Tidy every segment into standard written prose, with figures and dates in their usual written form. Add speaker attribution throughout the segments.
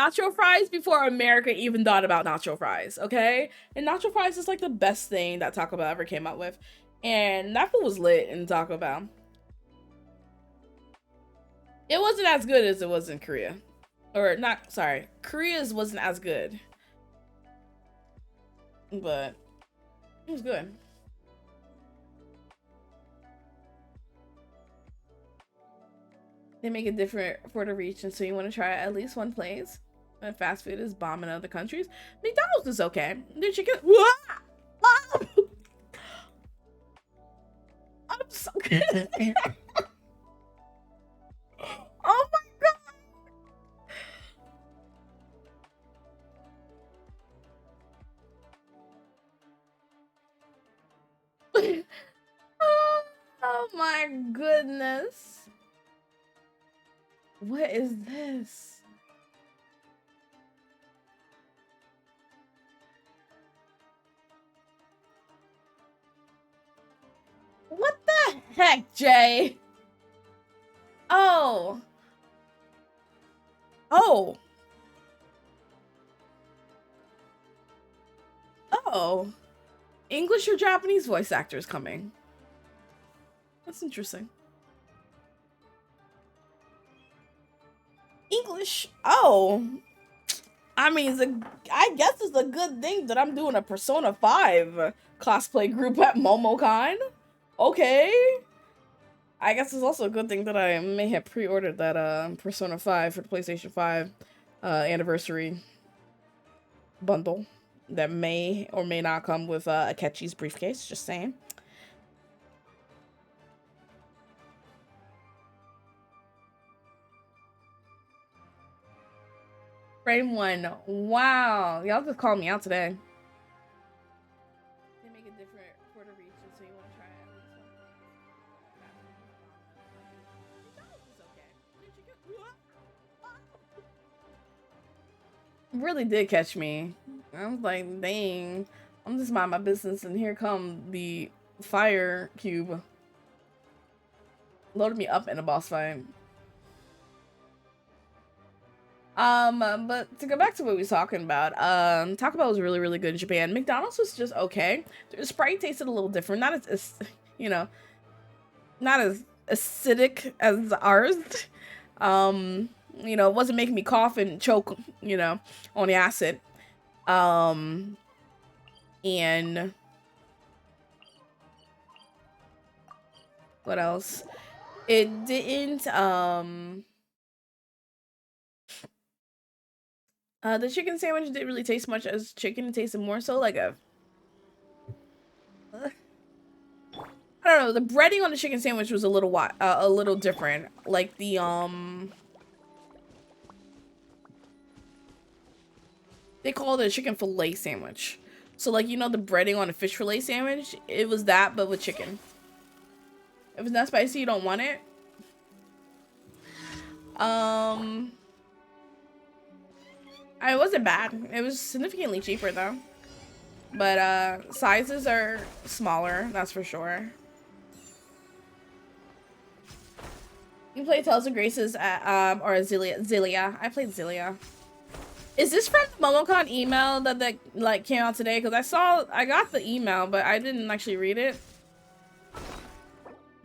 Speaker 1: nacho fries before America even thought about nacho fries, okay? And nacho fries is like the best thing that Taco Bell ever came out with. And that food was lit in Taco Bell. It wasn't as good as it was in Korea. Or not, sorry. Korea's wasn't as good. But it was good. They make it different for the region, so you want to try at least one place. And fast food is bomb in other countries. McDonald's is okay. The chicken. I'm so good. Oh my god. Oh my goodness. What is this? What the heck, Jay? Oh. Oh. Oh. English or Japanese voice actors coming. That's interesting. English. Oh. I mean, I guess it's a good thing that I'm doing a Persona 5 cosplay group at MomoCon. Okay. I guess it's also a good thing that I may have pre-ordered that Persona 5 for the PlayStation 5 anniversary bundle that may or may not come with Akechi's briefcase. Just saying. Frame 1. Wow. Y'all just called me out today. They make it different for the region, so you want to try at least one thing. Really did catch me. I was like, dang. I'm just mind my business, and here come the fire cube. Loaded me up in a boss fight. But to go back to what we were talking about, Taco Bell was really, really good in Japan. McDonald's was just okay. The Sprite tasted a little different, not as you know, not as acidic as ours. You know, it wasn't making me cough and choke, you know, on the acid. And what else? It didn't, the chicken sandwich didn't really taste much as chicken. It tasted more so like a, I don't know. The breading on the chicken sandwich was a little different. Like the they call it a chicken fillet sandwich. So like, you know, the breading on a fish fillet sandwich, it was that but with chicken. If it's not spicy, you don't want it. It wasn't bad. It was significantly cheaper though. But sizes are smaller, that's for sure. You play Tales of Graces at, or Zilia. I played Zilia. Is this from the MomoCon email that like came out today? Because I got the email, but I didn't actually read it.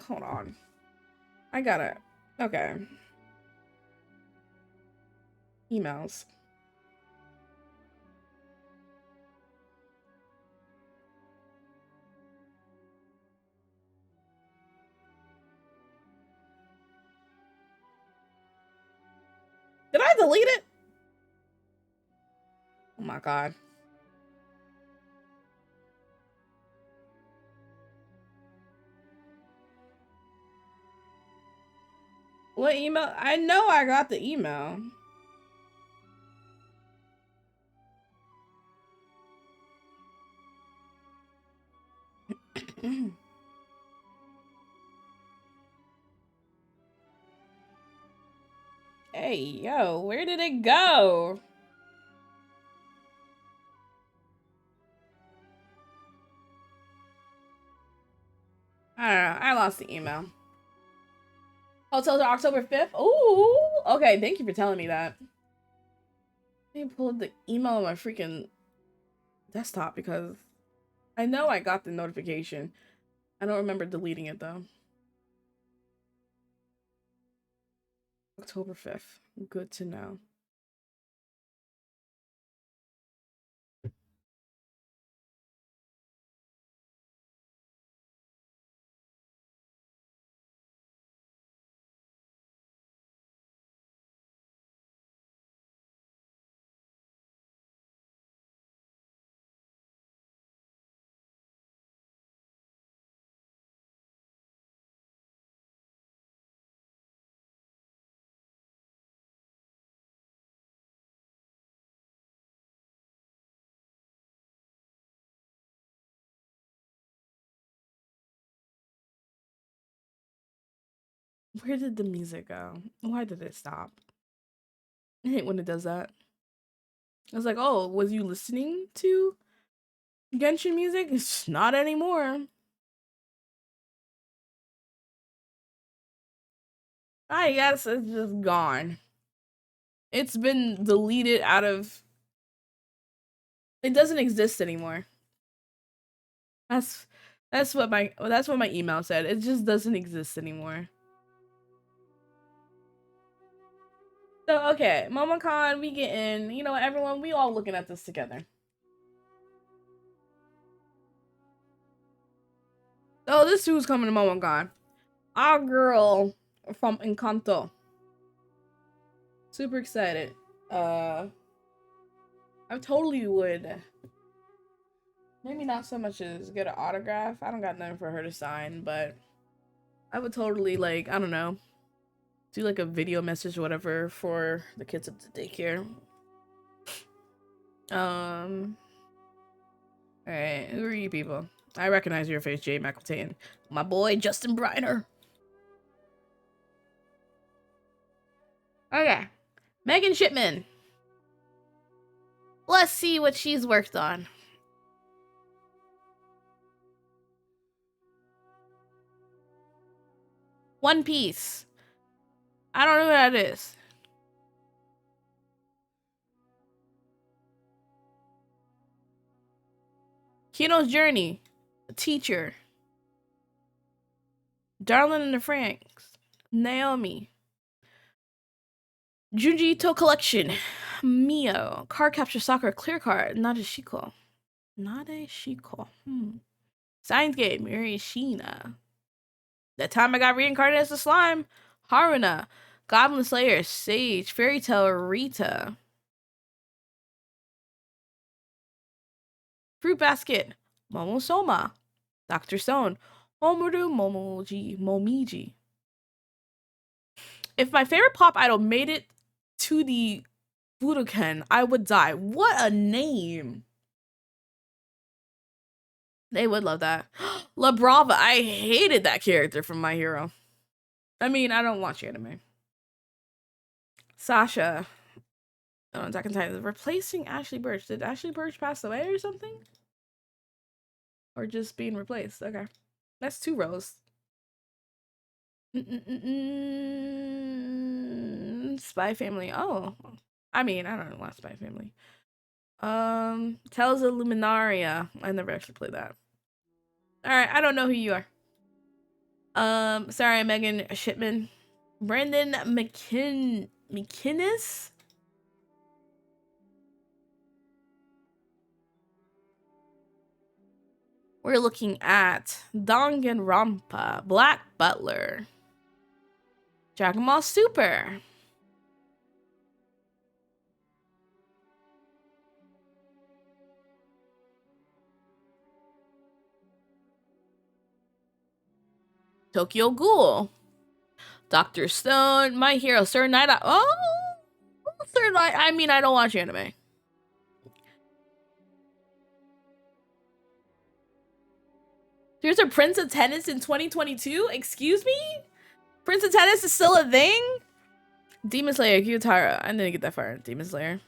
Speaker 1: Hold on. I got it. Okay. Emails. Did I delete it? Oh my god. What email? I know I got the email. Hey, yo, where did it go? I don't know. I lost the email. Hotels are October 5th? Ooh, okay. Thank you for telling me that. Let me pull the email on my freaking desktop because I know I got the notification. I don't remember deleting it though. October 5th. Good to know. Where did the music go? Why did it stop? I hate when it does that. I was like, oh, was you listening to Genshin music? It's not anymore. I guess it's just gone. It's been deleted out of. It doesn't exist anymore. That's what my email said. It just doesn't exist anymore. So okay, MomoCon, we get in. You know, everyone, we all looking at this together. Oh, this who's coming to MomoCon. Our girl from Encanto. Super excited. I totally would. Maybe not so much as get an autograph. I don't got nothing for her to sign, but I would totally like, I don't know, do like a video message or whatever for the kids at the daycare. Alright, who are you people? I recognize your face, Jay McEltain. My boy, Justin Briner. Okay. Megan Shipman. Let's see what she's worked on. One Piece. I don't know who that is. Kino's Journey. A Teacher. Darling in the Franxx. Naomi. Junji Ito Collection. Mio. Card Capture Soccer Clear Card. Nadeshiko. Nadeshiko. Science Game. Murashina. That time I got reincarnated as a slime. Haruna. Goblin Slayer. Sage. Fairy Tale. Rita. Fruit Basket. Momosoma. Dr. Stone. Homaru Momiji. If my favorite pop idol made it to the Budokan, I would die. What a name. They would love that. La Brava. I hated that character from My Hero. I mean, I don't watch anime. Sasha. Oh, Attack on Titan. Replacing Ashley Birch. Did Ashley Birch pass away or something? Or just being replaced? Okay. That's 2 rows. Spy Family. Oh. I mean, I don't know what Spy Family. Tales of Luminaria. I never actually played that. Alright, I don't know who you are. Sorry, Megan Shipman. Brandon McInnes? We're looking at Danganronpa, Black Butler, Dragon Ball Super, Tokyo Ghoul, Dr. Stone, My Hero, Sir Night. Oh, Sir Night. I mean, I don't watch anime. There's a Prince of Tennis in 2022? Excuse me? Prince of Tennis is still a thing? Demon Slayer, Gyutara. I didn't get that far. Demon Slayer.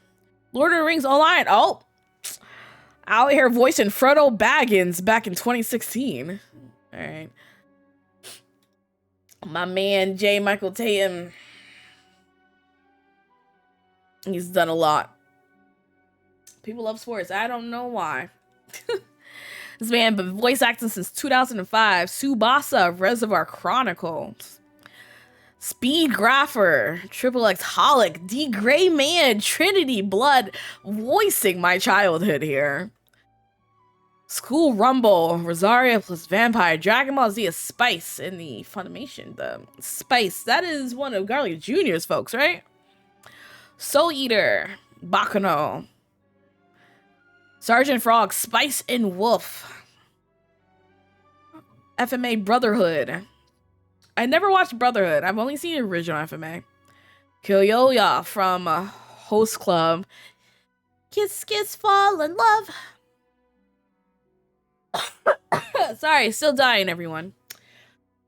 Speaker 1: Lord of the Rings Online. Oh! Out here voicing Frodo Baggins back in 2016. Alright. My man, J. Michael Tatum. He's done a lot. People love sports. I don't know why. This man been voice acting since 2005. Tsubasa, Reservoir Chronicles. Speed Grapher, Triple X Holic, D Gray Man, Trinity Blood, voicing my childhood here. School Rumble, Rosaria plus Vampire, Dragon Ball Z is Spice in the Funimation. The Spice, that is one of Garlic Jr.'s folks, right? Soul Eater, Baccano, Sergeant Frog, Spice and Wolf, FMA Brotherhood. I never watched Brotherhood. I've only seen the original FMA. Kyoya from Host Club. Kiss, kiss, fall in love. Sorry, still dying, everyone.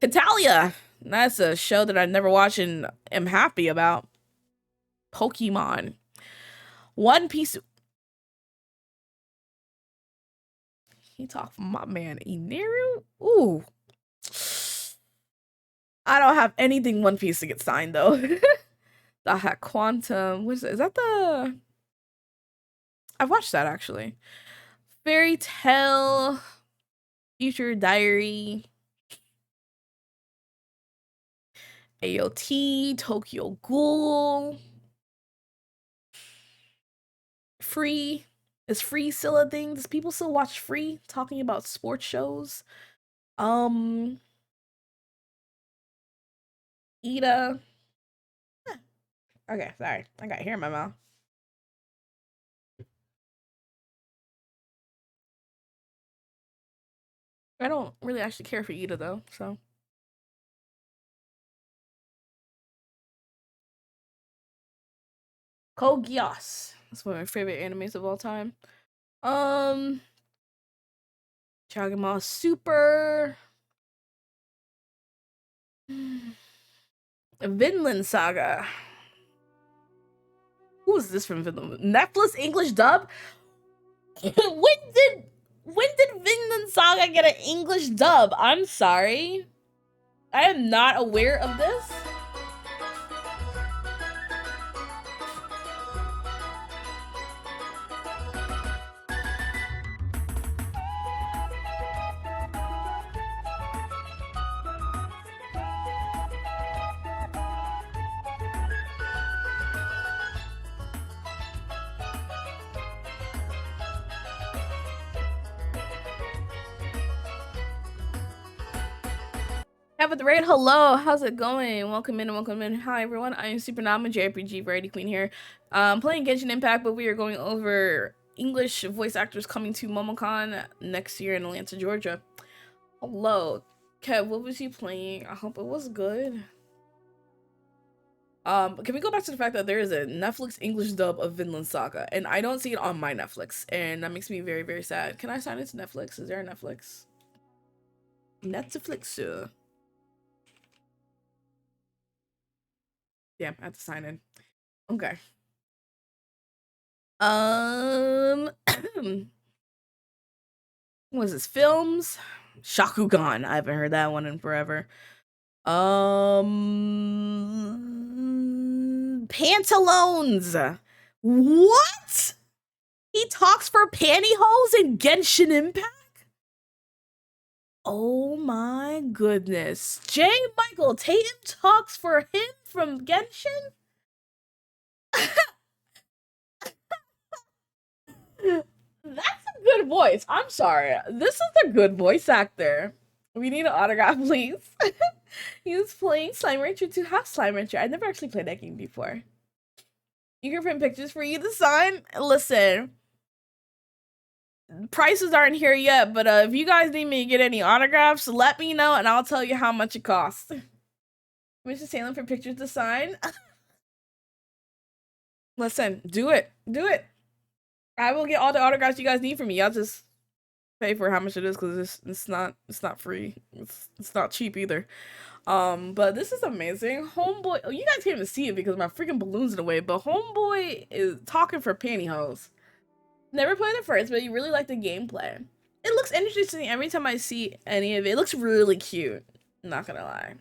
Speaker 1: Catalia. That's a show that I never watched and am happy about. Pokemon. One Piece. He talked from my man Ineru. Ooh. I don't have anything One Piece to get signed though. The Quantum. What is it? Is that the? I watched that actually. Fairy Tale. Future Diary. AOT. Tokyo Ghoul. Free. Is Free still a thing? Does people still watch Free talking about sports shows? Ida. Okay, sorry. I got hair in my mouth. I don't really actually care for Ida though, so. Code Geass. That's one of my favorite animes of all time. Dragon Ball Super. Vinland Saga. Who is this from Vinland? Netflix English dub? when did Vinland Saga get an English dub? I'm sorry. I am not aware of this. Have the raid. Hello, how's it going? Welcome in, welcome in. Hi everyone, I am Supernama JRPG Variety Queen here. Playing Genshin Impact, but we are going over English voice actors coming to MomoCon next year in Atlanta, Georgia. Hello, Kev. What was you playing? I hope it was good. Can we go back to the fact that there is a Netflix English dub of Vinland Saga, and I don't see it on my Netflix, and that makes me very, very sad. Can I sign into Netflix? Is there a Netflix? Netflix. Yeah, I have to sign in. Okay. What is this? Films? Shakugan. I haven't heard that one in forever. Pantaloons. What? He talks for pantyhose in Genshin Impact? Oh my goodness. J. Michael Tatum talks for him from Genshin? That's a good voice. I'm sorry. This is a good voice actor. We need an autograph, please. He was playing Slime Rancher 2 Half Slime Rancher. I never actually played that game before. You can print pictures for you to sign. Listen, prices aren't here yet, but if you guys need me to get any autographs, let me know and I'll tell you how much it costs. Mr. Salem for pictures to sign. Listen, do it. Do it. I will get all the autographs you guys need from me. I'll just pay for how much it is because it's not free. It's not cheap either. But this is amazing. Homeboy, oh, you guys can't even see it because my freaking balloon's in the way, but Homeboy is talking for pantyhose. Never played it first, but you really like the gameplay. It looks interesting every time I see any of it. It looks really cute. Not gonna lie.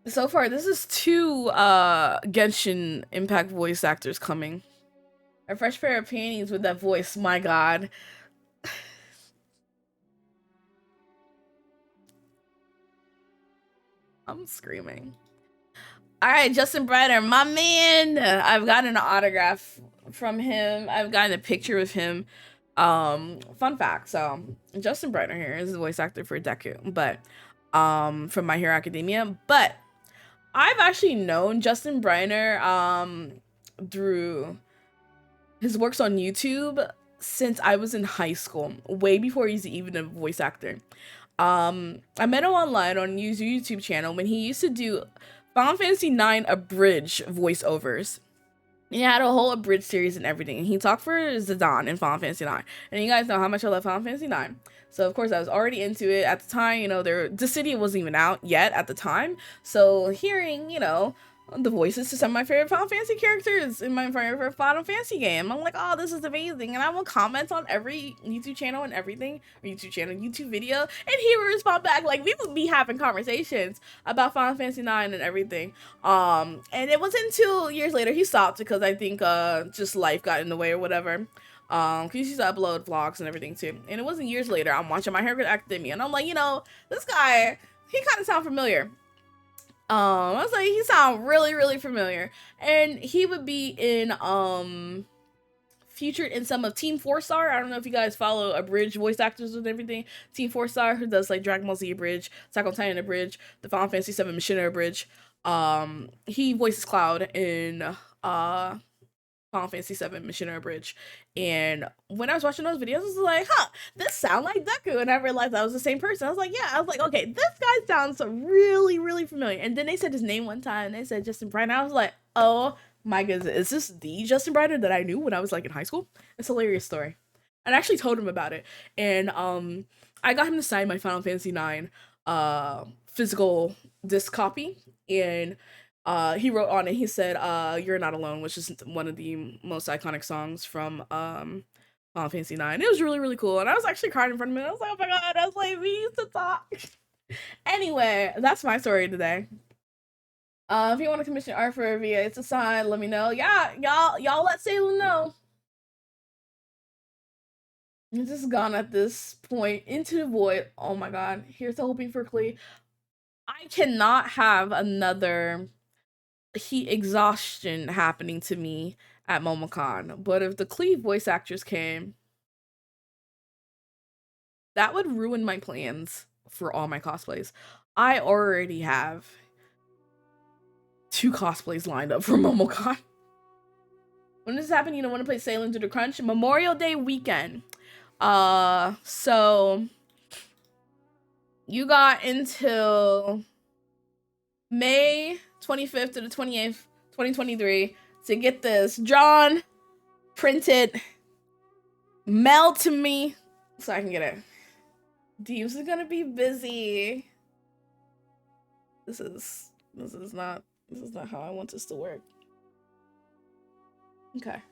Speaker 1: So far, this is two Genshin Impact voice actors coming. A fresh pair of panties with that voice, my god. I'm screaming. All right, Justin Briner, my man. I've gotten an autograph from him. I've gotten a picture with him. Fun fact. So Justin Briner here is the voice actor for Deku, but from My Hero Academia. But I've actually known Justin Briner through his works on YouTube since I was in high school, way before he's even a voice actor. I met him online on his YouTube channel when he used to do Final Fantasy IX abridged voiceovers. He had a whole abridged series and everything. And he talked for Zidane in Final Fantasy IX. And you guys know how much I love Final Fantasy IX. So of course I was already into it at the time. You know, the city wasn't even out yet at the time. So hearing, you know, the voices to some of my favorite Final Fantasy characters in my favorite Final Fantasy game, I'm like, oh, this is amazing. And I will comment on every YouTube channel and everything, or YouTube video, and he would respond back. Like, we would be having conversations about Final Fantasy IX and everything. And it wasn't until years later he stopped because I think just life got in the way or whatever. Cause he used to upload vlogs and everything too. And it wasn't years later, I'm watching My Hero Academia and I'm like, you know, this guy, he kind of sound familiar. I was like, he sound really, really familiar. And he would be in featured in some of Team 4-Star. I don't know if you guys follow Abridged voice actors and everything. Team 4-Star, who does like Dragon Ball Z Abridged, Attack on Titan Abridged, the Final Fantasy 7 Machinima Abridged. He voices Cloud in Final Fantasy 7 Machinima Bridge. And when I was watching those videos, I was like, huh, this sound like Deku. And I realized I was the same person. I was like, yeah. I was like, okay, this guy sounds really, really familiar. And then they said his name one time. They said Justin Briner. I was like, oh my goodness, is this the Justin Briner that I knew when I was like in high school? It's a hilarious story. And I actually told him about it. And I got him to sign my Final Fantasy 9 physical disc copy. And he wrote on it, he said, You're Not Alone, which is one of the most iconic songs from Final Fantasy 9. It was really, really cool. And I was actually crying in front of him. I was like, oh my god, I was like, we used to talk. Anyway, that's my story today. If you want to commission art for a VA, it's a sign, let me know. Yeah, y'all let Salem know. It's just gone at this point into the void. Oh my god. Here's to hoping for Klee. I cannot have another heat exhaustion happening to me at MomoCon. But if the Klee voice actors came, that would ruin my plans for all my cosplays. I already have 2 cosplays lined up for MomoCon. When does this happen? You know, want to play Sailing to the Crunch? Memorial Day weekend. So you got until May 25th to the 28th, 2023 to get this drawn, printed, mailed to me so I can get it. Deeves is gonna be busy. This is not how I want this to work. Okay.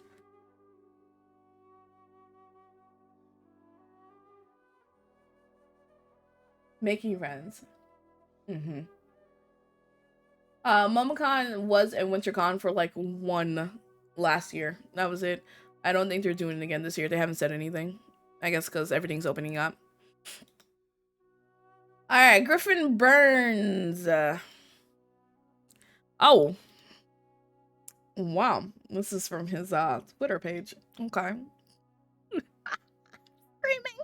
Speaker 1: Making friends. MomoCon was and WinterCon for like one last year. That was it. I don't think they're doing it again this year. They haven't said anything. I guess because everything's opening up. Alright, Griffin Burns. Oh. Wow. This is from his Twitter page. Okay. Screaming.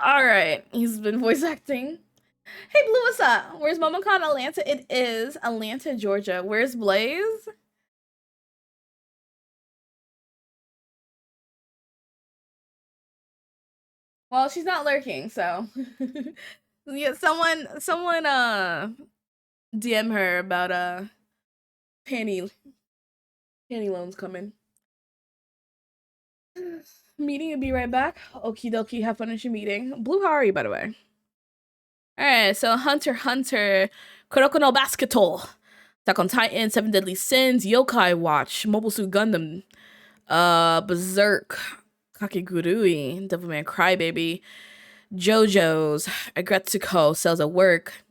Speaker 1: Alright. He's been voice acting. Hey, Blue, what's up? Where's MomoCon Atlanta? It is Atlanta, Georgia. Where's Blaze? Well, she's not lurking, so yeah, someone DM her about panty loans coming. Meeting will be right back. Okie dokie, have fun at your meeting. Blue, how are you, by the way? Alright, so Hunter Kuroko no Basketball, Attack on Titan, 7 Deadly Sins, Yokai Watch, Mobile Suit Gundam, Berserk, Kakegurui, Devilman Crybaby, JoJo's, Agretsuko, Cells at Work,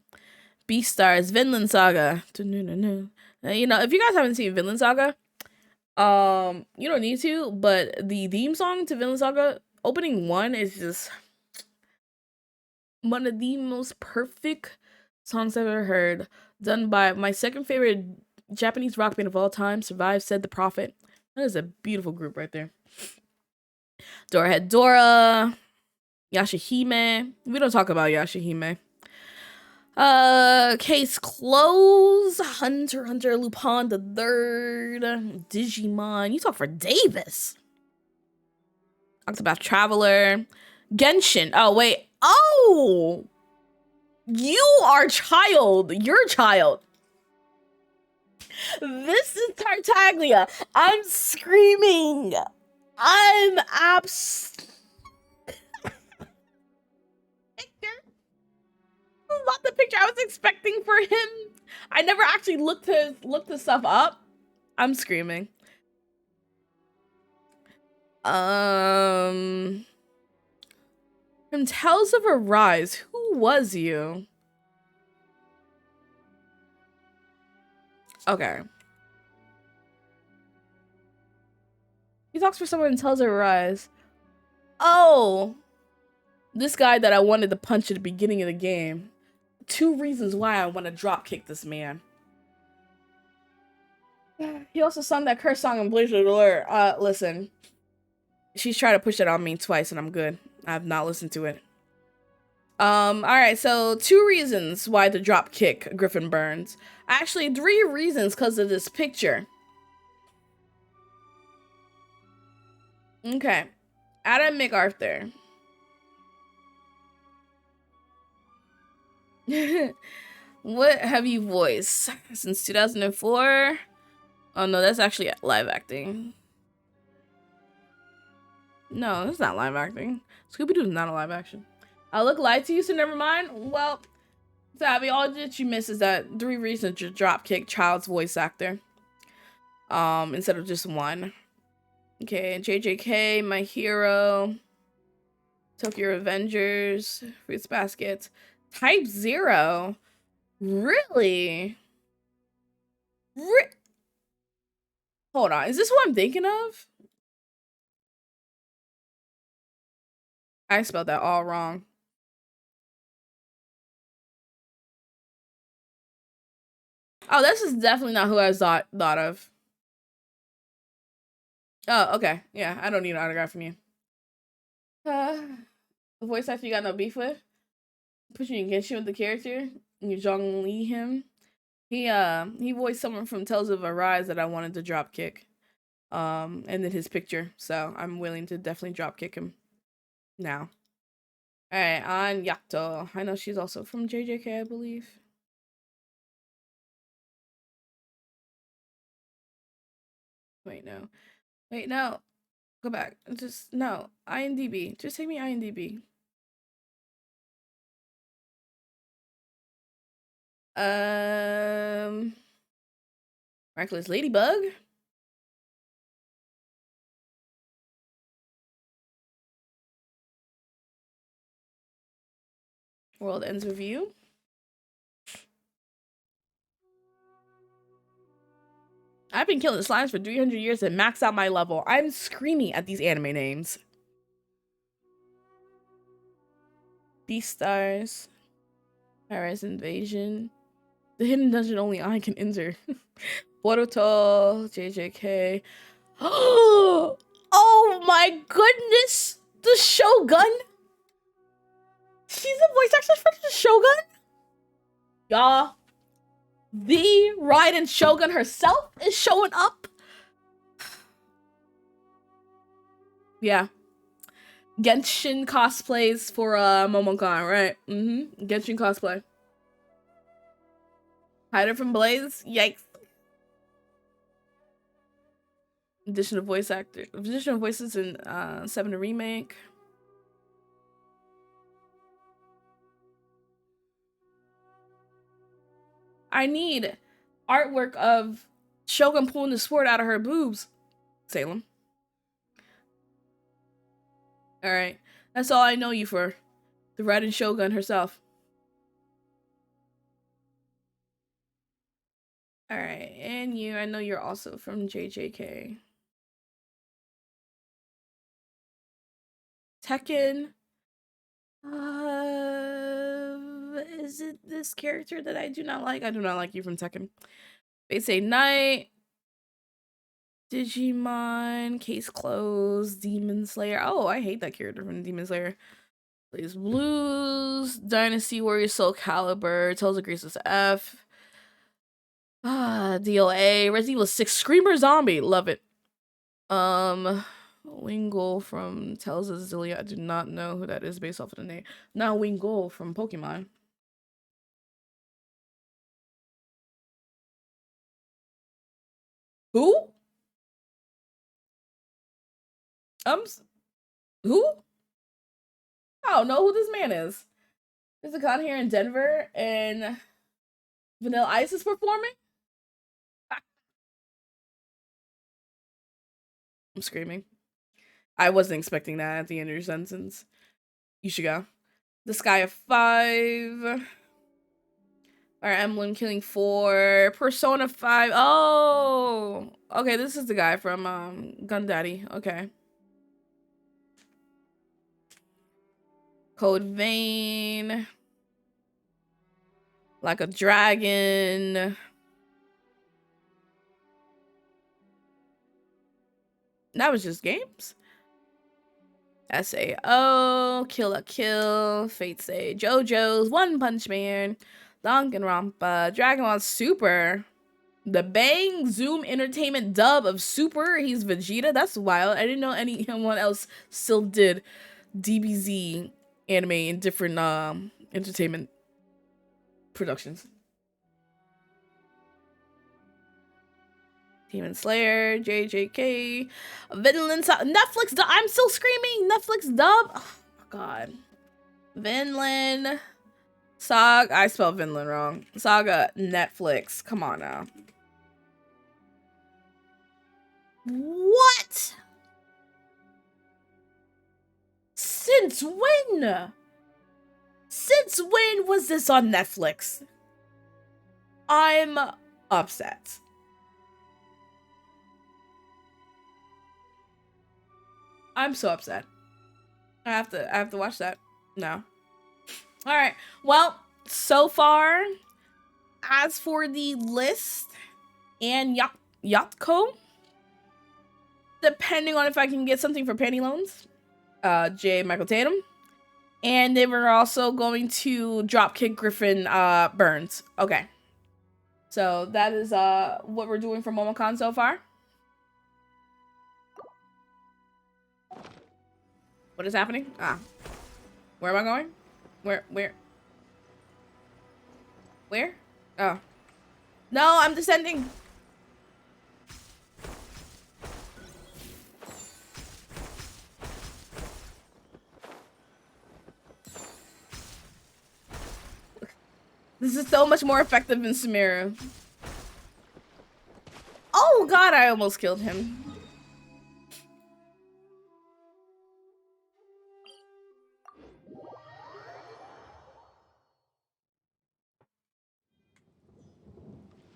Speaker 1: Beastars, Vinland Saga. You know, if you guys haven't seen Vinland Saga, you don't need to, but the theme song to Vinland Saga, opening one, is just one of the most perfect songs I've ever heard. Done by my second favorite Japanese rock band of all time, Survive Said the Prophet. That is a beautiful group right there. Dora had Dora, Yashahime. We don't talk about Yashahime. Case closed. Hunter Lupin the Third, Digimon. You talk for Davis. Octopath Traveler, Genshin. Oh wait. Oh, you are child. You're a child. This is Tartaglia. I'm screaming. I'm not the picture I was expecting for him. I never actually looked his stuff up. I'm screaming. From Tales of Arise, who was you? Okay. He talks for someone in Tales of Arise. Oh, this guy that I wanted to punch at the beginning of the game. 2 reasons why I want to drop kick this man. He also sung that curse song in Blizzard Alert. Listen. She's tried to push it on me twice and I'm good. I've not listened to it. Alright, so 2 reasons why to drop kick Griffin Burns. Actually, 3 reasons because of this picture. Okay. Adam MacArthur. What have you voiced? Since 2004? Oh no, that's actually live acting. No, that's not live acting. Scooby-Doo is not a live action. I look lied to you, so never mind. Well, Tabby, all that you miss is that 3 reasons to drop kick Child's voice actor. Instead of just 1. Okay, JJK, My Hero, Tokyo Revengers, Fruits Basket, Type 0. Really? Hold on, is this what I'm thinking of? I spelled that all wrong. Oh, this is definitely not who I thought of. Oh, okay. Yeah, I don't need an autograph from you. The voice actor you got no beef with? Put you in Genshin with the character? You Zhong Li him? He voiced someone from Tales of Arise that I wanted to drop kick. And then his picture. So I'm willing to definitely drop kick him now. Alright, on Yato. I know she's also from JJK, I believe. Wait, no. Wait, no. Go back. Just, no. IMDb. Just take me IMDb. Reckless Ladybug. World Ends With You. I've been killing slimes for 300 years and maxed out my level. I'm screaming at these anime names. Beastars. Paradise Invasion. The hidden dungeon only I can enter. Boruto. JJK. Oh my goodness! The Shogun? She's the voice actress for the Shogun? Y'all. The Raiden Shogun herself is showing up. Yeah. Genshin cosplays for Momocon, right? Genshin cosplay. Hider from Blaze? Yikes. Additional voices in 7 remake. I need artwork of Shogun pulling the sword out of her boobs. Salem. Alright. That's all I know you for. The Raiden Shogun herself. All right, and you. I know you're also from JJK. Tekken. Is it this character that I do not like? I do not like you from Tekken. They say Knight. Digimon, Case Closed, Demon Slayer. Oh, I hate that character from Demon Slayer. Plays Blues, Dynasty Warrior, Soul Calibur, Tales of Graces F. DOA, Resident Evil 6, Screamer Zombie, love it. Wingull from Tales of Zillia. I do not know who that is based off of the name. Now Wingull from Pokemon. Who? Who? I don't know who this man is. There's a con here in Denver, and Vanilla Ice is performing. I'm screaming. I wasn't expecting that at the end of your sentence. You should go. The Sky of 5. Our Emblem Killing 4. Persona 5. Oh! Okay, this is the guy from Gun Daddy. Okay. Code Vein. Like a Dragon. That was just games. SAO, Kill la Kill, Fate Say, JoJo's, One Punch Man, Danganronpa, Dragon Ball Super, the Bang Zoom Entertainment dub of Super. He's Vegeta. That's wild. I didn't know anyone else still did DBZ anime in different entertainment productions. Demon Slayer, JJK, Vinland, Netflix. I'm still screaming. Netflix dub. Oh my god. Vinland. Saga. I spelled Vinland wrong. Saga Netflix. Come on now. What? Since when? Since when was this on Netflix? I'm upset. I'm so upset. I have to watch that. No. All right. Well, so far, as for the list and Yatko, depending on if I can get something for Penny Loans, J. Michael Tatum, and they were also going to Dropkick Griffin Burns. Okay. So that is what we're doing for Momocon so far. What is happening? Where am I going? Where? Oh. No, I'm descending. This is so much more effective than Sumeru. Oh god, I almost killed him.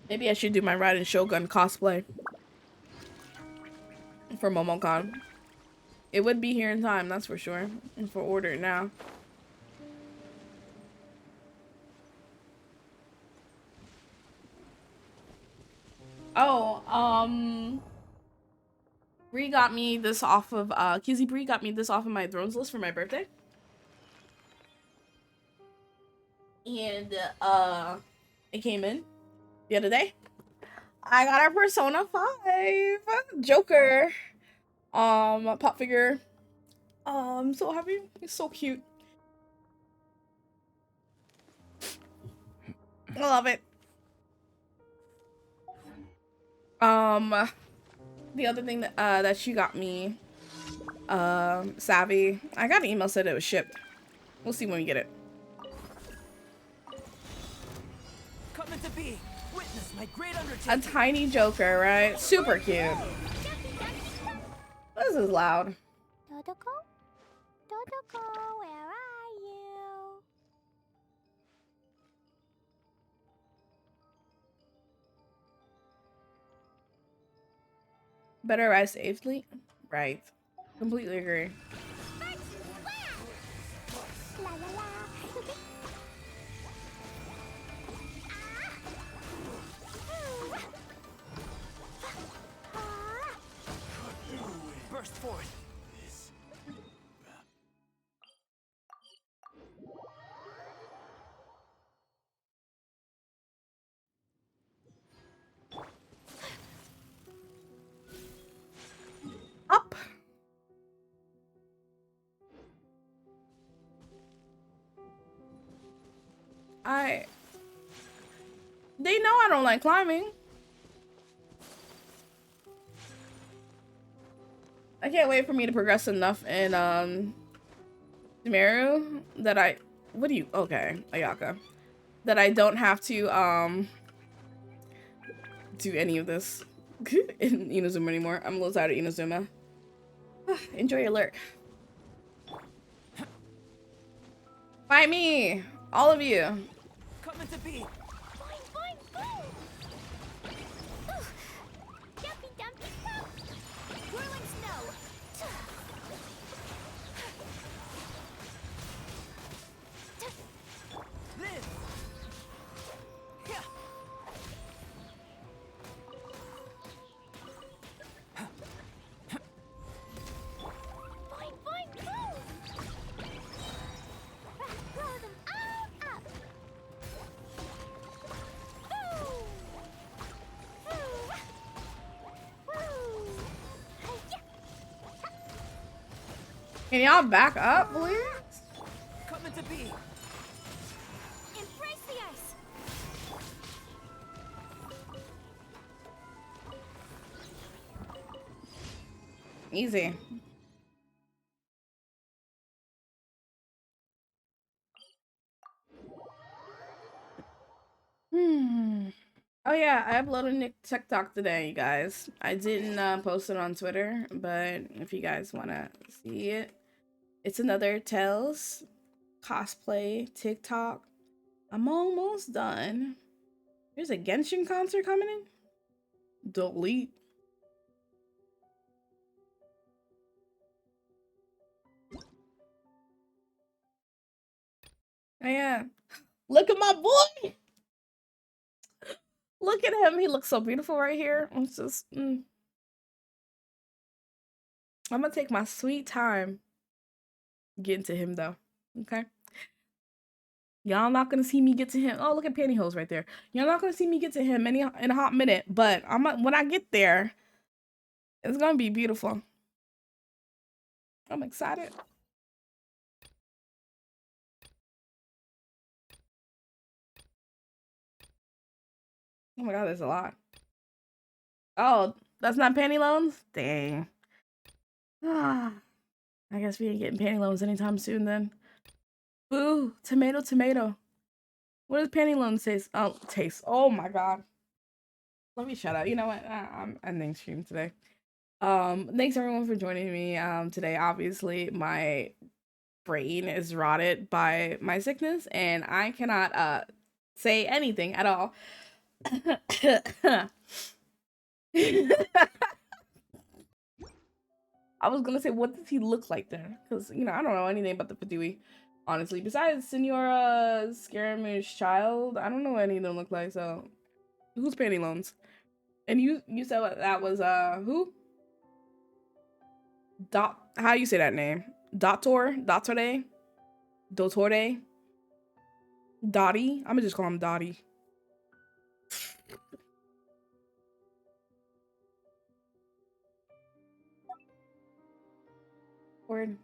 Speaker 1: Maybe I should do my Raiden Shogun cosplay for Momocon. It would be here in time, that's for sure. And for order now. Oh, Bree got me this off of Kizzy Bree got me this off of my Thrones list for my birthday. And it came in the other day. I got our Persona 5 Joker pop figure. I'm so happy. He's so cute. I love it. The other thing that she got me, Savvy. I got an email said it was shipped. We'll see when we get it. Witness my great undertaking. A tiny Joker, right? Super cute. This is loud.
Speaker 2: Dodoko? Dodoko, where are you?
Speaker 1: Better arrive safely. Right. Completely agree.
Speaker 2: La la la.
Speaker 3: Burst forth.
Speaker 1: Up. They know I don't like climbing. I can't wait for me to progress enough in Sumeru that what do you okay, Ayaka. That I don't have to do any of this in Inazuma anymore. I'm a little tired of Inazuma. Enjoy your lurk. Fight me! All of you.
Speaker 3: Coming to be.
Speaker 2: Boing, boing, boing. Ooh. Dumpy, dumpy, dump. Whirling snow.
Speaker 3: Live. Yeah.
Speaker 2: Boing, boing, boing. Roll them all up. Woo. Woo. Woo. Hi-ya.
Speaker 1: Can y'all back up, please?
Speaker 3: Coming to be.
Speaker 2: Embrace the ice.
Speaker 1: Easy. Oh yeah, I uploaded Nick TikTok today, you guys. I didn't post it on Twitter, but if you guys want to see it, it's another Tales cosplay TikTok. I'm almost done. There's a Genshin concert coming in. Delete. Oh yeah. Look at my boy. Look at him. He looks so beautiful right here. It's just, I'm gonna take my sweet time getting to him though. Okay. Y'all not gonna see me get to him. Oh, look at pantyhose right there. Y'all not gonna see me get to him in a hot minute, but when I get there, it's gonna be beautiful. I'm excited. Oh my god, there's a lot. Oh, that's not panty loans? Dang. Ah, I guess we ain't getting panty loans anytime soon then. Boo, tomato, tomato. What does panty loans taste? Oh, taste. Oh my god. Let me shut up. You know what? I'm ending stream today. Thanks everyone for joining me today. Obviously, my brain is rotted by my sickness and I cannot say anything at all. I was gonna say, what does he look like then? Because, you know, I don't know anything about the Fadui, honestly. Besides Senora Scaramouche Child, I don't know what any of them look like, so who's panty loans? And you said that was who? How you say that name? Dottore? Dottie? I'm gonna just call him Dottie. Word.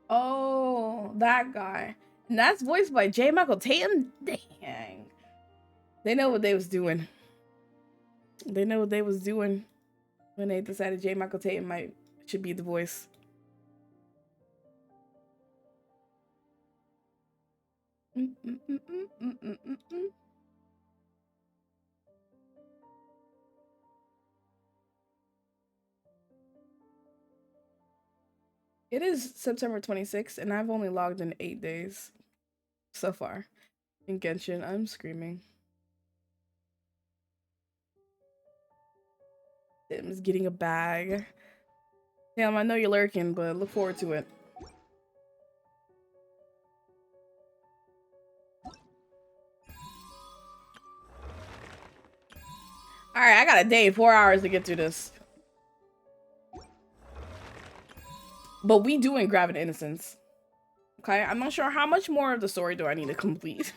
Speaker 1: Oh, that guy. And that's voiced by J. Michael Tatum? Dang. They know what they was doing. They know what they was doing when they decided J. Michael Tatum should be the voice. It is September 26th, and I've only logged in 8 days so far. In Genshin, I'm screaming. Tim's getting a bag. Damn, I know you're lurking, but look forward to it. Alright, I got a day, 4 hours to get through this. But we doing Gravid Innocence. Okay, I'm not sure how much more of the story do I need to complete.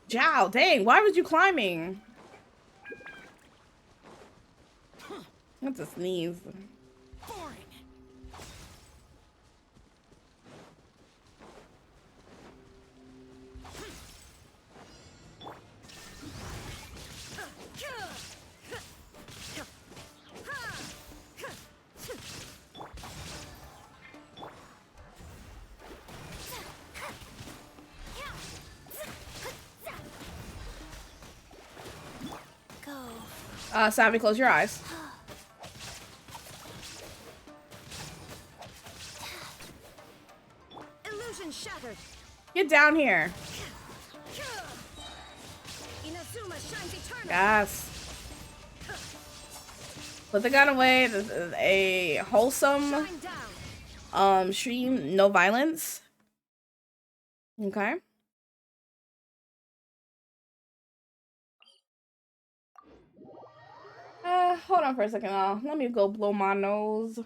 Speaker 1: Jow, dang, why was you climbing? That's a sneeze.
Speaker 3: Boring.
Speaker 2: Go.
Speaker 1: Savvy, close your eyes.
Speaker 2: Illusion shattered.
Speaker 1: Get down here.
Speaker 2: Inazuma shines eternal.
Speaker 1: Yes. Put the gun away. This is a wholesome
Speaker 2: Shine down.
Speaker 1: stream, no violence. Okay. Hold on for a second. Let me go blow my nose.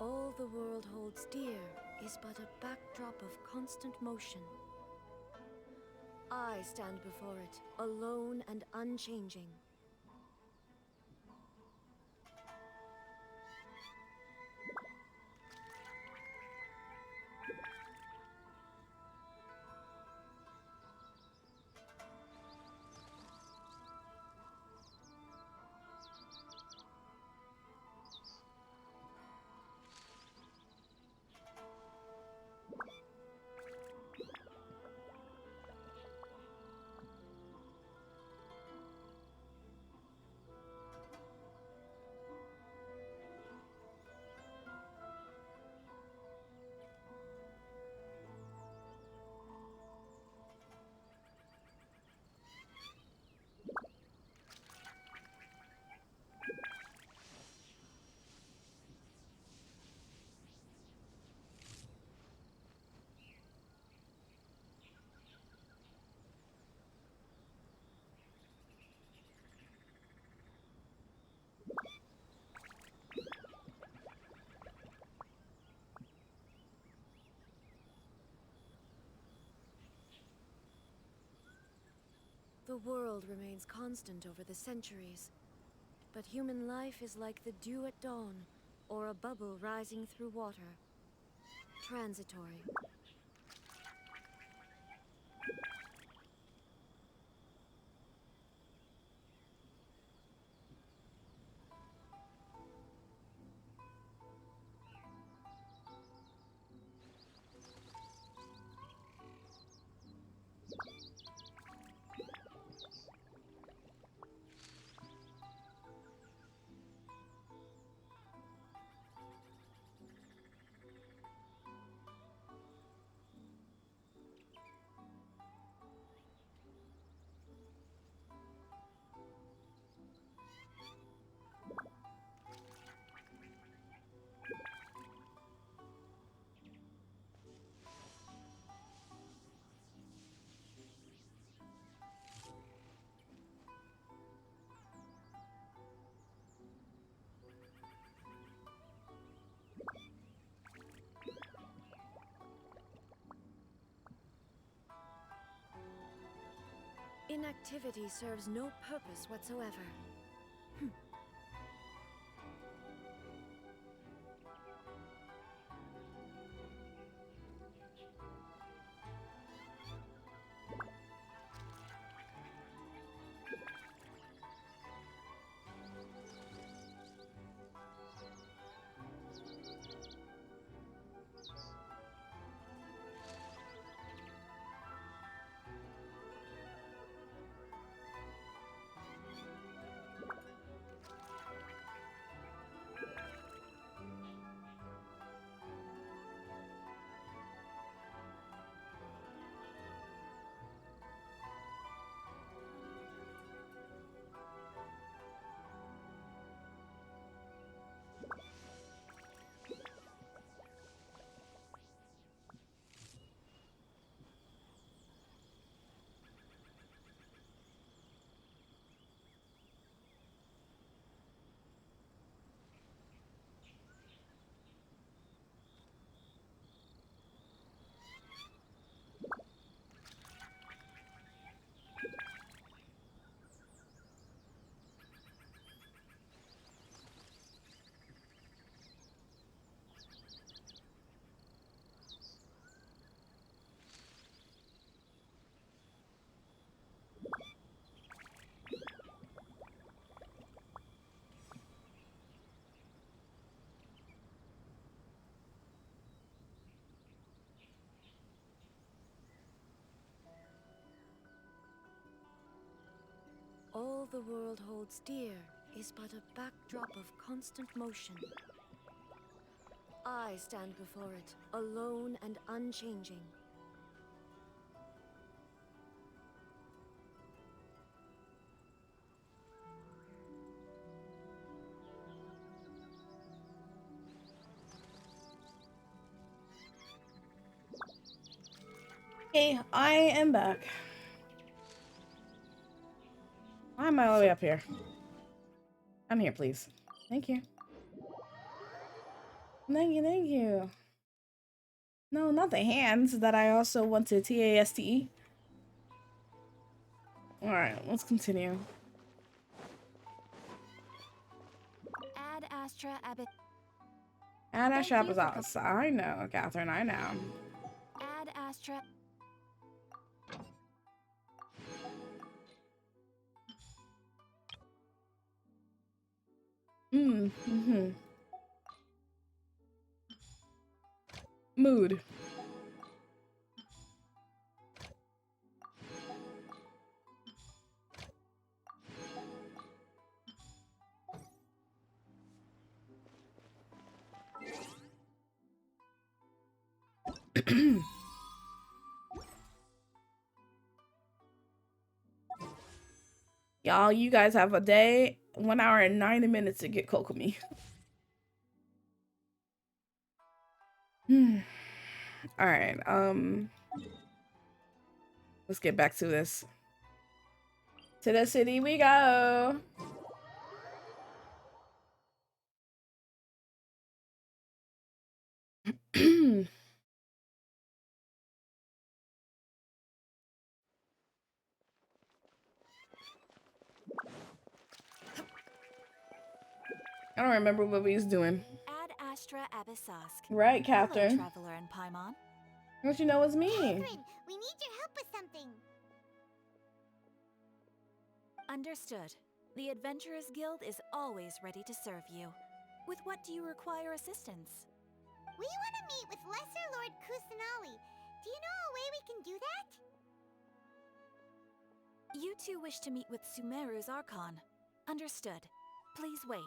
Speaker 2: All the world holds dear is but a backdrop of constant motion. I stand before it, alone and unchanging. The world remains constant over the centuries, but human life is like the dew at dawn, or a bubble rising through water. Transitory. inactivity serves no purpose whatsoever. All the world holds dear is but a backdrop of constant motion. I stand before it, alone and unchanging.
Speaker 1: Hey, I am back. Why am I all the way up here? I'm here, please. Thank you. Thank you, thank you. No, not the hands that I also want to TASTE. Alright, let's continue.
Speaker 2: Ad Astra Abbot.
Speaker 1: Ad
Speaker 2: Thank you for
Speaker 1: Astra, I know, Catherine, I know.
Speaker 2: Ad Astra.
Speaker 1: Mood. Y'all, you guys have a day, 1 hour and 90 minutes to get Kokomi. Alright, let's get back to this. To the city we go. I don't remember what we was doing.
Speaker 2: Ad Astra Abyssosk.
Speaker 1: Right, Catherine.
Speaker 2: Hello, traveler in Paimon.
Speaker 1: Don't you know it's me?
Speaker 4: Catherine, we need your help with something.
Speaker 2: Understood. The Adventurers Guild is always ready to serve you. With what do you require assistance?
Speaker 4: We want to meet with Lesser Lord Kusanali. Do you know a way we can do that?
Speaker 2: You two wish to meet with Sumeru's Archon. Understood. Please wait.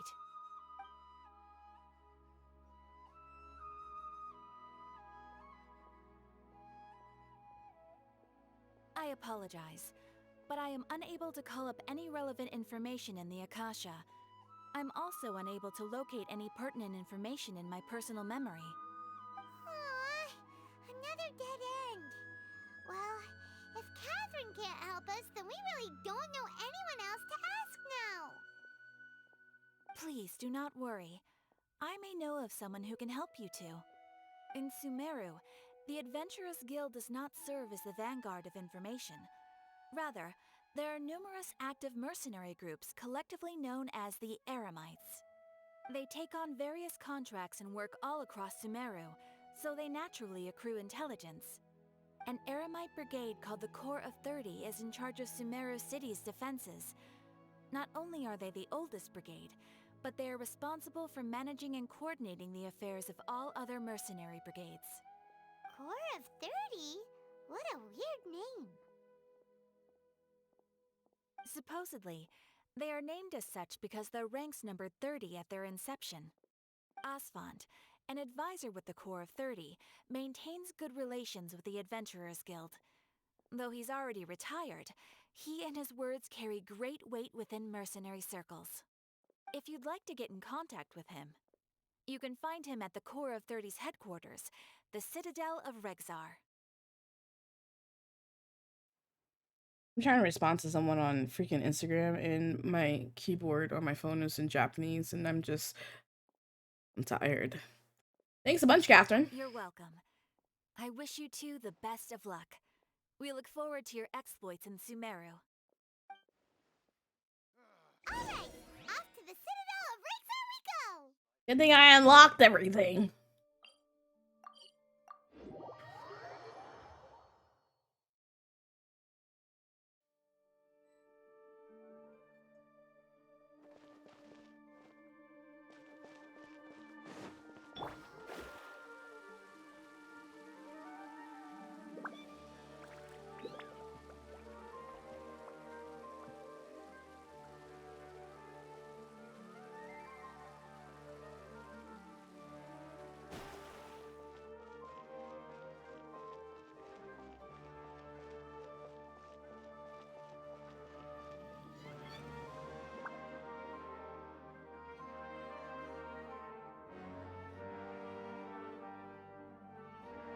Speaker 2: I apologize, but I am unable to call up any relevant information in the Akasha. I'm also unable to locate any pertinent information in my personal memory.
Speaker 4: Aww, another dead end. Well, if Catherine can't help us, then we really don't know anyone else to ask now.
Speaker 2: Please do not worry. I may know of someone who can help you two. In Sumeru, the Adventurers Guild does not serve as the vanguard of information. Rather,
Speaker 5: There are numerous active mercenary groups collectively known as the Eremites. They take on various contracts and work all across Sumeru, so they naturally accrue intelligence. An Eremite brigade called the Corps of 30 is in charge of Sumeru City's defenses. Not only are they the oldest brigade, but they are responsible for managing and coordinating the affairs of all other mercenary brigades.
Speaker 4: Corps of 30? What a weird name.
Speaker 5: Supposedly, they are named as such because their ranks numbered 30 at their inception. Asfand, an advisor with the Corps of 30, maintains good relations with the Adventurers Guild. Though he's already retired, he and his words carry great weight within mercenary circles. If you'd like to get in contact with him, you can find him at the Corps of 30's headquarters, the Citadel of Rexar.
Speaker 1: I'm trying to respond to someone on freaking Instagram, and my keyboard on my phone is in Japanese, and I'm tired. Thanks a bunch, Catherine.
Speaker 5: You're welcome. I wish you two the best of luck. We look forward to your exploits in Sumeru.
Speaker 4: Alright, off to the Citadel of Rexar we go!
Speaker 1: Good thing I unlocked everything.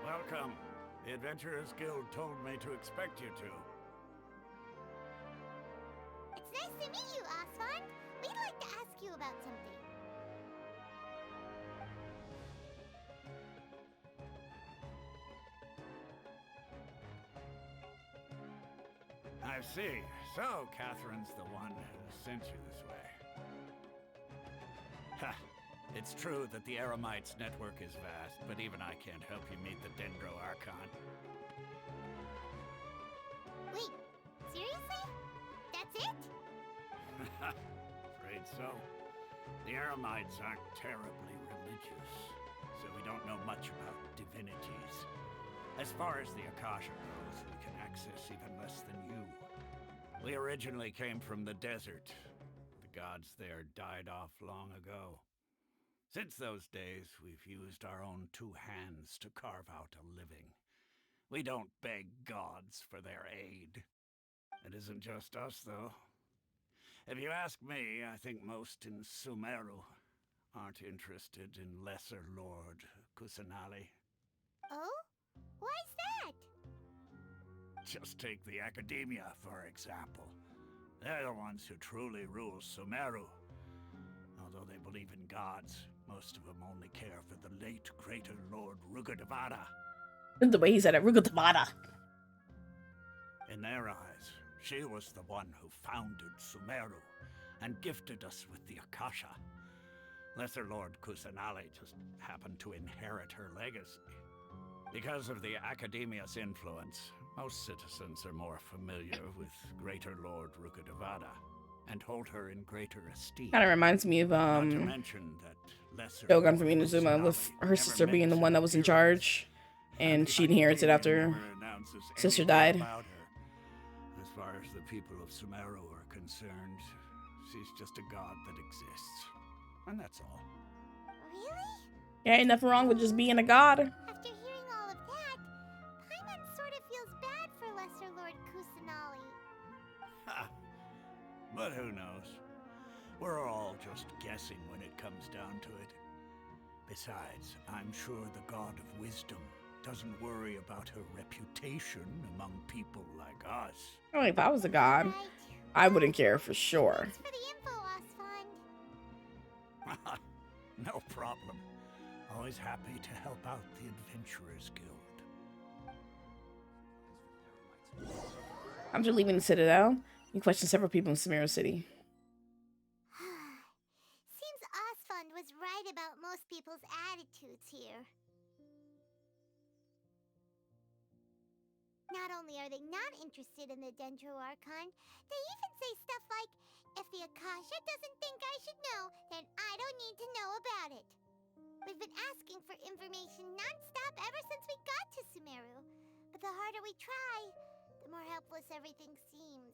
Speaker 6: Welcome. The Adventurers Guild told me to expect you two.
Speaker 4: It's nice to meet you, Asfand. We'd like to ask you about something.
Speaker 6: I see. So, Catherine's the one who sent you this way. Ha! It's true that the Eremites' network is vast, but even I can't help you meet the Dendro Archon.
Speaker 4: Wait, seriously? That's it?
Speaker 6: Afraid so. The Eremites aren't terribly religious, so we don't know much about divinities. As far as the Akasha goes, we can access even less than you. We originally came from the desert. The gods there died off long ago. Since those days, we've used our own two hands to carve out a living. We don't beg gods for their aid. It isn't just us, though. If you ask me, I think most in Sumeru aren't interested in Lesser Lord Kusanali.
Speaker 4: Oh? Why's that?
Speaker 6: Just take the Academia, for example. They're the ones who truly rule Sumeru. Although they believe in gods, most of them only care for the late Greater Lord Rugadavada.
Speaker 1: The way he said it, Rugadavada.
Speaker 6: In their eyes, she was the one who founded Sumeru and gifted us with the Akasha. Lesser Lord Kusanali just happened to inherit her legacy. Because of the Academia's influence, most citizens are more familiar with Greater Lord Rugadavada and hold her in greater esteem.
Speaker 1: Kind of reminds me of
Speaker 6: Not to mention that Lesser
Speaker 1: Shogun from
Speaker 6: Lord
Speaker 1: Inazuma, with
Speaker 6: Kusanali
Speaker 1: her
Speaker 6: never
Speaker 1: sister being the
Speaker 6: mentioned
Speaker 1: one that was in
Speaker 6: appearance,
Speaker 1: charge, and
Speaker 6: the
Speaker 1: she inherited
Speaker 6: Academia
Speaker 1: after
Speaker 6: never announces
Speaker 1: sister
Speaker 6: anything
Speaker 1: died.
Speaker 6: about her. As far as the people of Sumeru are concerned, she's just a god that exists. And that's all.
Speaker 4: Really?
Speaker 1: Yeah, ain't nothing wrong with just being a god.
Speaker 4: After hearing all of that, Paimon sort of feels bad for Lesser Lord Kusanali.
Speaker 6: Ha! But who knows? We're all just guessing when it comes down to it. Besides, I'm sure the God of Wisdom doesn't worry about her reputation among people like us.
Speaker 1: Oh, if I was a god,
Speaker 4: Right.
Speaker 1: I wouldn't care for sure.
Speaker 4: Thanks for the info, Asfand.
Speaker 6: No problem. Always happy to help out the Adventurers Guild.
Speaker 1: After leaving the Citadel, You question several people in Samira City.
Speaker 4: Seems Osfond was right about most people's attitudes here. Not only are they not interested in the Dendro Archon, they even say stuff like, if the Akasha doesn't think I should know, then I don't need to know about it. We've been asking for information non-stop ever since we got to Sumeru. But the harder we try, the more helpless everything seems.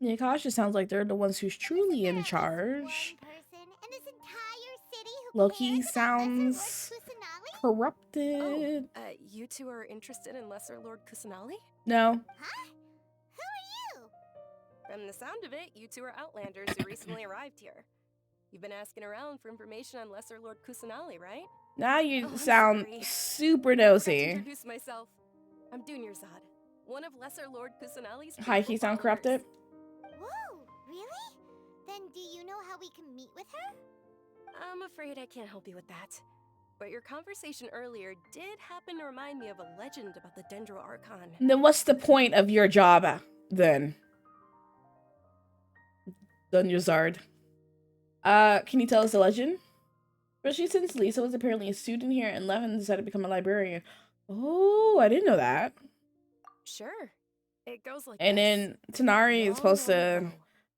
Speaker 1: The Akasha sounds like they're the ones who's truly in
Speaker 4: Isn't there at least
Speaker 1: charge.
Speaker 4: one person in this entire city who
Speaker 1: Loki
Speaker 4: cares about Lesser Lord
Speaker 1: sounds
Speaker 4: Kusanali?
Speaker 1: corrupted.
Speaker 7: You two are interested in Lesser Lord Kusanali?
Speaker 1: No.
Speaker 4: Huh? Who are you?
Speaker 7: From the sound of it, you two are Outlanders who recently arrived here. You've been asking around for information on Lesser Lord Kusanali, right?
Speaker 1: Now you
Speaker 7: I'm
Speaker 1: sound
Speaker 7: sorry.
Speaker 1: super
Speaker 7: I forgot to
Speaker 1: nosy.
Speaker 7: introduce myself. I'm Dunyarzad, one of Lesser Lord Kusanali's
Speaker 1: Hi,
Speaker 7: faithful
Speaker 1: he sound
Speaker 7: followers.
Speaker 1: corrupted.
Speaker 4: Whoa, really? Then do you know how we can meet with her?
Speaker 7: I'm afraid I can't help you with that. But your conversation earlier did happen to remind me of a legend about the Dendro Archon.
Speaker 1: Then what's the point of your job then? Dunyarzad. Can you tell us the legend? Especially since Lisa was apparently a student here and left and decided to become a librarian. Oh, I didn't know that.
Speaker 7: Sure. It goes like
Speaker 1: And
Speaker 7: this.
Speaker 1: then Tanari is
Speaker 7: Long,
Speaker 1: supposed
Speaker 7: long
Speaker 1: to
Speaker 7: ago,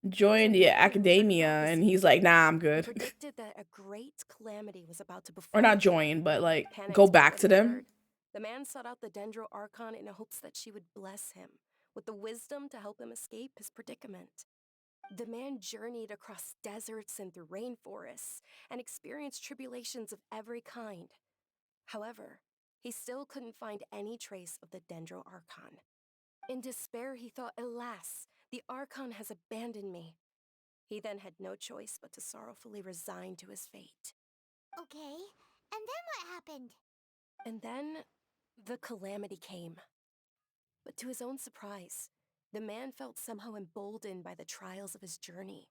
Speaker 1: join the academia, and he's like, nah, I'm
Speaker 7: he
Speaker 1: good.
Speaker 7: predicted that a great calamity was about to befall.
Speaker 1: Or not join, but like
Speaker 7: Panicked
Speaker 1: go
Speaker 7: by
Speaker 1: back
Speaker 7: what
Speaker 1: to
Speaker 7: he
Speaker 1: them.
Speaker 7: heard, the man sought out the Dendro Archon in hopes that she would bless him with the wisdom to help him escape his predicament. The man journeyed across deserts and through rainforests and experienced tribulations of every kind. However, he still couldn't find any trace of the Dendro Archon. In despair, he thought, alas, the Archon has abandoned me. He then had no choice but to sorrowfully resign to his fate.
Speaker 4: Okay, and then what happened?
Speaker 7: And then, the calamity came. But to his own surprise, the man felt somehow emboldened by the trials of his journey.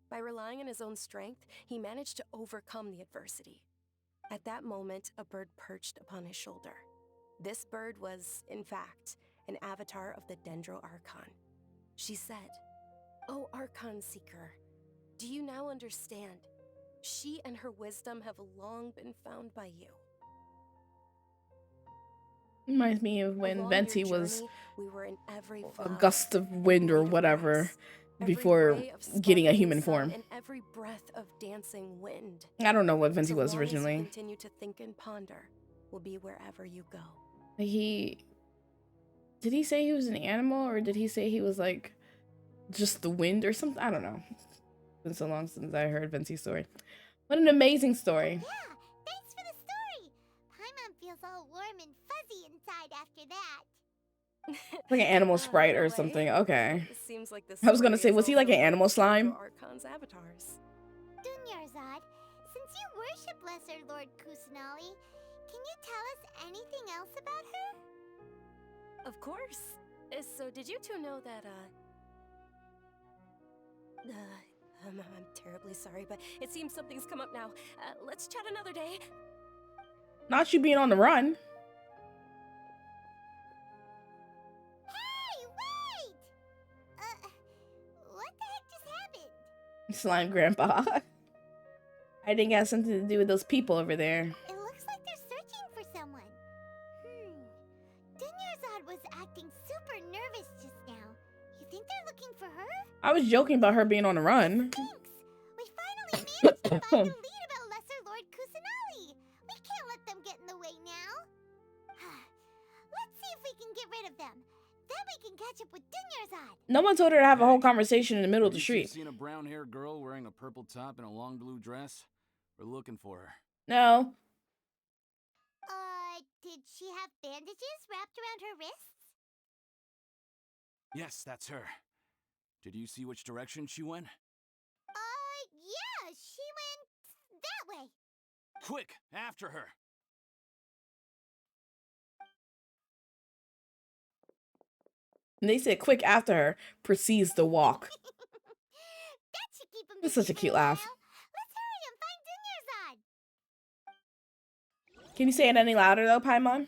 Speaker 7: By relying on his own strength, he managed to overcome the adversity. At that moment, a bird perched upon his shoulder. This bird was, in fact, an avatar of the Dendro Archon. She said, "O Archon Seeker, do you now understand? She and her wisdom have long been found by you."
Speaker 1: Reminds me of when
Speaker 7: Along
Speaker 1: Venti
Speaker 7: your
Speaker 1: was
Speaker 7: journey, we were in every
Speaker 1: a
Speaker 7: flower,
Speaker 1: gust of wind or
Speaker 7: every blade of
Speaker 1: whatever
Speaker 7: grass, every
Speaker 1: before
Speaker 7: ray of
Speaker 1: getting a
Speaker 7: sparkling
Speaker 1: human
Speaker 7: sun,
Speaker 1: form.
Speaker 7: and every breath of dancing wind.
Speaker 1: I don't know what Venti
Speaker 7: So
Speaker 1: was
Speaker 7: long as you
Speaker 1: originally.
Speaker 7: continue to think and ponder, we'll be wherever you go.
Speaker 1: Did he say he was an animal, or did he say he was like just the wind or something? I don't know. It's been so long since I heard Venti's story. What an amazing story.
Speaker 4: Yeah, thanks for the story. Paimon feels all warm and fuzzy inside after that.
Speaker 1: Like an animal sprite
Speaker 7: In a
Speaker 1: or
Speaker 7: way,
Speaker 1: something. Okay.
Speaker 7: it seems like this
Speaker 1: I was gonna
Speaker 7: story
Speaker 1: say,
Speaker 7: is
Speaker 1: was he like
Speaker 7: also
Speaker 1: an animal
Speaker 7: about the
Speaker 1: slime?
Speaker 7: Dendro Archon's avatars.
Speaker 4: Dunyarzad, since you worship Lesser Lord Kusanali, can you tell us anything else about her?
Speaker 7: Of course. So did you two know that, I'm terribly sorry, but it seems something's come up now. Let's chat another day.
Speaker 1: Not you being on the run.
Speaker 4: Hey, wait! What the heck just happened?
Speaker 1: Slime grandpa. I think it has something to do with those people over there.
Speaker 4: It looks like they're searching for someone. Dunyarzad was acting super nervous just now. You think they're looking for her?
Speaker 1: I was joking about her being on the run.
Speaker 4: Thanks! We finally managed to find a lead about Lesser Lord Kusanali. We can't let them get in the way now. Let's see if we can get rid of them. Then we can catch up with Dunyarzad.
Speaker 1: No one told her to have a whole conversation in the middle of the
Speaker 8: Haven't you
Speaker 1: street.
Speaker 8: seen a brown-haired girl wearing a purple top and a long blue dress? We're looking for her.
Speaker 1: No.
Speaker 4: Did she have bandages wrapped around her wrists?
Speaker 8: Yes, that's her. Did you see which direction she went?
Speaker 4: Yeah, she went that way.
Speaker 8: Quick, after her!
Speaker 1: And they said quick after her proceeds to walk.
Speaker 4: That should keep him
Speaker 1: It's
Speaker 4: busy
Speaker 1: such a
Speaker 4: for
Speaker 1: cute
Speaker 4: while.
Speaker 1: laugh.
Speaker 4: Let's hurry and find Dunyarzad.
Speaker 1: Can you say it any louder though, Paimon?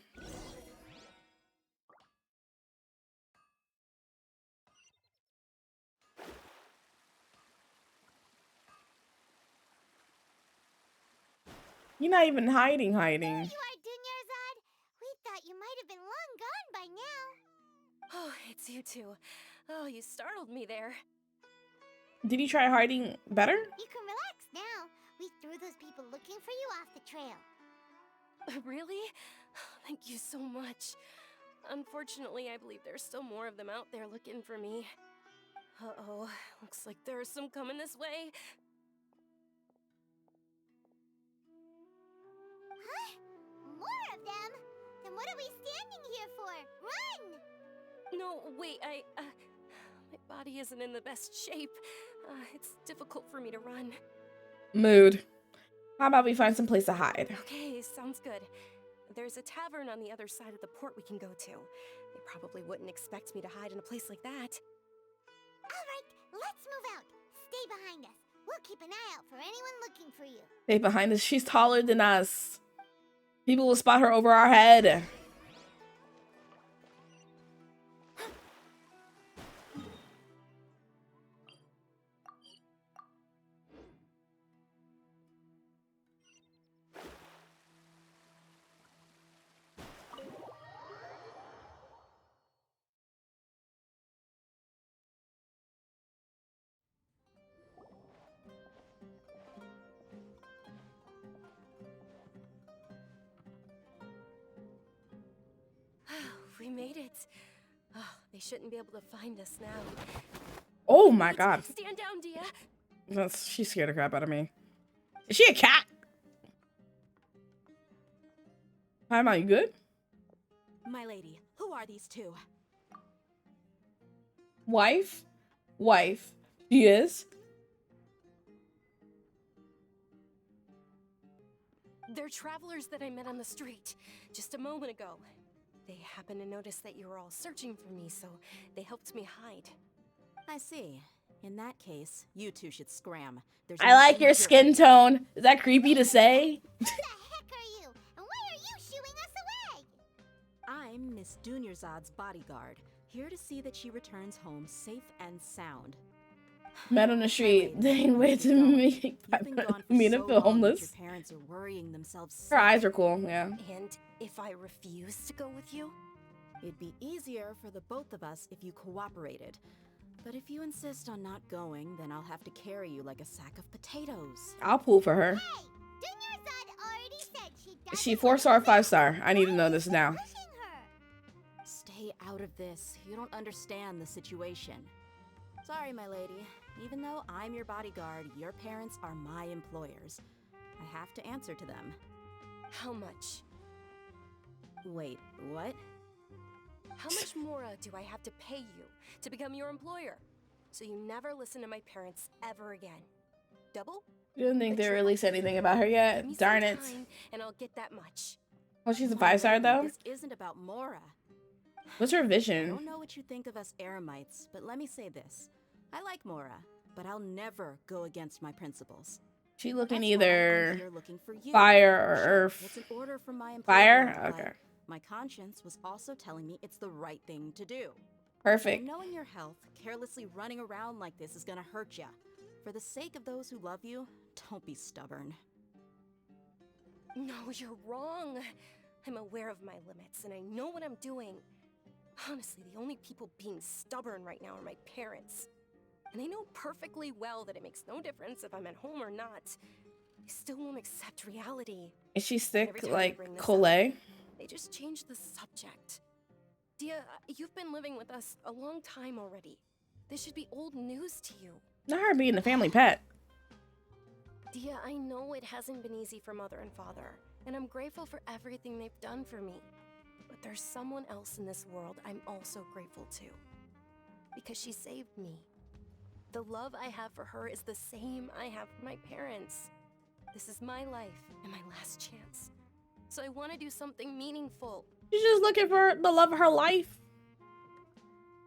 Speaker 1: You're not even hiding.
Speaker 4: There you are, Dunyarzad. We thought you might have been long gone by now.
Speaker 7: Oh, it's you two. Oh, you startled me there.
Speaker 1: Did you try hiding better?
Speaker 4: You can relax now. We threw those people looking for you off the trail.
Speaker 7: Really? Thank you so much. Unfortunately, I believe there's still more of them out there looking for me. Uh-oh, looks like there's some coming this way.
Speaker 4: Huh? More of them? Then what are we standing here for? Run!
Speaker 7: No, wait, my body isn't in the best shape. It's difficult for me to run.
Speaker 1: Mood. How about we find some place to hide?
Speaker 7: Okay, sounds good. There's a tavern on the other side of the port we can go to. They probably wouldn't expect me to hide in a place like that.
Speaker 4: All right, let's move out. Stay behind us. We'll keep an eye out for anyone looking for you.
Speaker 1: Stay behind us. She's taller than us. People will spot her over our head.
Speaker 7: We made it. Oh, they shouldn't be able to find us now.
Speaker 1: Oh my god.
Speaker 7: Stand down, Dia.
Speaker 1: She scared the crap out of me. Is she a cat? Hi, Ma, you good?
Speaker 5: My lady, who are these two?
Speaker 1: Wife? Wife. She is?
Speaker 7: They're travelers that I met on the street just a moment ago. They happened to notice that you were all searching for me, so they helped me hide.
Speaker 5: I see. In that case, you two should scram. There's
Speaker 1: I like
Speaker 5: nothing
Speaker 1: your
Speaker 5: here.
Speaker 1: skin tone. Is that creepy to say?
Speaker 4: Who the heck are you? And why are you shooing us away?
Speaker 5: I'm Miss Dunyarzad's bodyguard, here to see that she returns home safe and sound.
Speaker 1: Met on the street. They ain't wait to me.
Speaker 5: You've been gone for
Speaker 1: Me to
Speaker 5: so
Speaker 1: feel
Speaker 5: long that
Speaker 1: homeless.
Speaker 5: your parents are worrying themselves
Speaker 1: Her
Speaker 5: sick.
Speaker 1: eyes are cool, yeah.
Speaker 7: And if I refuse to go with you?
Speaker 5: It'd be easier for the both of us if you cooperated. But if you insist on not going, then I'll have to carry you like a sack of potatoes.
Speaker 1: I'll pull for her.
Speaker 4: Hey, Dunyarzad already said she doesn't
Speaker 1: Is she 4-star or 5-star? I need to know this now.
Speaker 4: pushing her.
Speaker 5: Stay out of this. You don't understand the situation. Sorry, my lady. Even though I'm your bodyguard, your parents are my employers. I have to answer to them.
Speaker 7: How much?
Speaker 5: Wait, what?
Speaker 7: How much more do I have to pay you to become your employer? So you never listen to my parents ever again. Double?
Speaker 1: You didn't think they
Speaker 7: Try.
Speaker 1: released anything about her
Speaker 7: Give me
Speaker 1: yet?
Speaker 7: some
Speaker 1: Darn it.
Speaker 7: time, and I'll get that much.
Speaker 1: Oh, she's a
Speaker 5: My
Speaker 1: 5-star
Speaker 5: lady,
Speaker 1: though?
Speaker 5: This isn't about Mora.
Speaker 1: What's her
Speaker 5: I
Speaker 1: vision?
Speaker 5: don't know what you think of us Eremites, but let me say this. I like Mora, but I'll never go against my principles.
Speaker 1: She looking
Speaker 5: That's why I'm
Speaker 1: either
Speaker 5: here looking for you.
Speaker 1: fire or
Speaker 5: Sure,
Speaker 1: earth.
Speaker 5: It's an order from my employer,
Speaker 1: Fire?
Speaker 5: but
Speaker 1: Okay.
Speaker 5: my conscience was also telling me it's the right thing to do.
Speaker 1: Perfect.
Speaker 5: Knowing your health, carelessly running around like this is gonna hurt ya. For the sake of those who love you, don't be stubborn.
Speaker 7: No, you're wrong. I'm aware of my limits, and I know what I'm doing. Honestly, the only people being stubborn right now are my parents. And they know perfectly well that it makes no difference if I'm at home or not. They still won't accept reality.
Speaker 1: Is she
Speaker 7: Every
Speaker 1: sick
Speaker 7: time I
Speaker 1: like
Speaker 7: bring this up,
Speaker 1: Colette?
Speaker 7: They just changed the subject. Dia, you've been living with us a long time already. This should be old news to you.
Speaker 1: Not her being the family pet.
Speaker 7: Dia, I know it hasn't been easy for Mother and Father, and I'm grateful for everything they've done for me. But there's someone else in this world I'm also grateful to. Because she saved me. The love I have for her is the same I have for my parents. This is my life and my last chance. So I want to do something meaningful.
Speaker 1: She's just looking for the love of her life.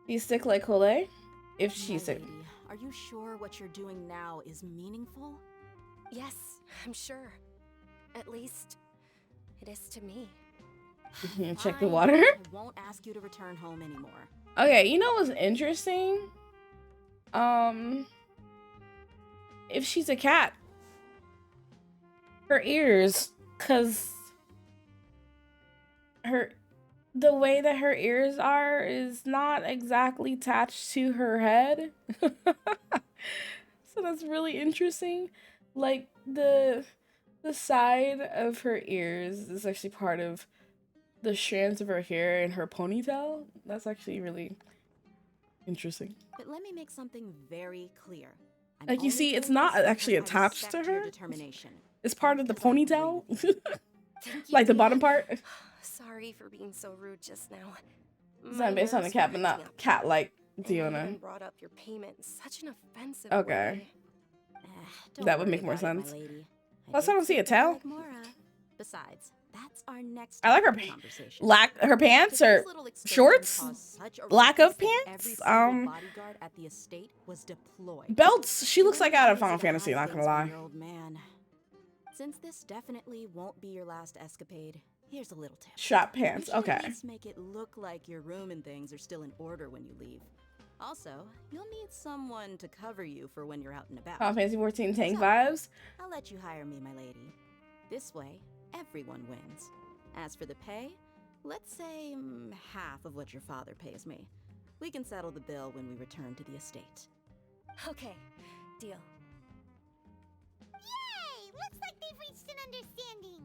Speaker 1: She's sick like Colette? If
Speaker 5: My
Speaker 1: she's sick.
Speaker 5: lady, are you sure what you're doing now is meaningful?
Speaker 7: Yes, I'm sure. At least, it is to me.
Speaker 1: Check the
Speaker 5: Fine,
Speaker 1: water.
Speaker 5: I won't ask you to return home anymore.
Speaker 1: Okay, you know what's interesting? If she's a cat. Her ears. Cause the way that her ears are is not exactly attached to her head. So that's really interesting. Like the side of her ears is actually part of the strands of her hair in her ponytail. That's actually really interesting.
Speaker 9: But let me make something very clear. I'm
Speaker 1: Like you
Speaker 9: only
Speaker 1: see, it's
Speaker 9: doing
Speaker 1: not
Speaker 9: this
Speaker 1: actually
Speaker 9: because I
Speaker 1: attached to
Speaker 9: respect your
Speaker 1: her.
Speaker 9: determination.
Speaker 1: It's part
Speaker 9: Not
Speaker 1: of the
Speaker 9: because I agree
Speaker 1: ponytail.
Speaker 9: with you.
Speaker 7: Thank you,
Speaker 1: Like the
Speaker 7: Dee.
Speaker 1: bottom part.
Speaker 7: Sorry for being so rude just now.
Speaker 1: It's
Speaker 7: My
Speaker 1: not based on the
Speaker 7: nerves
Speaker 1: cat,
Speaker 7: were
Speaker 1: but
Speaker 7: acting
Speaker 1: not
Speaker 7: up.
Speaker 1: cat like
Speaker 7: And I even
Speaker 1: Diona.
Speaker 7: brought up your payment in such an offensive
Speaker 1: Okay.
Speaker 7: way.
Speaker 9: Don't
Speaker 1: That would
Speaker 9: worry
Speaker 1: make more
Speaker 9: about it, my
Speaker 1: sense.
Speaker 9: lady.
Speaker 1: Plus, I don't see a
Speaker 9: did say that I
Speaker 1: tail.
Speaker 9: like Mora. Besides, that's our next
Speaker 1: I like her
Speaker 9: topic of conversation.
Speaker 1: her pants
Speaker 9: But
Speaker 1: or
Speaker 9: these little excursions
Speaker 1: shorts,
Speaker 9: caused such a
Speaker 1: lack
Speaker 9: ruckus
Speaker 1: of
Speaker 9: that every
Speaker 1: pants.
Speaker 9: single bodyguard at the estate was deployed.
Speaker 1: Belts. She
Speaker 9: We
Speaker 1: looks like
Speaker 9: wanted
Speaker 1: out
Speaker 9: to
Speaker 1: of Final
Speaker 9: visit a
Speaker 1: Fantasy. Not gonna
Speaker 9: has-beens from
Speaker 1: lie.
Speaker 9: your old man. Since this definitely won't be your last escapade, here's a little tip.
Speaker 1: Short pants.
Speaker 9: You should
Speaker 1: Okay.
Speaker 9: at least make it look like your room and things are still in order when you leave. Also, you'll need someone to cover you for when you're out and about.
Speaker 1: Final Fantasy 14 tank
Speaker 9: So,
Speaker 1: vibes.
Speaker 9: I'll let you hire me, my lady. This way, everyone wins. As for the pay, let's say half of what your father pays me. We can settle the bill when we return to the estate.
Speaker 7: Okay, deal.
Speaker 4: Yay! Looks like they've reached an understanding.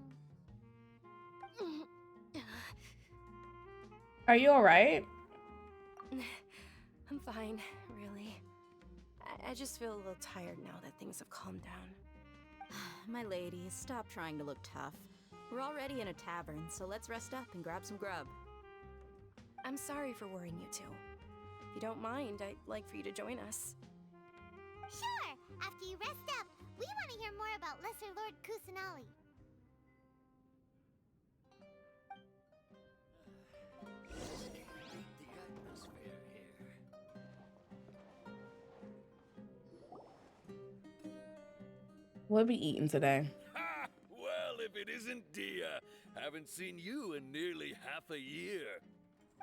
Speaker 1: Are you alright?
Speaker 7: I'm fine, really. I just feel a little tired now that things have calmed down.
Speaker 9: My lady, stop trying to look tough. We're already in a tavern, so let's rest up and grab some grub.
Speaker 7: I'm sorry for worrying you two. If you don't mind, I'd like for you to join us.
Speaker 4: Sure! After you rest up, we want to hear more about Lesser Lord Kusanali.
Speaker 1: What are we eating today?
Speaker 10: Ha! Well, if it isn't Dia. Haven't seen you in nearly half a year.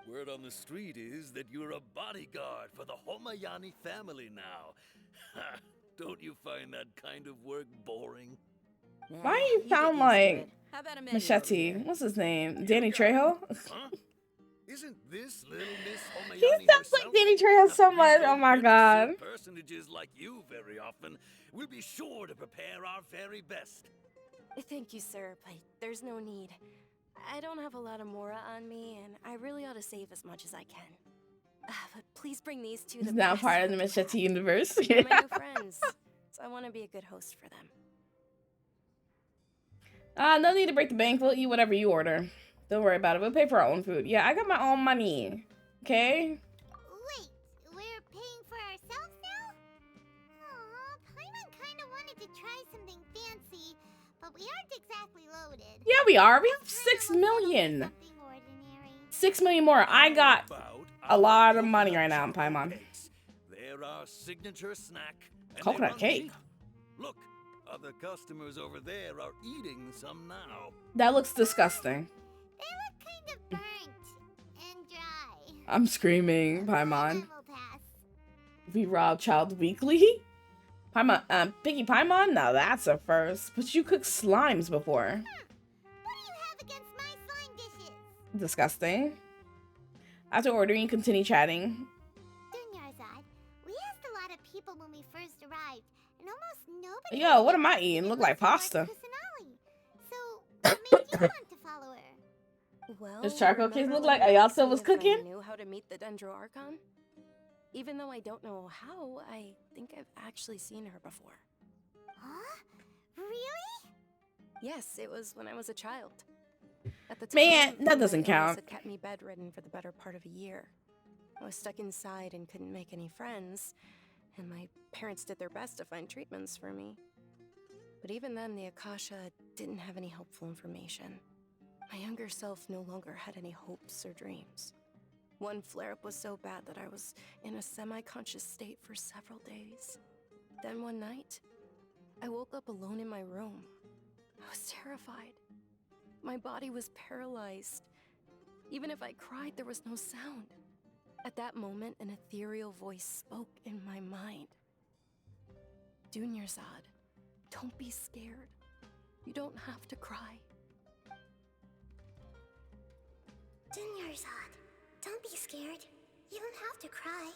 Speaker 10: Word on the street is that you're a bodyguard for the Homayani family now. Ha! Don't you find that kind of work boring?
Speaker 1: Why do you
Speaker 9: get
Speaker 1: sound
Speaker 9: used to
Speaker 1: like
Speaker 9: it. How about a menu over
Speaker 1: Machete?
Speaker 9: here?
Speaker 1: What's his name? Danny Trejo?
Speaker 10: Huh? Isn't this little Miss Homayani
Speaker 1: He sounds like
Speaker 10: herself?
Speaker 1: Danny Trejo so
Speaker 10: We
Speaker 1: much. Oh
Speaker 10: don't
Speaker 1: my
Speaker 10: get to
Speaker 1: god.
Speaker 10: serve personages like you very often. We'll be sure to prepare our very best.
Speaker 7: Thank you, sir, but there's no need. I don't have a lot of Mora on me, and I really ought to save as much as I can. But please bring these two
Speaker 1: He's
Speaker 7: the
Speaker 1: now
Speaker 7: best
Speaker 1: part of the
Speaker 7: food you
Speaker 1: Machete
Speaker 7: have.
Speaker 1: universe.
Speaker 7: They're my new friends, so I want to be a good host for them.
Speaker 1: No need to break the bank. We'll eat whatever you order. Don't worry about it. We'll pay for our own food. Yeah, I got my own money. Okay?
Speaker 4: Wait, we're paying for ourselves now? Aw, Paimon kinda wanted to try something fancy, but we aren't exactly loaded.
Speaker 1: Yeah, we are. We have
Speaker 4: Kinda
Speaker 1: 6
Speaker 4: will settle for
Speaker 1: million.
Speaker 4: something ordinary.
Speaker 1: 6 million more. I got
Speaker 10: About
Speaker 1: a
Speaker 10: our
Speaker 1: lot of money
Speaker 10: coconut
Speaker 1: right now,
Speaker 10: chocolate
Speaker 1: Paimon.
Speaker 10: cakes. They're our signature snack. And
Speaker 1: Coconut
Speaker 10: they run
Speaker 1: cake?
Speaker 10: cheap. Look, other customers over there are eating some now.
Speaker 1: That looks disgusting.
Speaker 4: They look kind of burnt and dry.
Speaker 1: I'm screaming,
Speaker 4: Some
Speaker 1: Paimon.
Speaker 4: will pass.
Speaker 1: We rob child weekly? Paimon, Piggy Paimon? Now that's a first. But you cooked slimes before.
Speaker 4: What do you have against my slime dishes?
Speaker 1: Disgusting. After ordering, you continue chatting.
Speaker 4: Dunyarzad, we asked a lot of people when we first arrived, and almost nobody.
Speaker 1: Yo,
Speaker 4: was
Speaker 1: what am I
Speaker 4: interested
Speaker 1: eating?
Speaker 4: in
Speaker 1: Look like
Speaker 4: Lesser Lord
Speaker 1: pasta.
Speaker 4: Kusanali. So, what made you want to follow her?
Speaker 7: Well,
Speaker 1: Does charcoal cakes
Speaker 7: remember
Speaker 1: look
Speaker 7: when
Speaker 1: like
Speaker 7: you asked
Speaker 1: Ayasa
Speaker 7: me
Speaker 1: was
Speaker 7: if
Speaker 1: cooking?
Speaker 7: I knew how to meet the Dendro Archon? Even though I don't know how, I think I've actually seen her before.
Speaker 4: Huh? Really?
Speaker 7: Yes, it was when I was a child. At the time,
Speaker 1: Man, that
Speaker 7: my
Speaker 1: doesn't
Speaker 7: illness
Speaker 1: count.
Speaker 7: had kept me bedridden for the better part of a year. I was stuck inside and couldn't make any friends, and my parents did their best to find treatments for me. But even then, the Akasha didn't have any helpful information. My younger self no longer had any hopes or dreams. One flare-up was so bad that I was in a semi-conscious state for several days. Then one night, I woke up alone in my room. I was terrified. My body was paralyzed. Even if I cried, there was no sound. At that moment, an ethereal voice spoke in my mind. Dunyarzad, don't be scared. You don't have to cry.
Speaker 4: Dinnersot, don't be scared. You don't have to cry.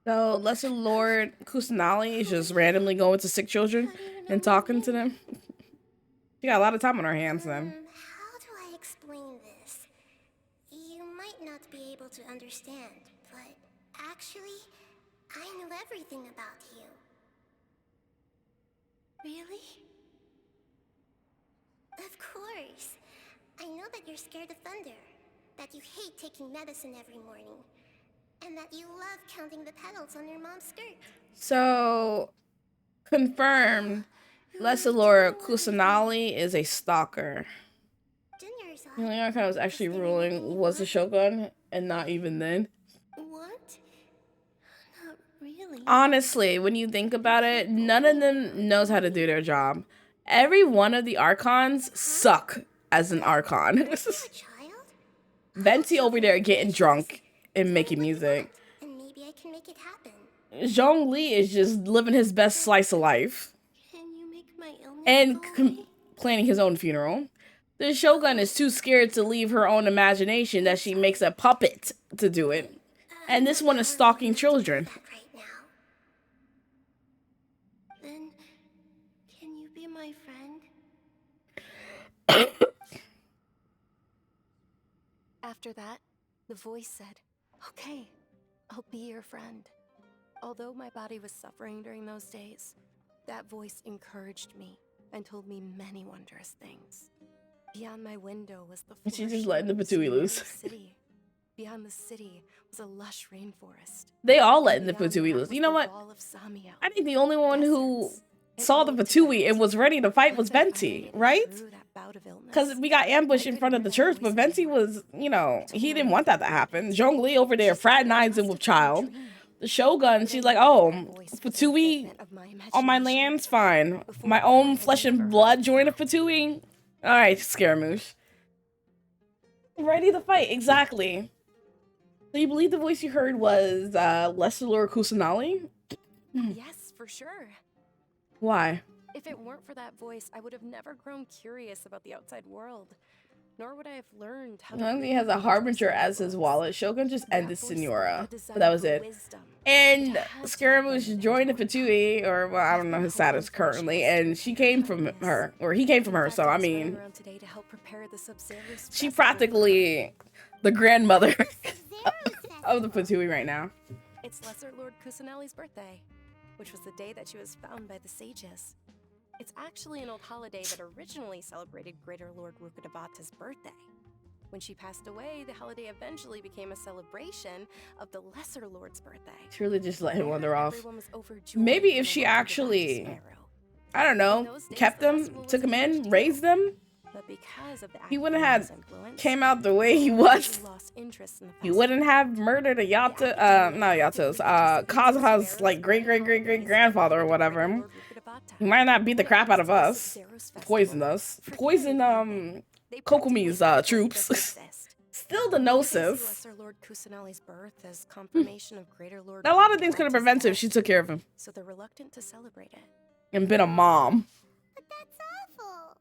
Speaker 1: So Lesser Lord Kusanali is just randomly going to sick children and talking to them. She got a lot of time on her hands then.
Speaker 4: How do I explain this? You might not be able to understand, but actually, I know everything about you. Really? Of course. I know that you're scared of thunder, that you hate taking medicine every morning, and that you love counting the petals on your mom's skirt.
Speaker 1: So, confirmed, Lesser Lord Kusanali is a stalker. The only archon was actually ruling was the Shogun, and not even then.
Speaker 4: What? Not really.
Speaker 1: Honestly, when you think about it, none of them knows how to do their job. Every one of the archons suck as an archon. Venti over there getting drunk and making music.
Speaker 4: And maybe I can make it happen.
Speaker 1: Zhongli is just living his best slice of life.
Speaker 4: Can you make my illness
Speaker 1: And
Speaker 4: go away?
Speaker 1: planning his own funeral. The Shogun is too scared to leave her own imagination that she makes a puppet to do it. And this one is stalking children.
Speaker 4: Right now. Then, can you be my friend?
Speaker 7: After that, the voice said, "Okay, I'll be your friend." Although my body was suffering during those days, that voice encouraged me and told me many wondrous things. Beyond my window was the
Speaker 1: She's just letting the Patui loose.
Speaker 7: city. Beyond the city was a lush rainforest.
Speaker 1: They all letting the Patui loose. You know what?
Speaker 7: Wall of Samio.
Speaker 1: I think the only one who saw the Patui and was ready to fight was Venti, right? Because we got ambushed in front of the church, but Venti was, you know, he didn't want that to happen. Zhongli over there fraternizing with child. The Shogun, she's like, oh, Fatui on my land's fine. My own flesh and blood join a Fatui? Alright, Scaramouche. Ready to fight, exactly. So you believe the voice you heard was Lesser Lord Kusanali?
Speaker 7: Yes, for sure.
Speaker 1: Why?
Speaker 7: If it weren't for that voice, I would have never grown curious about the outside world. Nor would I have learned how to.
Speaker 1: He has a harbinger as his wallet. Shogun just ended Senora, but that was it. And Scaramouche joined the Fatui, or well, I don't know his status currently, and she came from her, or he came from her. So I mean, she practically the grandmother of the Fatui right now.
Speaker 7: It's Lesser Lord Kusanali's birthday, which was the day that she was found by the sages. It's actually an old holiday that originally celebrated Greater Lord Rukkhadevata's birthday. When she passed away, the holiday eventually became a celebration of the Lesser Lord's birthday.
Speaker 1: She really just let him wander off. Maybe if she actually, I don't know, kept them, took them in, raised them, he wouldn't have came out the way he was. He wouldn't have murdered a Kazuha's like great grandfather or whatever. He might not beat the crap out of us, poison Kokomi's troops. Still the Gnosis. A lot of things could have prevented if she took care of him.
Speaker 7: So they're reluctant to celebrate it.
Speaker 1: And been a mom.
Speaker 4: But that's awful.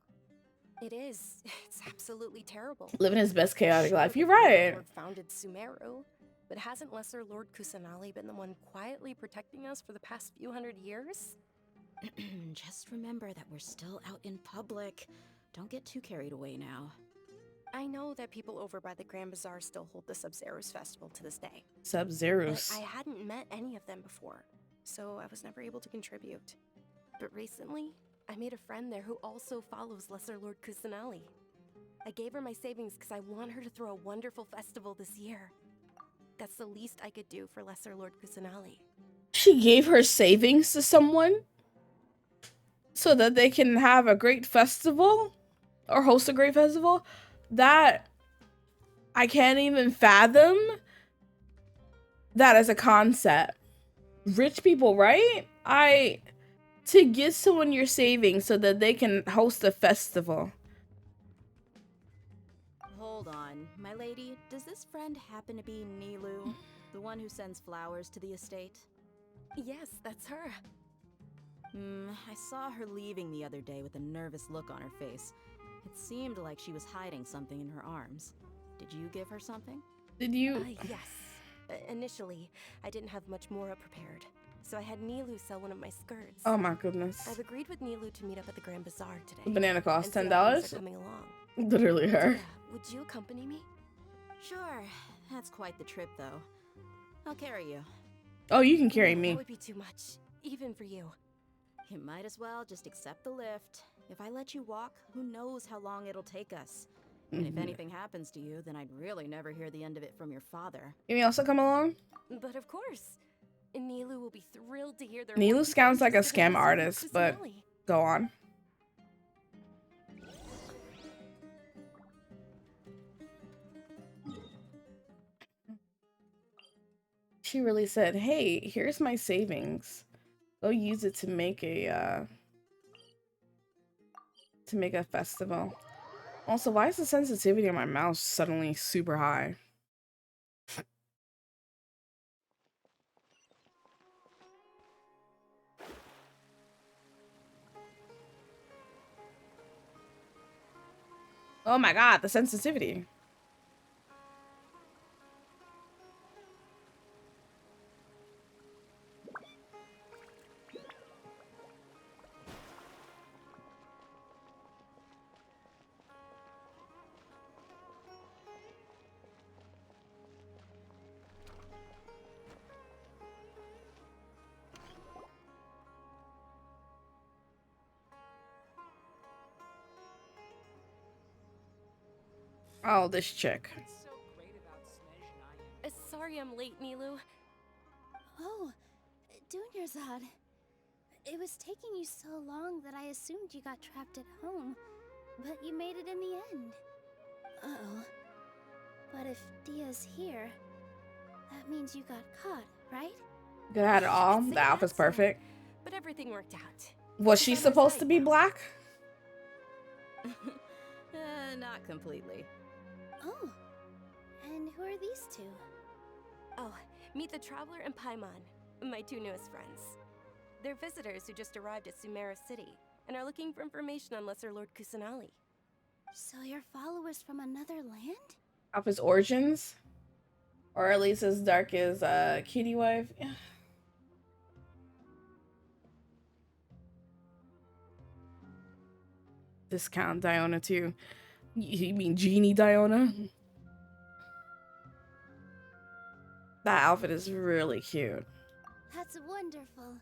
Speaker 7: It is. It's absolutely terrible.
Speaker 1: Living his best chaotic life. You're right.
Speaker 7: Lord founded Sumeru, but hasn't Lesser Lord Kusanali been the one quietly protecting us for the past few hundred years?
Speaker 9: Just remember that we're still out in public. Don't get too carried away now.
Speaker 7: I know that people over by the Grand Bazaar still hold the Sub-Zerus festival to this day.
Speaker 1: Sub-Zerus.
Speaker 7: I hadn't met any of them before, so I was never able to contribute. But recently, I made a friend there who also follows Lesser Lord Kusanali. I gave her my savings because I want her to throw a wonderful festival this year. That's the least I could do for Lesser Lord Kusanali.
Speaker 1: She gave her savings to someone? So that they can have a great festival? Or host a great festival? That I can't even fathom that as a concept. Rich people, right? To give someone your savings so that they can host a festival.
Speaker 9: Hold on, my lady. Does this friend happen to be Nilu, the one who sends flowers to the estate?
Speaker 7: Yes, that's her.
Speaker 9: I saw her leaving the other day with a nervous look on her face. It seemed like she was hiding something in her arms. Did you give her something?
Speaker 1: Did you?
Speaker 7: Yes. Initially, I didn't have much more prepared, so I had Nilu sell one of my skirts.
Speaker 1: Oh my goodness.
Speaker 7: I've agreed with Nilu to meet up at the Grand Bazaar today.
Speaker 1: The banana costs
Speaker 7: and see how things
Speaker 1: $10.
Speaker 7: are coming along.
Speaker 1: Literally her.
Speaker 7: Would you accompany me?
Speaker 9: Sure. That's quite the trip, though. I'll carry you.
Speaker 1: Oh, you can carry
Speaker 7: That
Speaker 1: me.
Speaker 7: would be too much, even for you.
Speaker 9: You might as well just accept the lift. If I let you walk, who knows how long it'll take us. And if anything happens to you, then I'd really never hear the end of it from your father.
Speaker 1: Can we also come along?
Speaker 7: But of course. Nilu will be thrilled to hear there
Speaker 1: Nilu sounds like a scam artist, but go on. She really said, "Hey, here's my savings. Go use it to make a festival." Also, why is the sensitivity on my mouse suddenly super high? Oh my god, the sensitivity. Oh, this chick.
Speaker 7: Sorry I'm late, Nilu.
Speaker 11: Oh, Dunyarzad. It was taking you so long that I assumed you got trapped at home, but you made it in the end. Uh-oh. But if Dia's here, that means you got caught, right?
Speaker 1: Good at it all. The outfit's perfect.
Speaker 7: But everything worked out.
Speaker 1: Was she supposed to be black?
Speaker 9: Not completely.
Speaker 11: Oh. And who are these two?
Speaker 7: Oh, meet the Traveler and Paimon, my two newest friends. They're visitors who just arrived at Sumeru City and are looking for information on Lesser Lord Kusanali.
Speaker 11: So you're followers from another land?
Speaker 1: Of his origins? Or at least as dark as Kitty Wife? Yeah. Discount Diona too. You mean Genie Diona? That outfit is really cute.
Speaker 11: That's wonderful.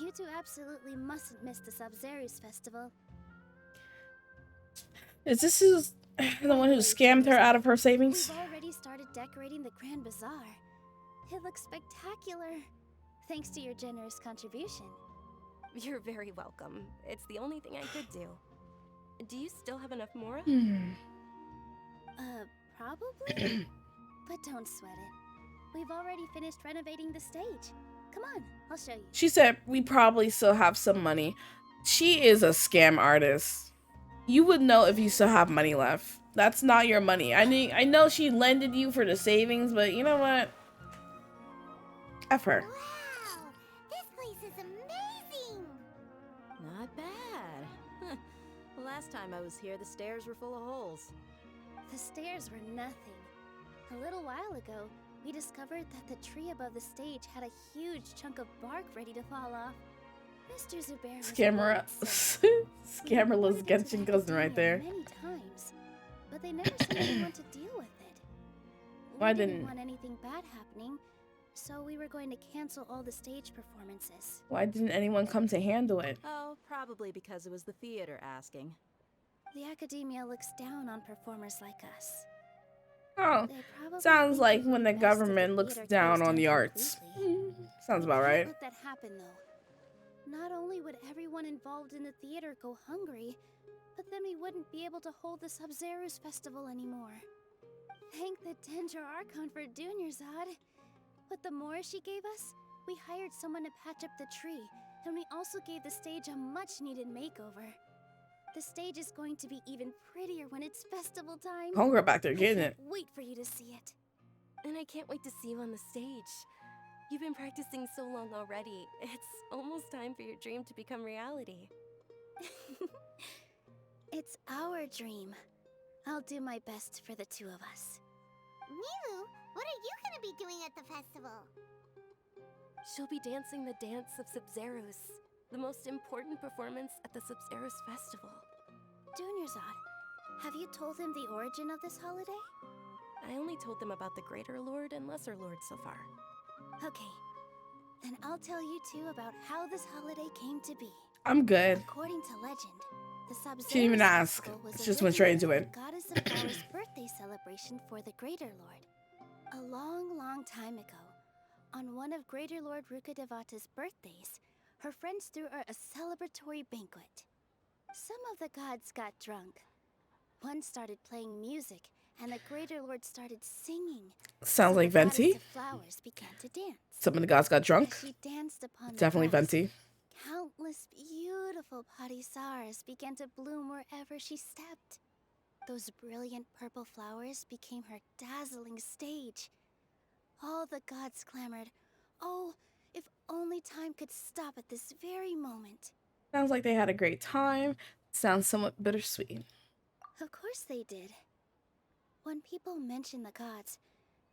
Speaker 11: You two absolutely mustn't miss the Sub-Zerus festival.
Speaker 1: Is this the one who scammed her out of her savings?
Speaker 11: We've already started decorating the Grand Bazaar. It looks spectacular, thanks to your generous contribution.
Speaker 7: You're very welcome. It's the only thing I could do. Do you still have enough Mora?
Speaker 11: Probably? But don't sweat it. We've already finished renovating the stage. Come on, I'll show you.
Speaker 1: She said we probably still have some money. She is a scam artist. You would know if you still have money left. That's not your money. I know she lended you for the savings, but you know what? F her.
Speaker 4: Wow! This place is amazing!
Speaker 9: Not bad. Last time I was here, the stairs were full of holes.
Speaker 11: The stairs were nothing. A little while ago, we discovered that the tree above the stage had a huge chunk of bark ready to fall off. Mr. Zubair was
Speaker 1: Scammerless Genshin cousin right there.
Speaker 11: Many times, but they never seemed to want to deal with it.
Speaker 1: Why
Speaker 11: We didn't
Speaker 1: didn't-
Speaker 11: want anything bad happening, so we were going to cancel all the stage performances.
Speaker 1: Why didn't anyone come to handle it?
Speaker 9: Oh, probably because it was the theater asking.
Speaker 11: The academia looks down on performers like us.
Speaker 1: Oh,
Speaker 11: They probably
Speaker 1: sounds
Speaker 11: think
Speaker 1: like
Speaker 11: it's
Speaker 1: when the
Speaker 11: best if
Speaker 1: government looks
Speaker 11: theater
Speaker 1: down
Speaker 11: closed
Speaker 1: on the
Speaker 11: down
Speaker 1: arts.
Speaker 11: completely.
Speaker 1: Sounds
Speaker 11: We
Speaker 1: about
Speaker 11: can't
Speaker 1: right.
Speaker 11: let that happen, though. Not only would everyone involved in the theater go hungry, but then we wouldn't be able to hold the Sub-Zerus festival anymore. Thank the Dendra Archon for Dunyarzad. With the Mora she gave us, we hired someone to patch up the tree, and we also gave the stage a much-needed makeover. The stage is going to be even prettier when it's festival time.
Speaker 1: Homegirl back there
Speaker 11: I
Speaker 1: getting
Speaker 11: can't
Speaker 1: it.
Speaker 11: wait for you to see it.
Speaker 7: And I can't wait to see you on the stage. You've been practicing so long already. It's almost time for your dream to become reality.
Speaker 11: It's our dream. I'll do my best for the two of us.
Speaker 4: Milu, what are you gonna be doing at the festival?
Speaker 7: She'll be dancing the dance of Sub-Zeros, the most important performance at the Sub-Zeros festival.
Speaker 11: Junior Zod, have you told them the origin of this holiday?
Speaker 7: I only told them about the Greater Lord and Lesser Lord so far.
Speaker 11: Okay, then I'll tell you two about how this holiday came to be.
Speaker 1: I'm good.
Speaker 11: According to legend, the Sub-Zeros
Speaker 1: She didn't even ask.
Speaker 11: festival was
Speaker 1: She just went straight into
Speaker 11: originally
Speaker 1: it.
Speaker 11: the Goddess of Flowers' birthday celebration for the Greater Lord. A long, long time ago, on one of Greater Lord Rukkhadevata's birthdays, her friends threw her a celebratory banquet. Some of the gods got drunk. One started playing music, and the Greater Lord started singing.
Speaker 1: Sounds
Speaker 11: So
Speaker 1: like
Speaker 11: the Goddess
Speaker 1: Venti.
Speaker 11: of Flowers began to dance.
Speaker 1: Some of the gods got drunk.
Speaker 11: As she danced upon the
Speaker 1: Definitely
Speaker 11: grass,
Speaker 1: Venti.
Speaker 11: countless beautiful padisaras began to bloom wherever she stepped. Those brilliant purple flowers became her dazzling stage. All the gods clamored, "Oh, if only time could stop at this very moment."
Speaker 1: Sounds like they had a great time. Sounds somewhat bittersweet.
Speaker 11: Of course they did. When people mention the gods,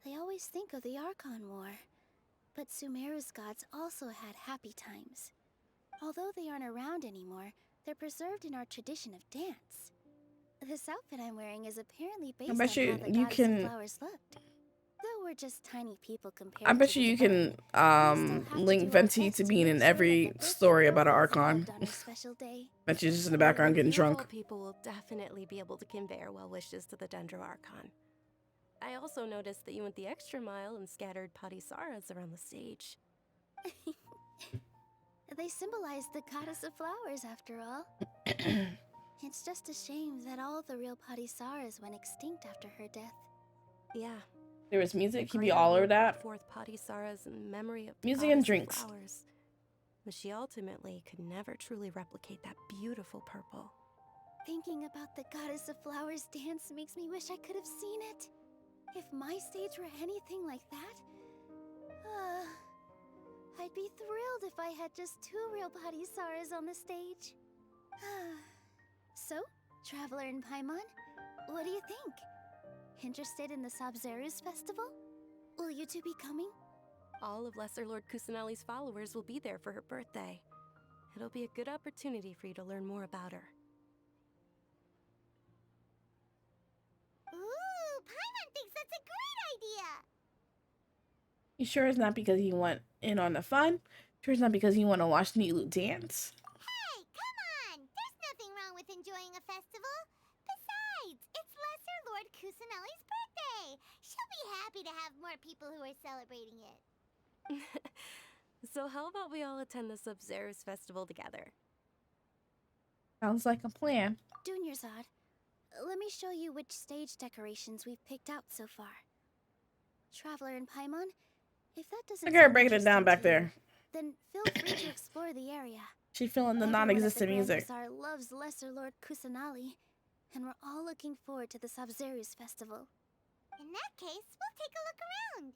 Speaker 11: they always think of the Archon War. But Sumeru's gods also had happy times. Although they aren't around anymore, they're preserved in our tradition of dance. This outfit I'm wearing is apparently based on
Speaker 1: bet
Speaker 11: how
Speaker 1: you
Speaker 11: the
Speaker 1: you
Speaker 11: Goddess
Speaker 1: can-
Speaker 11: of Flowers looked. Though we're just tiny people compared
Speaker 1: I bet
Speaker 11: to
Speaker 1: you
Speaker 11: the
Speaker 1: you
Speaker 11: divine,
Speaker 1: can
Speaker 11: we still have to
Speaker 1: link
Speaker 11: do our
Speaker 1: Venti
Speaker 11: best
Speaker 1: to
Speaker 11: to
Speaker 1: being
Speaker 11: make
Speaker 1: in
Speaker 11: sure that
Speaker 1: every
Speaker 11: the birthday
Speaker 1: story
Speaker 11: girl
Speaker 1: about an
Speaker 11: feels
Speaker 1: Archon.
Speaker 11: loved on her special day.
Speaker 1: Bet you just in the background getting
Speaker 7: Few of all
Speaker 1: drunk.
Speaker 7: people will definitely be able to convey our well wishes to the Dendro Archon. I also noticed that you went the extra mile and scattered padisaras around the stage.
Speaker 11: They symbolize the Goddess of Flowers, after all. It's just a shame that all the real padisaras went extinct after her death.
Speaker 7: Yeah.
Speaker 1: There was music. He'd be
Speaker 7: Greater
Speaker 1: all over
Speaker 7: Lord brought
Speaker 1: that.
Speaker 7: forth padisaras in memory of the
Speaker 1: Music and
Speaker 7: Goddess of
Speaker 1: drinks.
Speaker 7: Flowers. But she ultimately could never truly replicate that beautiful purple.
Speaker 11: Thinking about the Goddess of Flowers dance makes me wish I could have seen it. If my stage were anything like that, I'd be thrilled if I had just two real padisaras on the stage. So, Traveler and Paimon, what do you think? Interested in the Sub-Zeros festival? Will you two be coming?
Speaker 7: All of Lesser Lord Kusanali's followers will be there for her birthday. It'll be a good opportunity for you to learn more about her.
Speaker 4: Ooh, Paimon thinks that's a great idea!
Speaker 1: You sure it's not because you went in on the fun? Sure it's not because you want to watch Nilu dance?
Speaker 4: Hey, come on! There's nothing wrong with enjoying a festival. Besides, it's Lesser Lord Kusanali's birthday. She'll be happy to have more people who are celebrating it.
Speaker 7: So how about we all attend the Sub-Zeros festival together?
Speaker 1: Sounds like a plan.
Speaker 11: Junior Zod, let me show you which stage decorations we've picked out so far. Traveler and Paimon, if that doesn't
Speaker 1: Look at her
Speaker 11: sound
Speaker 1: breaking it down
Speaker 11: interesting
Speaker 1: back
Speaker 11: to you,
Speaker 1: there.
Speaker 11: then feel free to explore the area.
Speaker 1: She feeling the
Speaker 11: Everyone at
Speaker 1: non-existent
Speaker 11: Grand
Speaker 1: music.
Speaker 11: Bazaar loves Lesser Lord Kusanali, and we're all looking forward to the Sub-Zeros festival.
Speaker 4: In that case, we'll take a look around.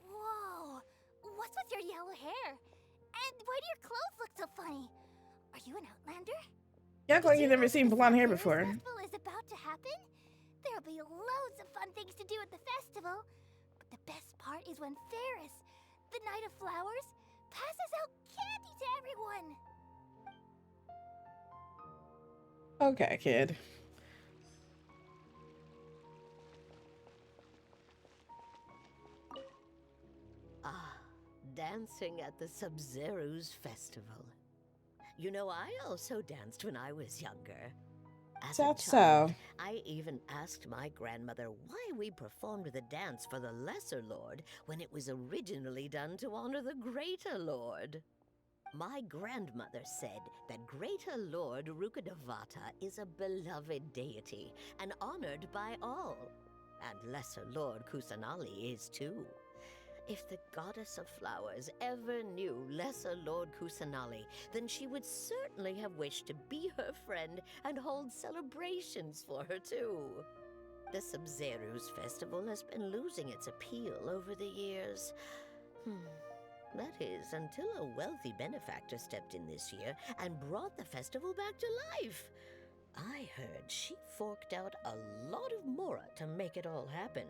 Speaker 12: Whoa! What's with your yellow hair? And why do your clothes look so funny? Are you an outlander?
Speaker 1: You act like you've never seen blonde hair
Speaker 12: The
Speaker 1: before.
Speaker 12: festival is about to happen? There'll be loads of fun things to do at the festival. But the best part is when Ferris, the Knight of Flowers, passes out candy to everyone.
Speaker 1: Okay, kid.
Speaker 13: Ah, dancing at the Sub-Zeros festival. You know, I also danced when I was younger. As a
Speaker 1: That's
Speaker 13: child,
Speaker 1: so.
Speaker 13: I even asked my grandmother why we performed the dance for the Lesser Lord when it was originally done to honor the Greater Lord. My grandmother said that Greater Lord Rukkhadevata is a beloved deity and honored by all. And Lesser Lord Kusanali is too. If the Goddess of Flowers ever knew Lesser Lord Kusanali, then she would certainly have wished to be her friend and hold celebrations for her too. The Sub-Zeros festival has been losing its appeal over the years. That is, until a wealthy benefactor stepped in this year and brought the festival back to life. I heard she forked out a lot of mora to make it all happen.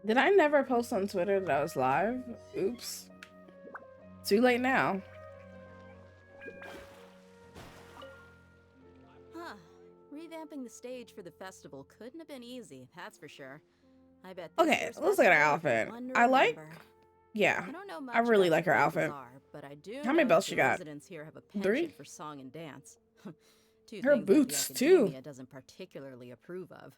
Speaker 1: Did I never post on Twitter that I was live? Oops. Too late now.
Speaker 9: Huh. Revamping the stage for the festival couldn't have been easy, that's for sure. I bet this
Speaker 1: Okay,
Speaker 9: year's
Speaker 1: let's look at her
Speaker 9: festival will be
Speaker 1: outfit.
Speaker 9: one to
Speaker 1: I like,
Speaker 9: remember.
Speaker 1: yeah,
Speaker 9: I don't know much
Speaker 1: I really
Speaker 9: about
Speaker 1: like
Speaker 9: the
Speaker 1: her
Speaker 9: Grand
Speaker 1: outfit.
Speaker 9: Bazaar, but I do
Speaker 1: How many
Speaker 9: know
Speaker 1: belts
Speaker 9: that
Speaker 1: she
Speaker 9: the
Speaker 1: got?
Speaker 9: residents here have a
Speaker 1: 3?
Speaker 9: penchant for song and dance. Two
Speaker 1: Her
Speaker 9: things
Speaker 1: boots,
Speaker 9: that the
Speaker 1: too.
Speaker 9: academia doesn't particularly approve of.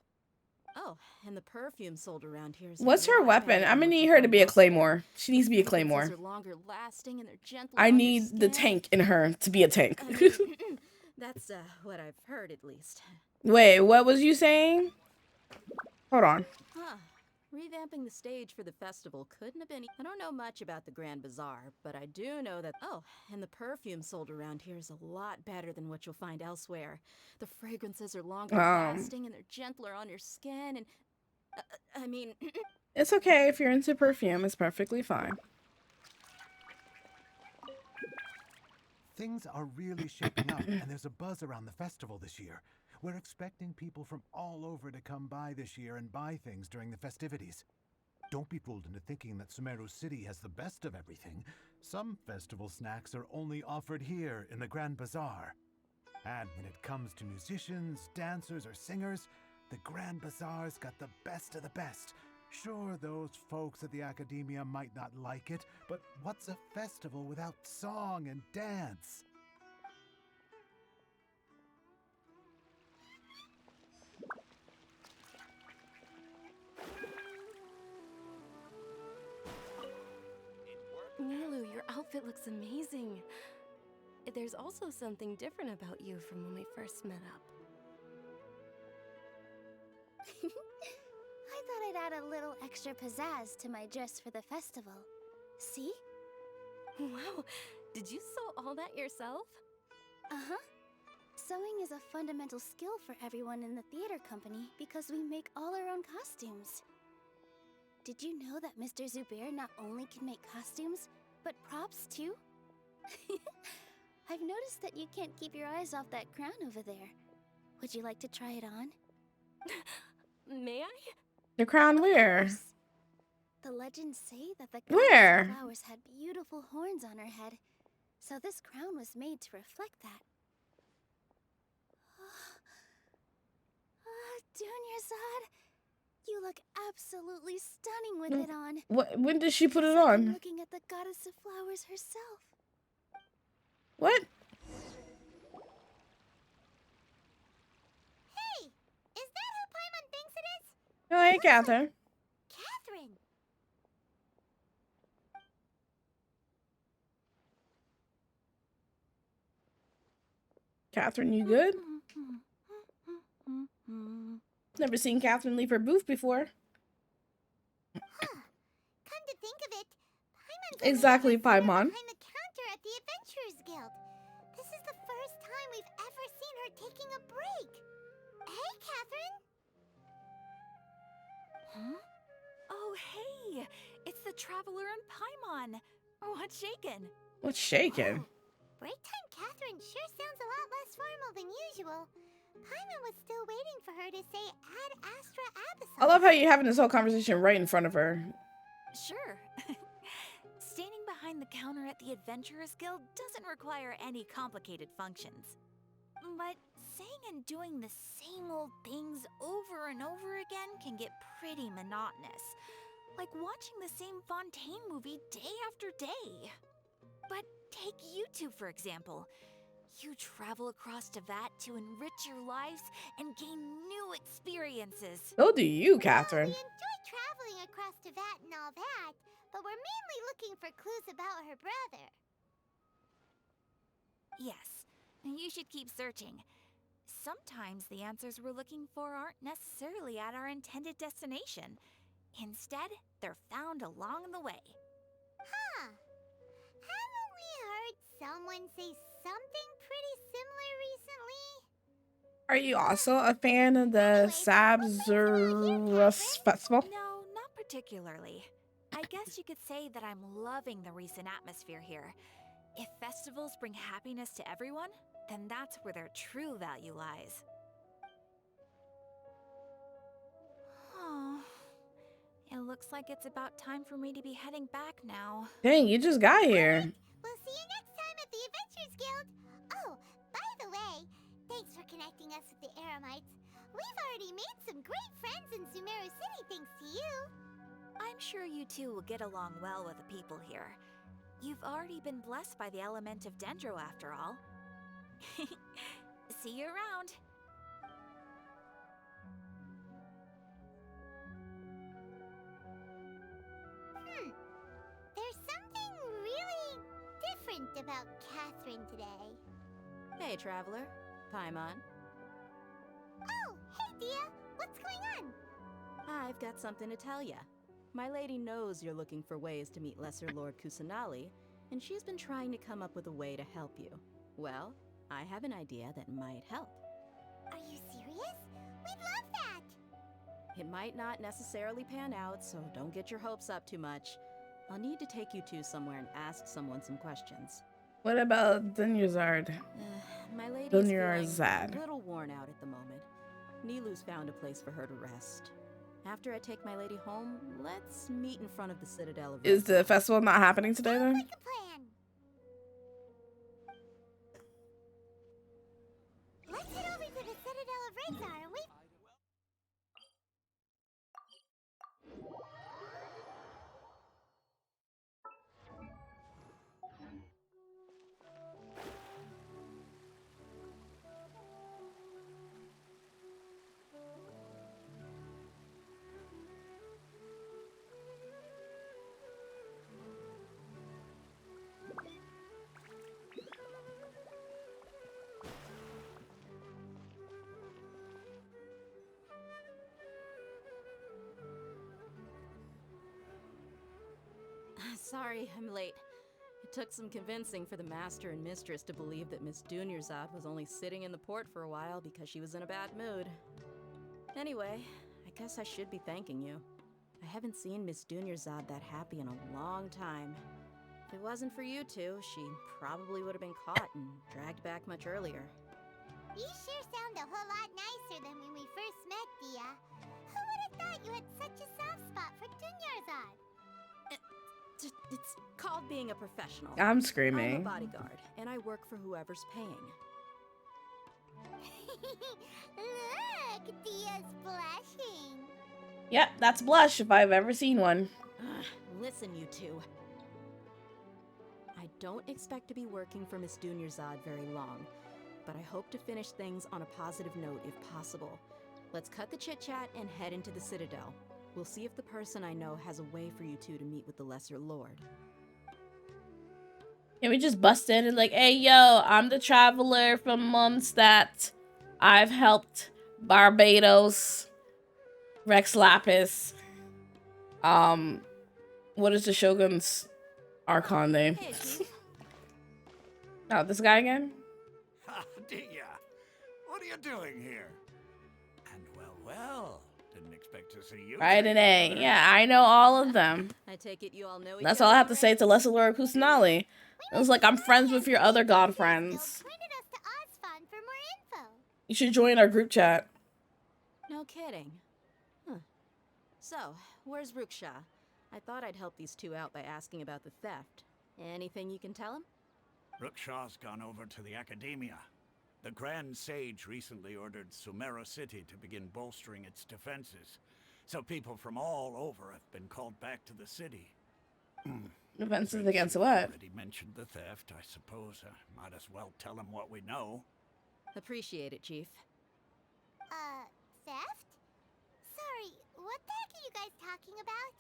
Speaker 9: Oh, and the perfume sold around here is
Speaker 1: What's
Speaker 9: a
Speaker 1: her
Speaker 9: lot
Speaker 1: weapon?
Speaker 9: better
Speaker 1: I'm
Speaker 9: than
Speaker 1: gonna
Speaker 9: what
Speaker 1: need
Speaker 9: you
Speaker 1: her to
Speaker 9: find
Speaker 1: be a
Speaker 9: elsewhere.
Speaker 1: claymore. She needs to be a
Speaker 9: Fragrances
Speaker 1: claymore.
Speaker 9: are longer lasting and they're gentler
Speaker 1: I
Speaker 9: on your
Speaker 1: need the
Speaker 9: skin.
Speaker 1: tank in her to be a tank.
Speaker 9: I mean, that's what I've heard at least.
Speaker 1: Wait, what was you saying? Hold on.
Speaker 9: Huh. Revamping the stage for the festival couldn't have been. I don't know much about the Grand Bazaar, but I do know that. Oh, and the perfume sold around here is a lot better than what you'll find elsewhere. The fragrances are longer lasting and they're gentler on your skin. And I mean,
Speaker 1: It's okay if you're into perfume. It's perfectly fine.
Speaker 14: Things are really shaping up, and there's a buzz around the festival this year. We're expecting people from all over to come by this year and buy things during the festivities. Don't be fooled into thinking that Sumeru City has the best of everything. Some festival snacks are only offered here in the Grand Bazaar. And when it comes to musicians, dancers, or singers, the Grand Bazaar's got the best of the best. Sure, those folks at the academia might not like it, but what's a festival without song and dance?
Speaker 7: Nilu, your outfit looks amazing. There's also something different about you from when we first met up.
Speaker 11: I thought I'd add a little extra pizzazz to my dress for the festival. See?
Speaker 7: Wow, did you sew all that yourself?
Speaker 11: Uh-huh. Sewing is a fundamental skill for everyone in the theater company because we make all our own costumes. Did you know that Mr. Zubair not only can make costumes, but props too? I've noticed that you can't keep your eyes off that crown over there. Would you like to try it on?
Speaker 7: May I?
Speaker 1: The crown where?
Speaker 11: The legends say that the
Speaker 1: Where?
Speaker 11: goddess of flowers had beautiful horns on her head, so this crown was made to reflect that. Dunyarzad, you look absolutely stunning with it on.
Speaker 1: When did she put it
Speaker 11: It's like I'm
Speaker 1: on?
Speaker 11: looking at the goddess of flowers herself.
Speaker 1: What?
Speaker 4: Hey, is that who Paimon thinks it is?
Speaker 1: No, hey, Catherine.
Speaker 4: Catherine!
Speaker 1: Catherine, you good? Never seen Catherine leave her booth before.
Speaker 4: Come to think of it, Paimon's
Speaker 1: Exactly,
Speaker 4: behind
Speaker 1: Paimon.
Speaker 4: the counter at the Adventurers Guild. This is the first time we've ever seen her taking a break. Hey, Catherine!
Speaker 5: Huh? Oh, hey! It's the Traveler and Paimon! What's shaken?
Speaker 1: What's shaking?
Speaker 4: Break time Catherine sure sounds a lot less formal than usual. Paimon was still waiting for her to say Ad Astra Abyssal.
Speaker 1: I love how you're having this whole conversation right in front of her.
Speaker 5: Sure. Standing behind the counter at the Adventurers Guild doesn't require any complicated functions. But saying and doing the same old things over and over again can get pretty monotonous. Like watching the same Fontaine movie day after day. But take you two, for example. You travel across Teyvat to enrich your lives and gain new experiences.
Speaker 1: So do you, Catherine.
Speaker 4: We enjoy traveling across Teyvat and all that, but we're mainly looking for clues about her brother.
Speaker 5: Yes, you should keep searching. Sometimes the answers we're looking for aren't necessarily at our intended destination. Instead, they're found along the way.
Speaker 4: Huh. Haven't we heard someone say something pretty similar recently?
Speaker 1: Are you also a fan of the Sabzerus Festival?
Speaker 5: No, not particularly. I I guess you could say that I'm loving the recent atmosphere here. If festivals bring happiness to everyone, then that's where their true value lies. Oh, it looks like it's about time for me to be heading back now.
Speaker 1: Dang, you just got here.
Speaker 4: We'll see you next time at the Adventures Guild. Oh, by the way, thanks for connecting us with the Eremites. We've already made some great friends in Sumeru City thanks to you.
Speaker 5: I'm sure you two will get along well with the people here. You've already been blessed by the element of Dendro after all. See you around.
Speaker 4: There's something really different about Catherine today.
Speaker 9: Hey, Traveler. Paimon.
Speaker 4: Oh, hey, Dia. What's going on?
Speaker 9: I've got something to tell ya. My lady knows you're looking for ways to meet Lesser Lord Kusanali, and she's been trying to come up with a way to help you. Well, I have an idea that might help.
Speaker 4: Are you serious? We'd love that!
Speaker 9: It might not necessarily pan out, so don't get your hopes up too much. I'll need to take you two somewhere and ask someone some questions.
Speaker 1: What about Dunyazard?
Speaker 9: My lady's
Speaker 1: Dunyarzad.
Speaker 9: feeling a little worn out at the moment. Nilu's found a place for her to rest. After I take my lady home, let's meet in front of the Citadel of
Speaker 1: Is the
Speaker 9: Redthorn.
Speaker 1: festival not happening today then?
Speaker 4: Like a plan. Let's head over to the Citadel of Redthorn and we...
Speaker 9: Sorry, I'm late. It took some convincing for the master and mistress to believe that Miss Dunyarzad was only sitting in the port for a while because she was in a bad mood. Anyway, I guess I should be thanking you. I haven't seen Miss Dunyarzad that happy in a long time. If it wasn't for you two, she probably would have been caught and dragged back much earlier.
Speaker 4: You sure sound a whole lot nicer than when we first met, Dia. Who would have thought you had such a soft spot for Dunyarzad?
Speaker 9: It's called being a professional.
Speaker 1: I'm
Speaker 9: I'm a
Speaker 1: screaming.
Speaker 9: bodyguard, and I work for whoever's paying.
Speaker 4: Look, Dia's blushing.
Speaker 1: Yep, that's blush if I've ever seen one.
Speaker 9: Listen, you two. I don't expect to be working for Miss Dunyarzad very long, but I hope to finish things on a positive note if possible. Let's cut the chit-chat and head into the Citadel. We'll see if the person I know has a way for you two to meet with the Lesser Lord.
Speaker 1: Can we just bust in and like, hey, yo, I'm the traveler from Mondstadt. I've helped Barbados, Rex Lapis. What is the Shogun's Archon name?
Speaker 9: Hey, Chief.
Speaker 1: Oh, this guy again?
Speaker 6: Ha, Dia! What are you doing here? And well, didn't expect to see you.
Speaker 1: Right, an A. Yeah, I know all of them.
Speaker 9: I take it you all know each
Speaker 1: That's
Speaker 9: other
Speaker 1: all I have to
Speaker 9: already?
Speaker 1: say to Lesser Lord Kusanali. It was like, I'm friends with your other god friends.
Speaker 4: Pointed us to Osfon for more info.
Speaker 1: You should join our group chat.
Speaker 9: No kidding. Huh. So, where's Ruksha? I thought I'd help these two out by asking about the theft. Anything you can tell him?
Speaker 6: Rookshaw's gone over to the Academia. The Grand Sage recently ordered Sumeru City to begin bolstering its defenses. So people from all over have been called back to the city.
Speaker 1: Defenses against what?
Speaker 6: Already mentioned the theft, I suppose. I might as well tell him what we know.
Speaker 9: Appreciate it, Chief.
Speaker 4: Theft? Sorry, what the heck are you guys talking about?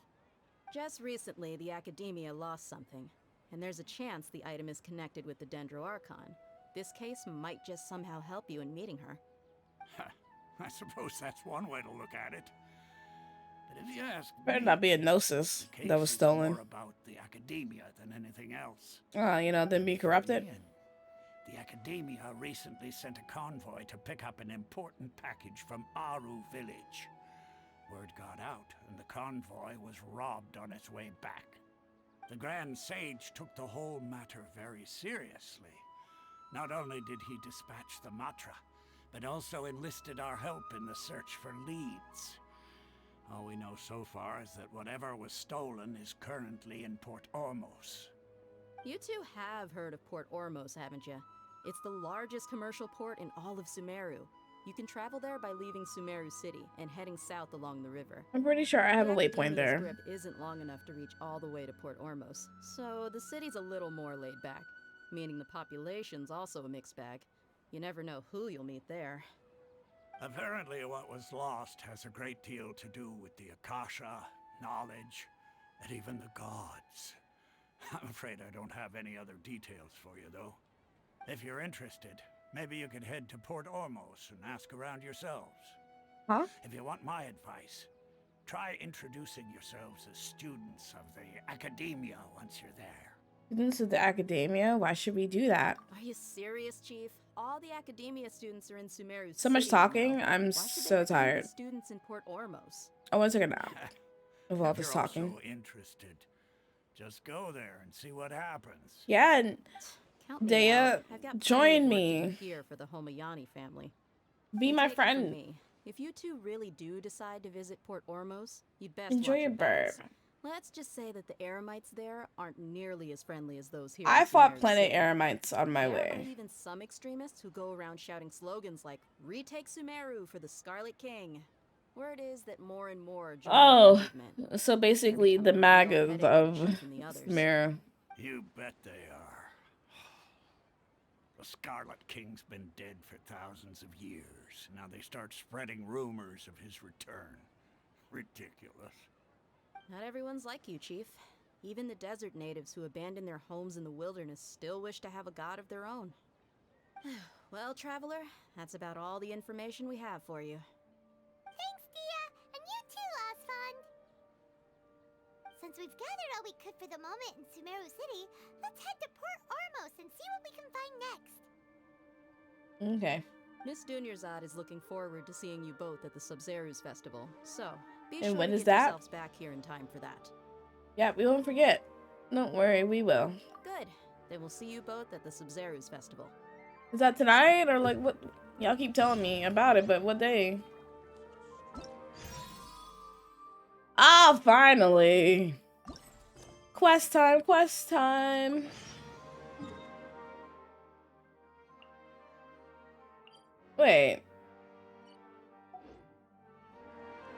Speaker 9: Just recently, the Academia lost something, and there's a chance the item is connected with the Dendro Archon. This case might just somehow help you in meeting her.
Speaker 6: I suppose that's one way to look at it. But if you ask
Speaker 1: Better
Speaker 6: me,
Speaker 1: not be a Gnosis
Speaker 6: the
Speaker 1: that was
Speaker 6: case is
Speaker 1: stolen.
Speaker 6: more about the Academia than anything else.
Speaker 1: You know, then be corrupted.
Speaker 6: The Academia recently sent a convoy to pick up an important package from Aru village. Word got out, and the convoy was robbed on its way back. The Grand Sage took the whole matter very seriously. Not only did he dispatch the Matra, but also enlisted our help in the search for leads. All we know so far is that whatever was stolen is currently in Port Ormos.
Speaker 9: You two have heard of Port Ormos, haven't you? It's the largest commercial port in all of Sumeru. You can travel there by leaving Sumeru City and heading south along the river.
Speaker 1: I'm pretty sure I have
Speaker 9: The
Speaker 1: a waypoint
Speaker 9: Academia's
Speaker 1: there.
Speaker 9: grip isn't long enough to reach all the way to Port Ormos, so the city's a little more laid back, meaning the population's also a mixed bag. You never know who you'll meet there.
Speaker 6: Apparently what was lost has a great deal to do with the Akasha, knowledge, and even the gods. I'm afraid I don't have any other details for you, though. If you're interested, maybe you could head to Port Ormos and ask around yourselves.
Speaker 1: Huh?
Speaker 6: If you want my advice, try introducing yourselves as students of the Academia once you're there.
Speaker 1: Students of the Academia? Why should we do that?
Speaker 9: Are you serious, Chief? All the Academia students are in Sumeru
Speaker 1: So much
Speaker 9: City
Speaker 1: talking.
Speaker 9: now.
Speaker 1: I'm
Speaker 9: Why should they
Speaker 1: so
Speaker 9: recruit
Speaker 1: tired.
Speaker 9: Students in Port Ormos.
Speaker 1: I want to take a nap of all
Speaker 6: If
Speaker 1: this
Speaker 6: you're
Speaker 1: talking.
Speaker 6: also interested, just go there and see what happens.
Speaker 1: Yeah, and
Speaker 9: Count me
Speaker 1: Dea,
Speaker 9: out. I've got plenty of
Speaker 1: join
Speaker 9: work to
Speaker 1: me.
Speaker 9: do here for the Homayani family.
Speaker 1: Be
Speaker 9: And
Speaker 1: my
Speaker 9: take it from
Speaker 1: friend.
Speaker 9: me, if you two really do decide to visit Port Ormos, you'd best
Speaker 1: Enjoy
Speaker 9: watch
Speaker 1: your
Speaker 9: your backs.
Speaker 1: burp.
Speaker 9: Let's just say that the Eremites there aren't nearly as friendly as those here.
Speaker 1: I
Speaker 9: in
Speaker 1: fought
Speaker 9: Sumeru
Speaker 1: plenty
Speaker 9: City.
Speaker 1: of Eremites on my
Speaker 9: There are
Speaker 1: way.
Speaker 9: even some extremists who go around shouting slogans like "Retake Sumeru for the Scarlet King." Word is that more and more join
Speaker 1: Oh,
Speaker 9: the movement.
Speaker 1: so basically the
Speaker 9: becoming a real
Speaker 1: MAGAs
Speaker 9: headache for
Speaker 1: of
Speaker 9: the Chief and the others.
Speaker 1: Sumeru.
Speaker 6: You bet they are. The Scarlet King's been dead for thousands of years. Now they start spreading rumors of his return. Ridiculous.
Speaker 9: Not everyone's like you, Chief. Even the desert natives who abandoned their homes in the wilderness still wish to have a god of their own. Well, Traveler, that's about all the information we have for you.
Speaker 4: Thanks, Dia, and you too, Osfond. Since we've gathered all we could for the moment in Sumeru City, let's head to Port Ormos and see what we can find next.
Speaker 1: Okay.
Speaker 9: Miss Dunyarzad is looking forward to seeing you both at the Sub-Zeru's festival, so be
Speaker 1: And
Speaker 9: sure
Speaker 1: when
Speaker 9: to
Speaker 1: is
Speaker 9: get
Speaker 1: that?
Speaker 9: yourselves back here in time for that.
Speaker 1: Yeah, we won't forget. Don't worry, we will.
Speaker 9: Good. Then we'll see you both at the Sub-Zeru's festival.
Speaker 1: Is that tonight or like what? Y'all keep telling me about it, but what day? Ah, finally. Quest time, quest time. Wait.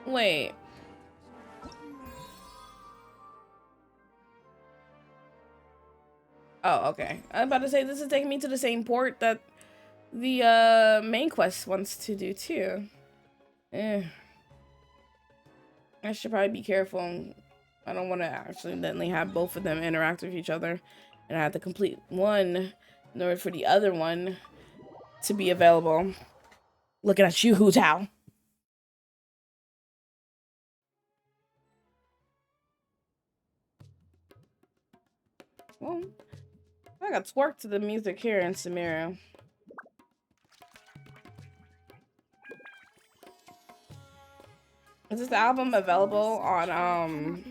Speaker 1: Wait. Oh, okay. I'm about to say this is taking me to the same port that the main quest wants to do too. I should probably be careful. I don't want to accidentally have both of them interact with each other, and I have to complete one in order for the other one to be available. Looking at you, Hu Tao. Well, I got twerk to the music here in Sumeru. Is this album available on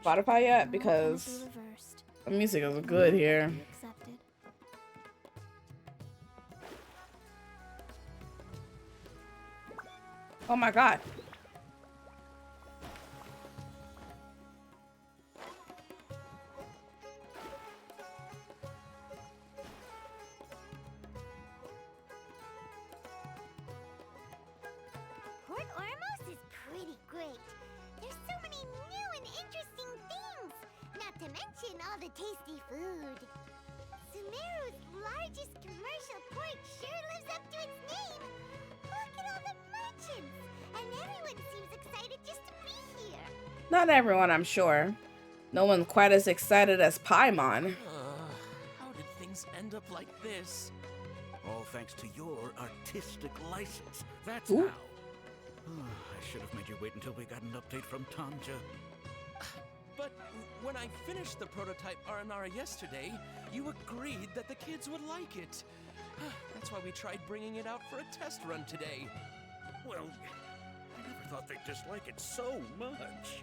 Speaker 1: Spotify yet? Because the music is good here. Oh my god.
Speaker 4: Port Ormos is pretty great. There's so many new and interesting things, not to mention all the tasty food. Sumeru's largest commercial port sure lives up to its name. Look at all the merchants, and everyone seems excited just to be here.
Speaker 1: Not everyone, I'm sure. No one's quite as excited as Paimon.
Speaker 3: How did things end up like this?
Speaker 6: All thanks to your artistic license. That's
Speaker 1: Ooh.
Speaker 6: how. I should have made you wait until we got an update from Tanja.
Speaker 3: But when I finished the prototype Aranara yesterday, you agreed that the kids would like it. That's why we tried bringing it out for a test run today.
Speaker 6: Well, I never thought they'd dislike it so much.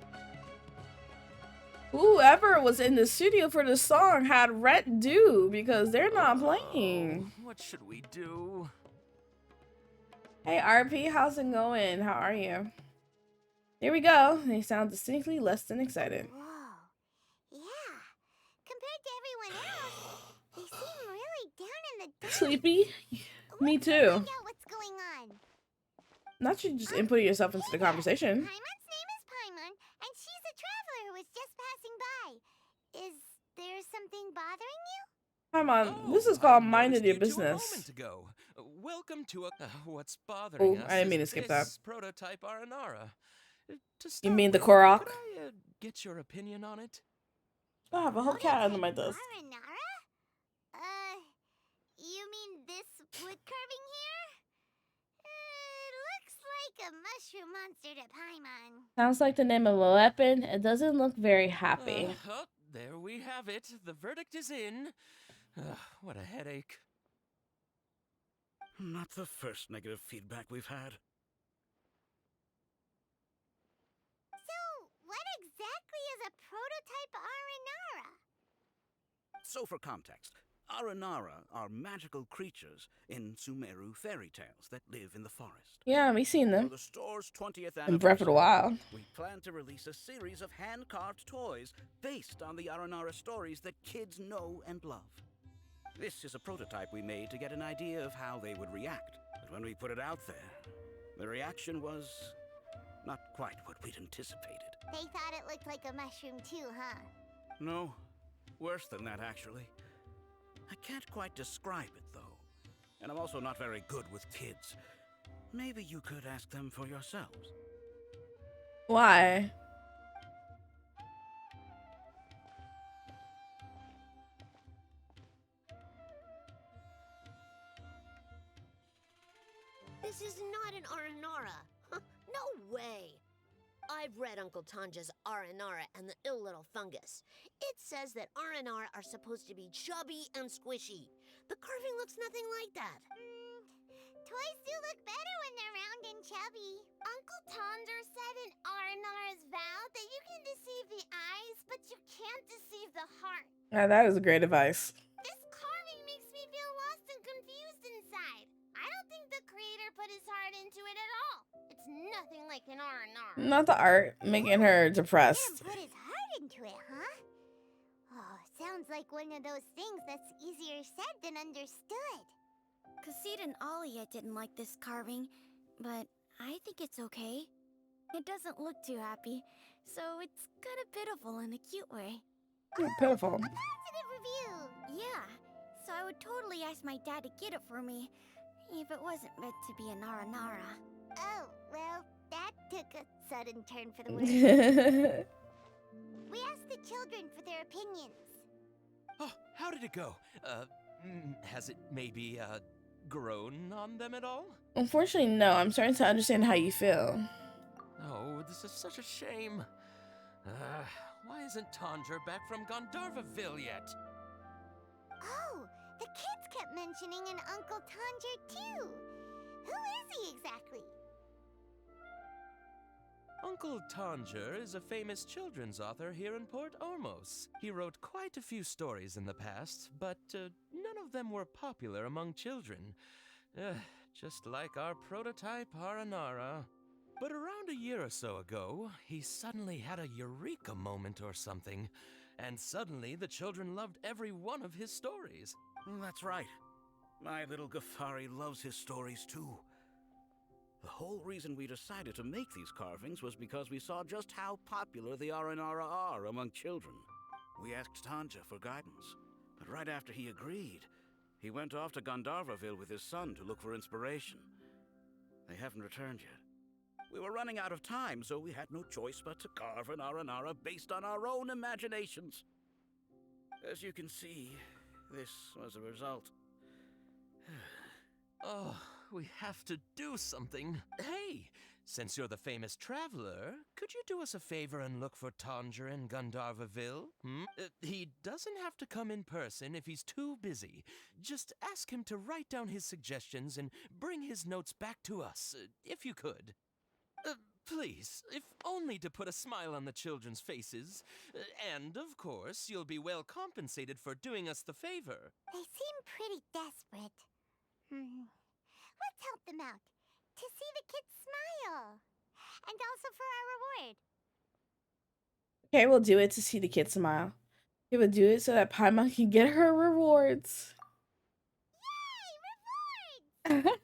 Speaker 1: Whoever was in the studio for the song had rent due because they're not playing.
Speaker 3: What should we do?
Speaker 1: Hey RP, how's it going? How are you? Here we go. They sound distinctly less than excited.
Speaker 4: Whoa. Yeah. Compared to everyone else, they seem really down in the dumps.
Speaker 1: Sleepy? Me too.
Speaker 4: Find out what's going on.
Speaker 1: Not you just inputting yourself into the conversation.
Speaker 4: Paimon's name is Paimon, and she's a traveler who was just passing by. Is there something bothering you?
Speaker 1: Paimon, this is called minding your business.
Speaker 3: A moment ago. Welcome to a. What's bothering us?
Speaker 1: I didn't mean to skip that.
Speaker 3: Prototype Aranara.
Speaker 1: You mean the Korok?
Speaker 3: Could I get your opinion on it?
Speaker 1: I have a whole cat under my desk.
Speaker 4: Aranara? You mean this wood carving here? It looks like a mushroom monster to Paimon.
Speaker 1: Sounds like the name of a weapon. It doesn't look very happy.
Speaker 3: There we have it. The verdict is in. What a headache.
Speaker 6: Not the first negative feedback we've had.
Speaker 4: So, what exactly is a prototype Aranara?
Speaker 6: So for context, Aranara are magical creatures in Sumeru fairy tales that live in the forest.
Speaker 1: Yeah, we've seen them.
Speaker 6: For the store's 20th
Speaker 1: In Breath of the Wild.
Speaker 6: we plan to release a series of hand-carved toys based on the Aranara stories that kids know and love. This is a prototype we made to get an idea of how they would react. But when we put it out there, the reaction was not quite what we'd anticipated.
Speaker 4: They thought it looked like a mushroom too, huh?
Speaker 6: No, worse than that, actually. I can't quite describe it, though. And I'm also not very good with kids. Maybe you could ask them for yourselves.
Speaker 1: Why?
Speaker 13: This is not an Aranara. No way. I've read Uncle Tanja's Aranara and the Ill Little Fungus. It says that Aranara are supposed to be chubby and squishy. The carving looks nothing like that.
Speaker 4: Toys do look better when they're round and chubby. Uncle Tonder said in Aranara's vow that you can deceive the eyes, but you can't deceive the heart.
Speaker 1: Yeah, that is great advice.
Speaker 4: This carving makes me feel lost and confused inside. I don't think the creator put his heart into it at all. It's nothing like an Aranara.
Speaker 1: Not the art, making her depressed.
Speaker 4: Didn't put his heart into it, huh? Oh, sounds like one of those things that's easier said than understood.
Speaker 11: Kassid and Alia didn't like this carving, but I think it's okay. It doesn't look too happy, so it's kind of pitiful in a cute way.
Speaker 1: Pitiful.
Speaker 4: A positive review.
Speaker 11: Yeah, so I would totally ask my dad to get it for me, if it wasn't meant to be an Aranara.
Speaker 4: Oh, well, that took a sudden turn for the worse. We asked the children for their opinions.
Speaker 3: Oh, how did it go? Has it maybe, grown on them at all?
Speaker 1: Unfortunately, no. I'm starting to understand how you feel.
Speaker 3: Oh, this is such a shame. Why isn't Tanger back from Gandharvaville yet?
Speaker 4: Oh, the kids kept mentioning an Uncle Tanger too. Who is he exactly?
Speaker 3: Uncle Tanger is a famous children's author here in Port Ormos. He wrote quite a few stories in the past, but none of them were popular among children. Just like our prototype Aranara. But around a year or so ago, he suddenly had a eureka moment or something, and suddenly the children loved every one of his stories.
Speaker 6: That's right. My little Ghaffari loves his stories too. The whole reason we decided to make these carvings was because we saw just how popular the Aranara are among children. We asked Tanja for guidance, but right after he agreed, he went off to Gandharvaville with his son to look for inspiration. They haven't returned yet. We were running out of time, so we had no choice but to carve an Aranara based on our own imaginations. As you can see, this was a result.
Speaker 3: Oh, we have to do something. Hey, since you're the famous traveler, could you do us a favor and look for Tanger in Gandharvaville? He doesn't have to come in person if he's too busy. Just ask him to write down his suggestions and bring his notes back to us, if you could. Please, if only to put a smile on the children's faces. And, of course, you'll be well compensated for doing us the favor.
Speaker 4: They seem pretty desperate. Let's help them out. To see the kids smile. And also for our reward.
Speaker 1: Okay, we'll do it to see the kid smile. We will do it so that Paimon can get her rewards.
Speaker 4: Yay! Rewards!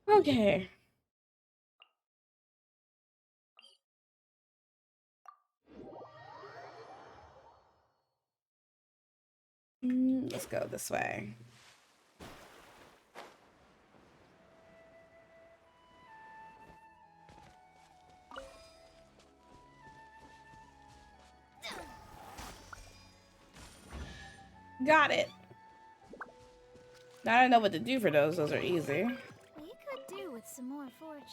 Speaker 1: Okay. Let's go this way. Got it. Now I know what to do for those. Those are easy.
Speaker 12: We could do with some more fortune.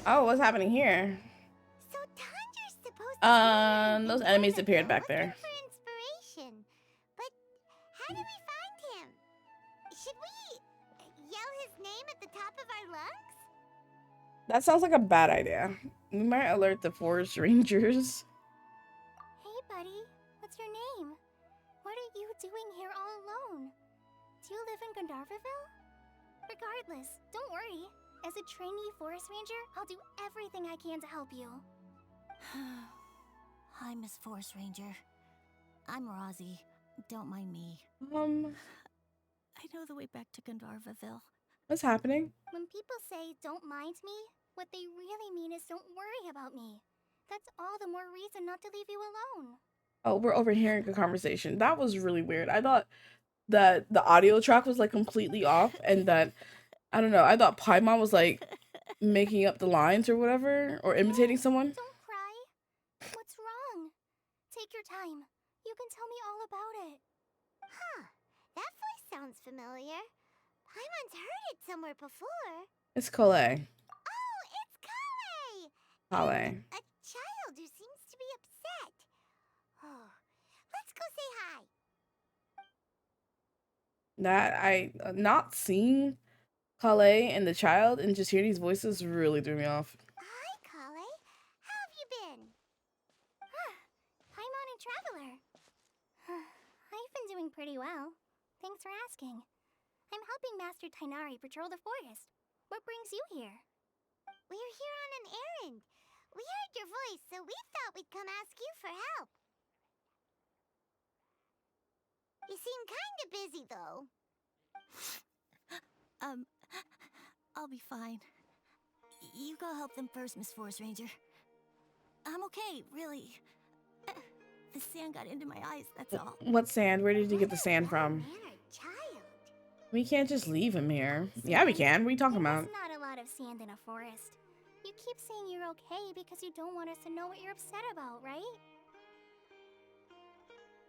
Speaker 1: Oh, what's happening here?
Speaker 4: So Tanger's supposed to
Speaker 1: Those enemies appeared back there.
Speaker 4: for inspiration. But how do we find him? Should we yell his name at the top of our lungs?
Speaker 1: That sounds like a bad idea. We might alert the forest rangers.
Speaker 11: Hey, buddy. What's your name? What are you doing here all alone? Do you live in Gandharvaville? Regardless, don't worry. As a trainee forest ranger, I'll do everything I can to help you.
Speaker 12: Hi, Miss Forest Ranger. I'm Rozzy. Don't mind me. I know the way back to Gandharvaville.
Speaker 1: What's happening?
Speaker 11: When people say don't mind me, what they really mean is don't worry about me. That's all the more reason not to leave you alone.
Speaker 1: Oh, we're overhearing a conversation. That was really weird. I thought that the audio track was like completely off and that, I don't know, I thought Paimon was like making up the lines or whatever, or imitating someone.
Speaker 11: Don't cry. What's wrong? Take your time. You can tell me all about it.
Speaker 4: Huh. That voice sounds familiar. Paimon's heard it somewhere before.
Speaker 1: It's Kale.
Speaker 4: Oh, it's Kale!
Speaker 1: Kale.
Speaker 4: A child who seems to be upset. Oh, let's go say hi.
Speaker 1: That not seeing Kale and the child and just hear these voices really threw me off.
Speaker 4: Hi, Kale. How have you been?
Speaker 11: Paimon and Traveler. I've been doing pretty well. Thanks for asking. I'm helping Master Tainari patrol the forest. What brings you here?
Speaker 4: We're here on an errand. We heard your voice, so we thought we'd come ask you for help. You seem kinda busy, though.
Speaker 12: I'll be fine. You go help them first, Miss Forest Ranger. I'm okay, really. The sand got into my eyes, that's all.
Speaker 1: What sand? Where did you get the sand from?
Speaker 4: Mannered child.
Speaker 1: We can't just leave him here. Yeah, we can. What are you talking about?
Speaker 11: There's not a lot of sand in a forest. You keep saying you're okay because you don't want us to know what you're upset about, right?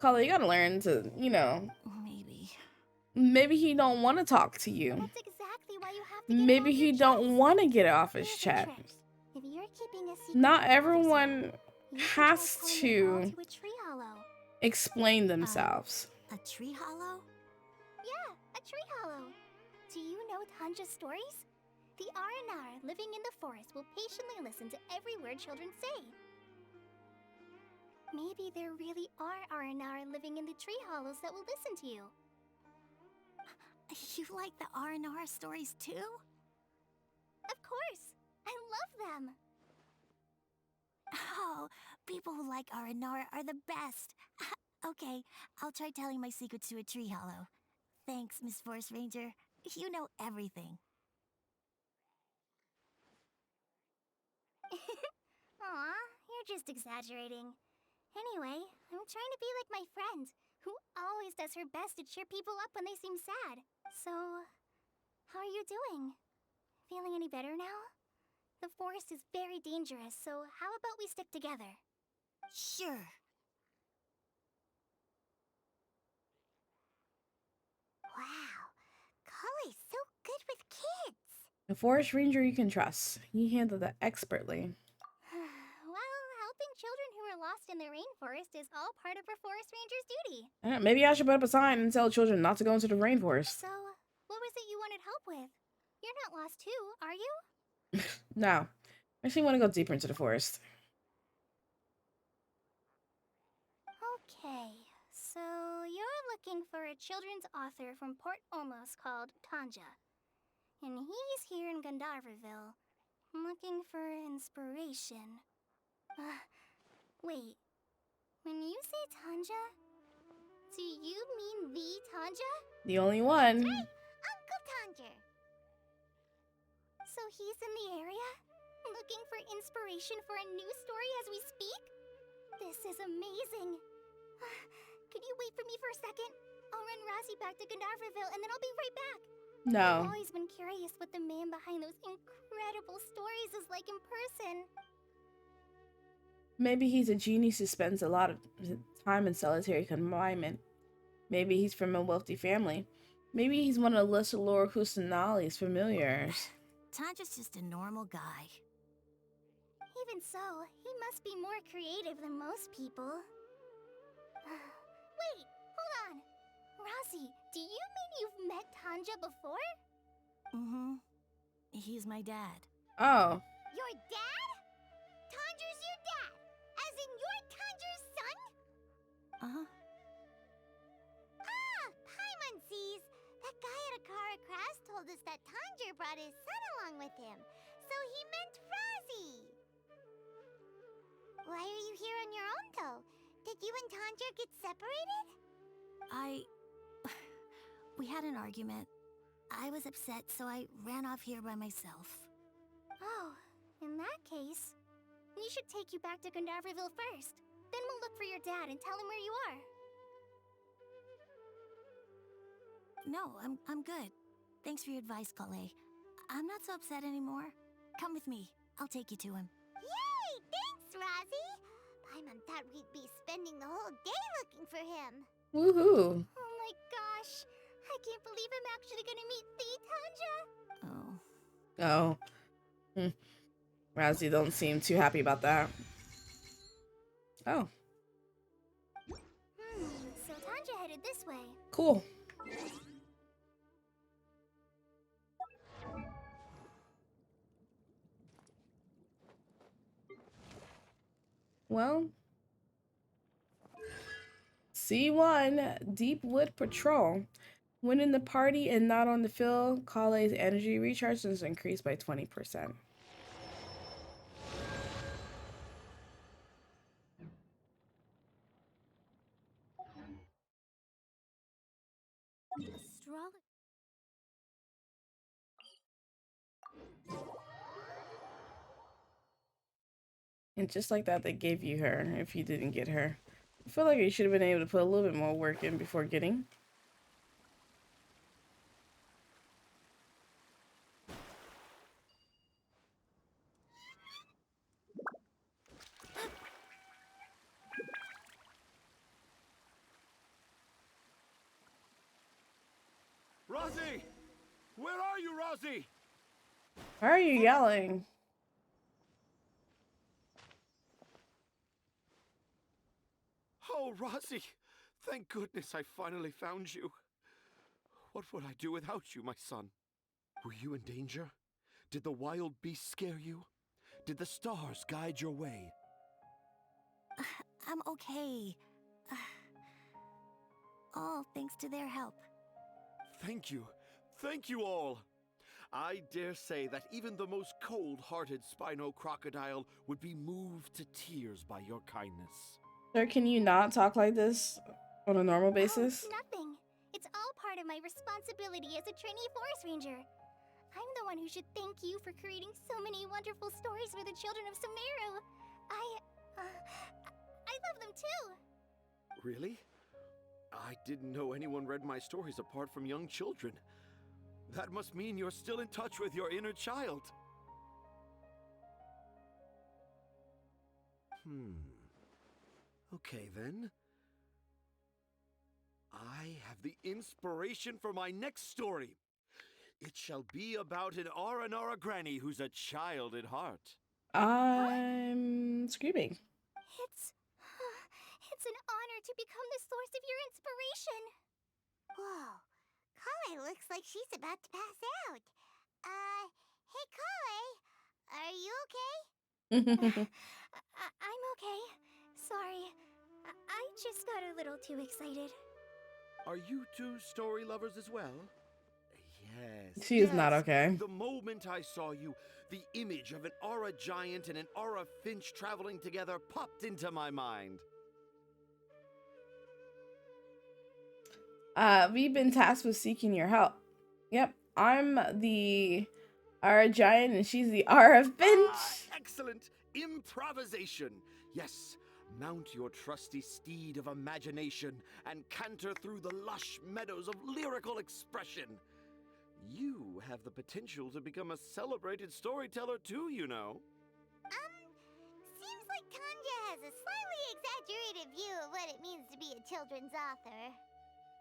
Speaker 1: Kale, you gotta learn to, Maybe he don't want to talk to you.
Speaker 11: That's exactly why you have to get
Speaker 1: Maybe
Speaker 11: it off
Speaker 1: he
Speaker 11: your
Speaker 1: don't
Speaker 11: chest.
Speaker 1: want to get it off his
Speaker 11: Here's a
Speaker 1: chest.
Speaker 11: trick. If you're keeping a secret
Speaker 1: Not
Speaker 11: that bothers you,
Speaker 1: everyone
Speaker 11: you can try
Speaker 1: has
Speaker 11: telling it all
Speaker 1: to
Speaker 11: to a tree hollow.
Speaker 1: explain themselves.
Speaker 12: A tree hollow?
Speaker 11: Yeah, a tree hollow. Do you know Tanja's stories? The Aranar living in the forest will patiently listen to every word children say. Maybe there really are Aranar living in the tree hollows that will listen to you.
Speaker 12: You like the R&R stories too?
Speaker 11: Of course! I love them!
Speaker 12: Oh, people who like R&R are the best. Okay, I'll try telling my secrets to a tree hollow. Thanks, Miss Forest Ranger. You know everything.
Speaker 11: Aw, you're just exaggerating. Anyway, I'm trying to be like my friend, who always does her best to cheer people up when they seem sad. So, how are you doing? Feeling any better now? The forest is very dangerous, so how about we stick together?
Speaker 12: Sure.
Speaker 4: Wow. Kale's so good with kids.
Speaker 1: A forest ranger you can trust. He handled that expertly.
Speaker 11: Well, helping children who are lost in the rainforest
Speaker 12: rainforest is all part of a forest ranger's duty.
Speaker 1: Maybe I should put up a sign and tell children not to go into the rainforest.
Speaker 12: So, what was it you wanted help with? You're not lost too, are you?
Speaker 1: No. I actually want to go deeper into the forest.
Speaker 12: Okay, so you're looking for a children's author from Port Ormos called Tanja. And he's here in Gandharville, looking for inspiration. Wait, when you say Tanja, do you mean the Tanja?
Speaker 1: The only one.
Speaker 12: That's right, Uncle Tanja. So he's in the area, looking for inspiration for a new story as we speak? This is amazing. Could you wait for me for a second? I'll run Razzie back to Gandharville and then I'll be right back.
Speaker 1: No.
Speaker 12: I've always been curious what the man behind those incredible stories is like in person.
Speaker 1: Maybe he's a genius who spends a lot of time in solitary confinement. Maybe he's from a wealthy family. Maybe he's one of Lesser Lord Kusanali's familiars.
Speaker 12: Tanja's just a normal guy. Even so, he must be more creative than most people. Wait, hold on. Razzie, do you mean you've met Tanja before?
Speaker 2: Mm-hmm. He's my dad.
Speaker 1: Oh.
Speaker 12: Your dad? Tanja's your dad? As in you're Tanja's son?
Speaker 2: Uh-huh.
Speaker 12: Ah, Paimonsees! That guy at Akara Crash told us that Tanja brought his son along with him. So he meant Razzie. Why are you here on your own, though? Did you and Tanja get separated?
Speaker 2: We had an argument. I was upset, so I ran off here by myself.
Speaker 12: Oh, in that case, we should take you back to Gandharville first. Then we'll look for your dad and tell him where you are.
Speaker 2: No, I'm good. Thanks for your advice, Kale. I'm not so upset anymore. Come with me. I'll take you to him.
Speaker 12: Yay! Thanks, Razzie! Paimon thought we'd be spending the whole day looking for him.
Speaker 1: Woohoo!
Speaker 12: Oh my gosh! I can't believe I'm actually gonna meet the Tanja!
Speaker 1: Oh. Razzie don't seem too happy about that. Oh.
Speaker 12: So Tanja headed this way.
Speaker 1: Cool. Well, C1 Deepwood Patrol. When in the party and not on the field, Kale's energy recharge is increased by 20%. And just like that, they gave you her if you didn't get her. I feel like you should have been able to put a little bit more work in before getting.
Speaker 8: Razzie! Where are you, Razzie?
Speaker 1: Why are you yelling?
Speaker 8: Oh, Razzie! Thank goodness I finally found you. What would I do without you, my son? Were you in danger? Did the wild beasts scare you? Did the stars guide your way?
Speaker 2: I'm okay. All thanks to their help.
Speaker 8: Thank you. Thank you all. I dare say that even the most cold-hearted Spino crocodile would be moved to tears by your kindness.
Speaker 1: Sir, can you not talk like this on a normal basis?
Speaker 12: Oh, nothing. It's all part of my responsibility as a trainee forest ranger. I'm the one who should thank you for creating so many wonderful stories for the children of Sumeru. I love them too.
Speaker 8: Really? I didn't know anyone read my stories apart from young children. That must mean you're still in touch with your inner child. Okay, then. I have the inspiration for my next story. It shall be about an Aranara granny who's a child at heart.
Speaker 1: I'm screaming.
Speaker 12: It's to become the source of your inspiration.
Speaker 4: Whoa. Kale looks like she's about to pass out. Hey Kale, are you okay?
Speaker 12: I'm okay. Sorry. I just got a little too excited.
Speaker 8: Are you two story lovers as well? Yes.
Speaker 1: She is not okay.
Speaker 8: The moment I saw you, the image of an aura giant and an aura finch traveling together popped into my mind.
Speaker 1: We've been tasked with seeking your help. Yep, I'm the Aura Giant and she's the Aura Finch.
Speaker 8: Excellent improvisation. Yes, mount your trusty steed of imagination and canter through the lush meadows of lyrical expression. You have the potential to become a celebrated storyteller too, you know.
Speaker 4: Seems like Tanja has a slightly exaggerated view of what it means to be a children's author.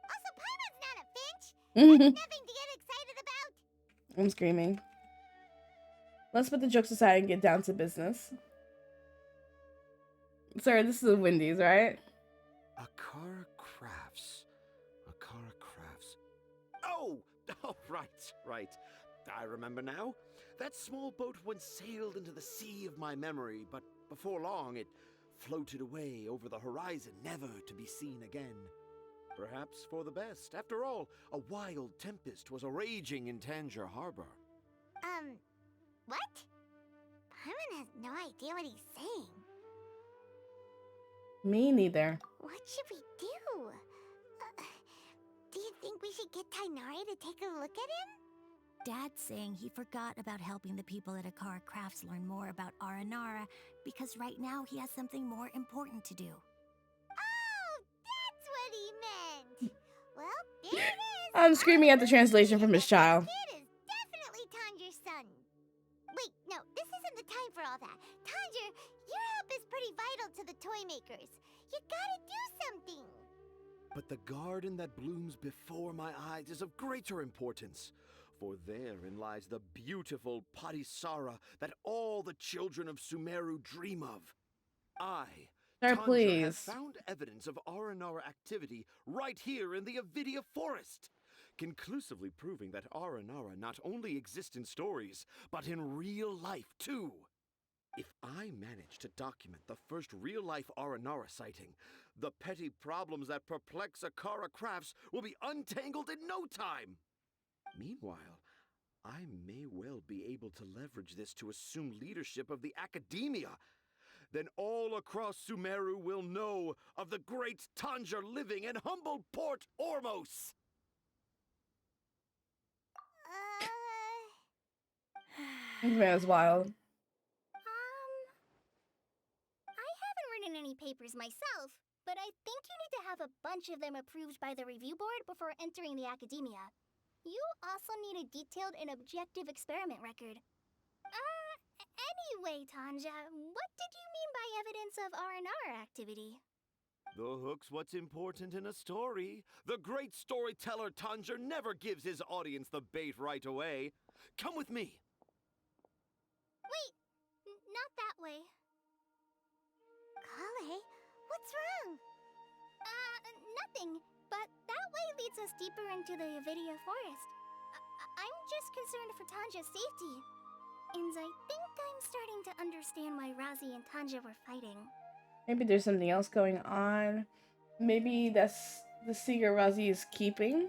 Speaker 4: Also, Paimon's not a finch. That's nothing to get excited about.
Speaker 1: I'm screaming. Let's put the jokes aside and get down to business. Sorry, this is a Wendy's, right?
Speaker 8: Akara Crafts. Akara Crafts. Oh, right. I remember now. That small boat once sailed into the sea of my memory, but before long it floated away over the horizon, never to be seen again. Perhaps for the best. After all, a wild tempest was a-raging in Tangier Harbor.
Speaker 4: What? Paimon has no idea what he's saying.
Speaker 1: Me neither.
Speaker 4: What should we do? Do you think we should get Tainari to take a look at him?
Speaker 15: Dad's saying he forgot about helping the people at Akara Crafts learn more about Aranara because right now he has something more important to do.
Speaker 4: Oh, that's what he meant! Well, there it is!
Speaker 1: I'm screaming at the translation from his child.
Speaker 4: Kid is definitely Tanjir's son. Wait, no, this isn't the time for all that. Tanjir, your help is pretty vital to the toy makers. You gotta do something.
Speaker 8: But the garden that blooms before my eyes is of greater importance. For therein lies the beautiful Patisara that all the children of Sumeru dream of.
Speaker 1: Sir,
Speaker 8: Tanja,
Speaker 1: please.
Speaker 8: have found evidence of Aranara activity right here in the Avidia Forest, conclusively proving that Aranara not only exist in stories, but in real life too. If I manage to document the first real-life Aranara sighting, the petty problems that perplex Akara Crafts will be untangled in no time. Meanwhile, I may well be able to leverage this to assume leadership of the academia. Then all across Sumeru will know of the great Tanja living in humble Port Ormos.
Speaker 1: This man's wild.
Speaker 12: I haven't written any papers myself, but I think you need to have a bunch of them approved by the review board before entering the academia. You also need a detailed and objective experiment record. Anyway, Tanja, what did you mean by evidence of R&R activity?
Speaker 8: The hook's what's important in a story. The great storyteller Tanja never gives his audience the bait right away. Come with me.
Speaker 12: Wait, not that way.
Speaker 4: Kale, what's wrong?
Speaker 12: Nothing, but that way leads us deeper into the Avidia Forest. I'm just concerned for Tanja's safety. And I think I'm starting to understand why Razi and Tanja were fighting.
Speaker 1: Maybe there's something else going on. Maybe that's the secret Razi is keeping.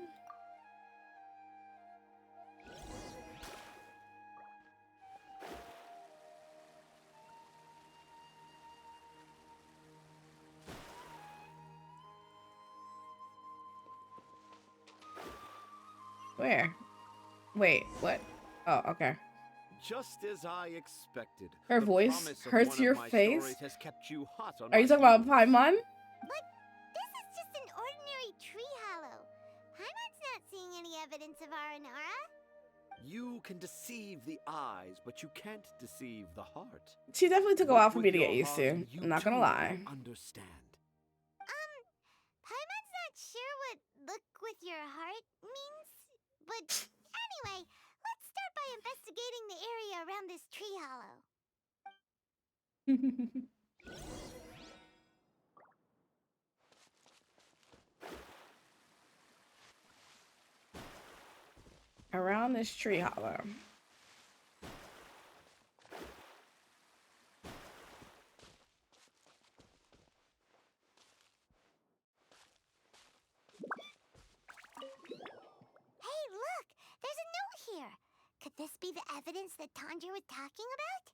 Speaker 1: Where? Wait, what? Oh, okay.
Speaker 8: Just as I expected.
Speaker 1: Her
Speaker 8: the
Speaker 1: voice
Speaker 8: promise of
Speaker 1: hurts
Speaker 8: one of
Speaker 1: your
Speaker 8: my
Speaker 1: face?
Speaker 8: stories has kept you hot on
Speaker 1: Are you
Speaker 8: my
Speaker 1: talking about
Speaker 8: heels.
Speaker 1: Paimon?
Speaker 4: But this is just an ordinary tree hollow. Paimon's not seeing any evidence of Aranara.
Speaker 8: You can deceive the eyes, but you can't deceive the heart.
Speaker 1: She definitely took a
Speaker 8: Look
Speaker 1: while for me
Speaker 8: with
Speaker 1: to
Speaker 8: your
Speaker 1: get used
Speaker 8: heart
Speaker 1: to.
Speaker 8: and you
Speaker 1: I'm not gonna
Speaker 8: too
Speaker 1: lie.
Speaker 8: will understand.
Speaker 4: Paimon's not sure what look with your heart means. But anyway, let's start by investigating the area around this tree hollow.
Speaker 1: Around this tree hollow.
Speaker 4: Hey, look! There's a note here! Could this be the evidence that Tanja was talking about?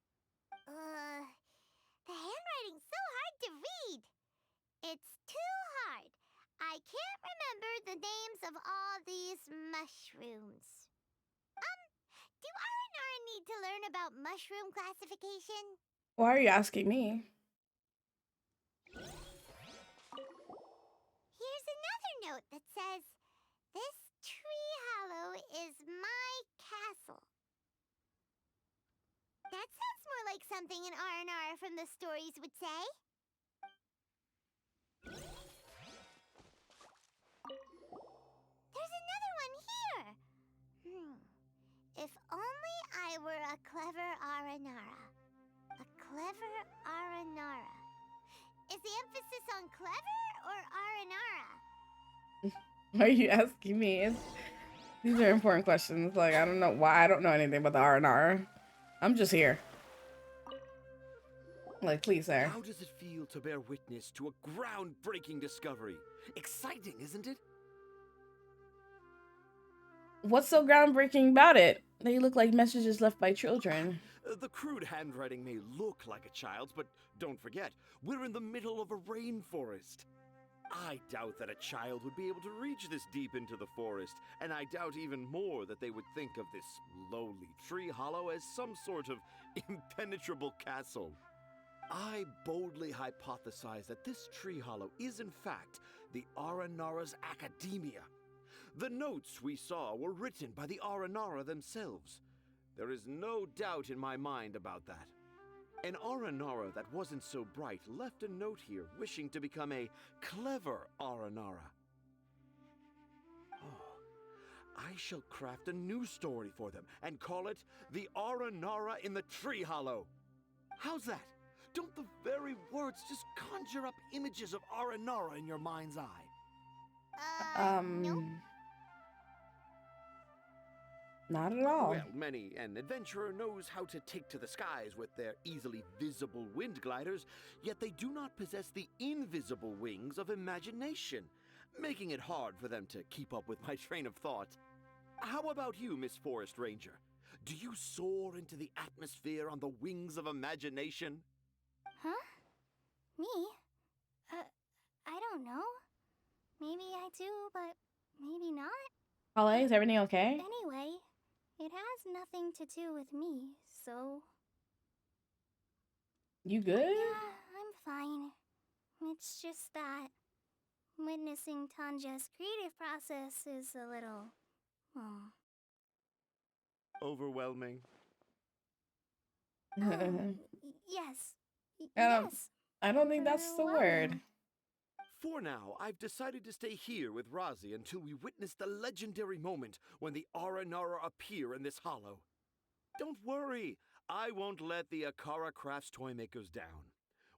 Speaker 4: The handwriting's so hard to read. It's too hard. I can't remember the names of all these mushrooms. Do R&R need to learn about mushroom classification?
Speaker 1: Why are you asking me?
Speaker 4: Here's another note that says, "This tree hollow is my castle." That sounds more like something an R&R from the stories would say. There's another one here. If only I were a clever Aranara. A clever Aranara. Is the emphasis on clever or Aranara?
Speaker 1: Why are you asking me? These are important questions. Like, I don't know why. I don't know anything about the R&R. I'm just here. Like, please, sir.
Speaker 8: How does it feel to bear witness to a groundbreaking discovery? Exciting, isn't it?
Speaker 1: What's so groundbreaking about it? They look like messages left by children.
Speaker 8: The crude handwriting may look like a child's, but don't forget, we're in the middle of a rainforest. I doubt that a child would be able to reach this deep into the forest, and I doubt even more that they would think of this lowly tree hollow as some sort of impenetrable castle. I boldly hypothesize that this tree hollow is in fact the Aranara's academia. The notes we saw were written by the Aranara themselves. There is no doubt in my mind about that. An Aranara that wasn't so bright left a note here wishing to become a clever Aranara. Oh, I shall craft a new story for them and call it The Aranara in the Tree Hollow. How's that? Don't the very words just conjure up images of Aranara in your mind's eye?
Speaker 4: Nope.
Speaker 1: Not at all.
Speaker 8: Well, many an adventurer knows how to take to the skies with their easily visible wind gliders, yet they do not possess the invisible wings of imagination, making it hard for them to keep up with my train of thought. How about you, Miss Forest Ranger? Do you soar into the atmosphere on the wings of imagination?
Speaker 12: Huh? Me? I don't know. Maybe I do, but maybe not.
Speaker 1: Holly, is everything okay?
Speaker 12: Anyway, it has nothing to do with me, so...
Speaker 1: You good?
Speaker 12: Yeah, I'm fine. It's just that witnessing Tanja's creative process is a little...
Speaker 8: Overwhelming.
Speaker 12: Yes.
Speaker 1: I don't think that's the word.
Speaker 8: For now, I've decided to stay here with Razi until we witness the legendary moment when the Aranara appear in this hollow. Don't worry, I won't let the Akara Crafts toymakers down.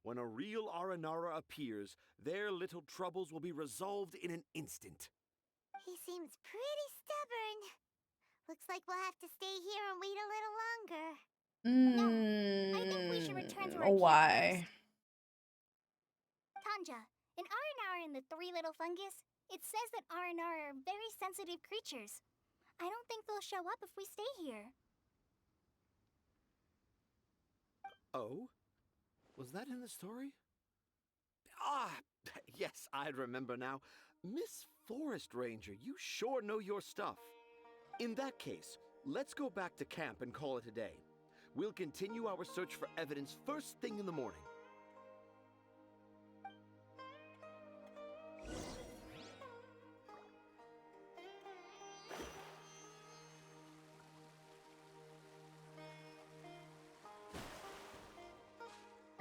Speaker 8: When a real Aranara appears, their little troubles will be resolved in an instant.
Speaker 4: He seems pretty stubborn. Looks like we'll have to stay here and wait a little longer.
Speaker 12: No, I think we should return to our
Speaker 1: why?
Speaker 12: Tanja, in R&R and the Three Little Fungus, it says that R&R are very sensitive creatures. I don't think they'll show up if we stay here.
Speaker 8: Oh? Was that in the story? Ah, yes, I remember now. Miss Forest Ranger, you sure know your stuff. In that case, let's go back to camp and call it a day. We'll continue our search for evidence first thing in the morning.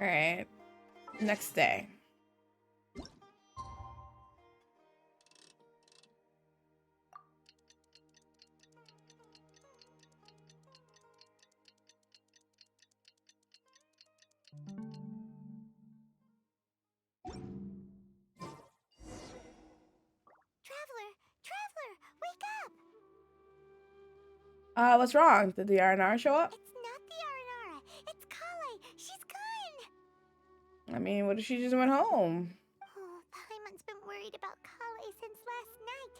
Speaker 1: All right. Next day.
Speaker 4: Traveler, wake up!
Speaker 1: What's wrong? Did the R&R show up?
Speaker 4: It's not the Aranara. It's Kale. She's gone.
Speaker 1: I mean, what if she just went home?
Speaker 4: Oh, Paimon's been worried about Kale since last night.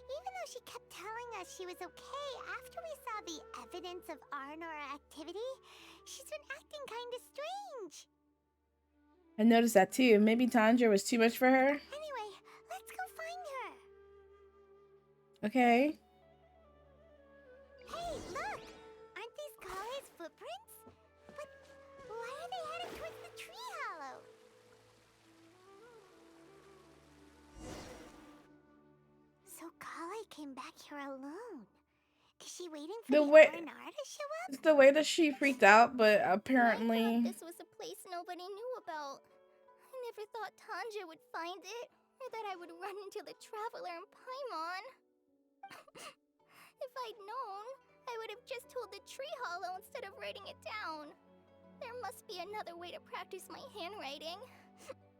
Speaker 4: Even though she kept telling us she was okay after we saw the evidence of Aranara activity, she's been acting kind of strange.
Speaker 1: I noticed that too. Maybe Tanja was too much for her?
Speaker 4: Anyway, let's go find her.
Speaker 1: Okay.
Speaker 4: Hey, look! Aren't these Kale's footprints? But why are they headed towards the tree hollow? So Kale came back here alone. Is she waiting for
Speaker 1: The
Speaker 4: the
Speaker 1: way
Speaker 4: R&R to show up?
Speaker 1: it's the way that she freaked out, but
Speaker 12: I
Speaker 1: apparently
Speaker 12: thought this was a place nobody knew about. I never thought Tanja would find it, or that I would run into the Traveler in Paimon. If I'd known, I would have just told the tree hollow instead of writing it down. There must be another way to practice my handwriting.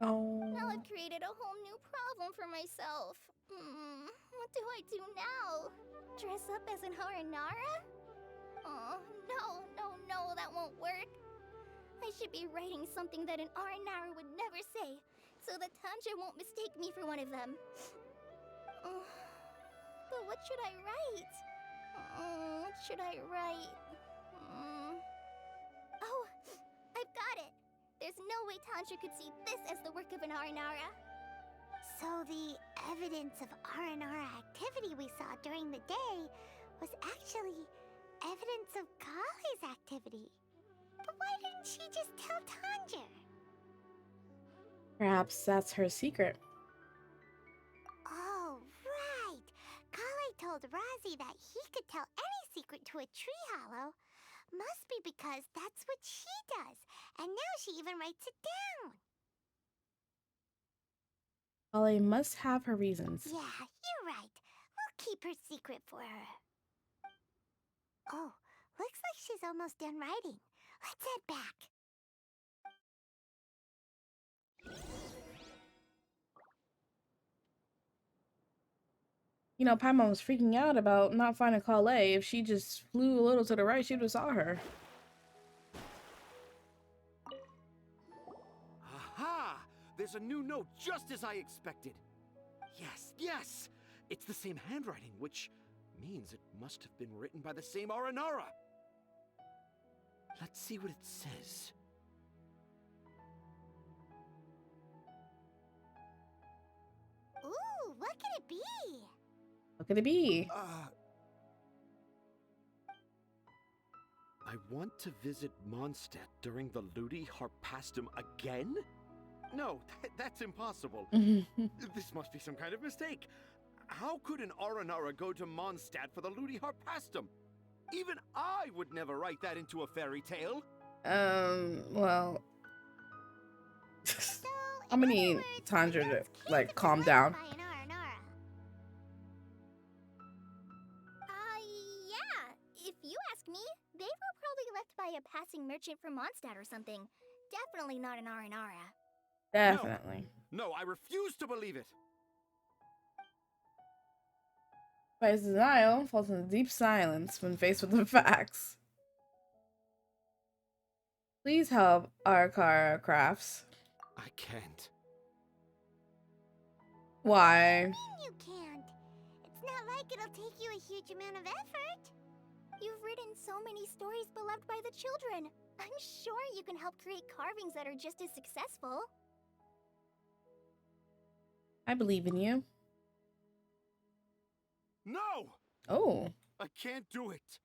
Speaker 12: Now I've created a whole new problem for myself. What do I do now? Dress up as an Haranara? Oh, no, that won't work. I should be writing something that an Aranara would never say, so that Tanja won't mistake me for one of them. But what should I write? What should I write? Oh, I've got it! There's no way Tanja could see this as the work of an Aranara.
Speaker 4: So the evidence of Aranara activity we saw during the day was actually evidence of Kale's activity. But why didn't she just tell Tanja?
Speaker 1: perhaps that's her secret.
Speaker 4: Oh, right! Kale told Razi that he could tell any secret to a tree hollow. Must be because that's what she does, and now she even writes it down.
Speaker 1: Ollie must have her reasons.
Speaker 4: Yeah, you're right. We'll keep her secret for her. Oh, looks like she's almost done writing. Let's head back.
Speaker 1: You know, Paimon was freaking out about not finding Kale. If she just flew a little to the right, she would have saw her.
Speaker 8: Aha! There's a new note just as I expected. Yes! It's the same handwriting, which means it must have been written by the same Aranara. Let's see what it says.
Speaker 4: Ooh, what could it be?
Speaker 1: What could it be?
Speaker 8: I want to visit Mondstadt during the Ludi Harpastum again? No, that's impossible. This must be some kind of mistake. How could an Aranara go to Mondstadt for the Ludi Harpastum? Even I would never write that into a fairy tale.
Speaker 1: Well... I'm gonna need Tanja to, like, calm down.
Speaker 12: Yeah. If you ask me, they were probably left by a passing merchant from Mondstadt or something. Definitely not an Aranara.
Speaker 1: Definitely.
Speaker 8: No, I refuse to believe it.
Speaker 1: By his denial, falls into deep silence when faced with the facts. Please help Arkara Crafts.
Speaker 8: I can't.
Speaker 1: Why?
Speaker 4: You can't. It's not like it'll take you a huge amount of effort.
Speaker 12: You've written so many stories beloved by the children. I'm sure you can help create carvings that are just as successful.
Speaker 1: I believe in you.
Speaker 8: No!
Speaker 1: Oh.
Speaker 8: I can't do it.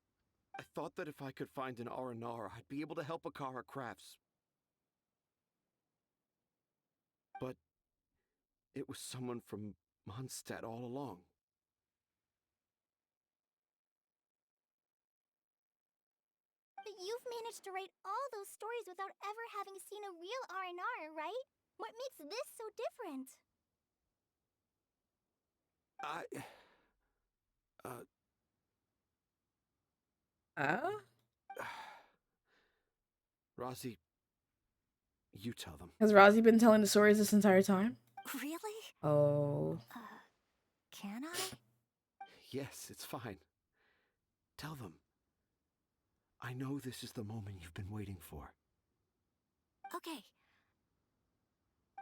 Speaker 8: I thought that if I could find an Aranara, I'd be able to help Akara Crafts. But it was someone from Mondstadt all along.
Speaker 12: You've managed to write all those stories without ever having seen a real R&R, right? What makes this so different?
Speaker 8: Razi, you tell them.
Speaker 1: Has Razi been telling the stories this entire time?
Speaker 15: Really?
Speaker 1: Oh.
Speaker 15: Can I?
Speaker 8: Yes, it's fine. Tell them. I know this is the moment you've been waiting for.
Speaker 15: Okay.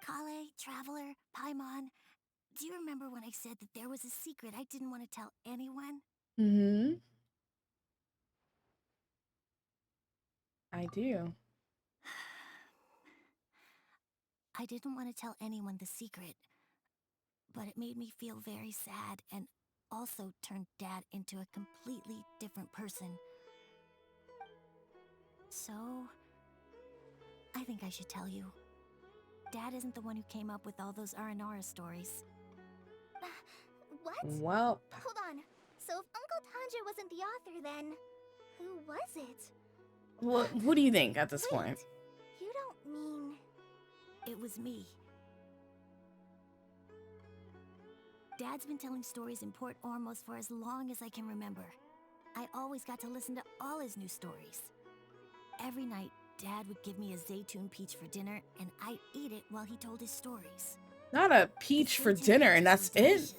Speaker 15: Kale, Traveler, Paimon, do you remember when I said that there was a secret I didn't want to tell anyone?
Speaker 1: Mm-hmm. I do.
Speaker 15: I didn't want to tell anyone the secret, but it made me feel very sad and also turned Dad into a completely different person. So, I think I should tell you. Dad isn't the one who came up with all those Aranara stories.
Speaker 12: What?
Speaker 1: Well.
Speaker 12: Hold on. So if Uncle Tanja wasn't the author, then who was it?
Speaker 1: Well, who do you think at this
Speaker 12: Wait,
Speaker 1: point?
Speaker 12: you don't mean...
Speaker 15: It was me. Dad's been telling stories in Port Ormos for as long as I can remember. I always got to listen to all his new stories. Every night, Dad would give me a Zaytun peach for dinner, and I'd eat it while he told his stories.
Speaker 1: Not a peach for dinner, and that's it.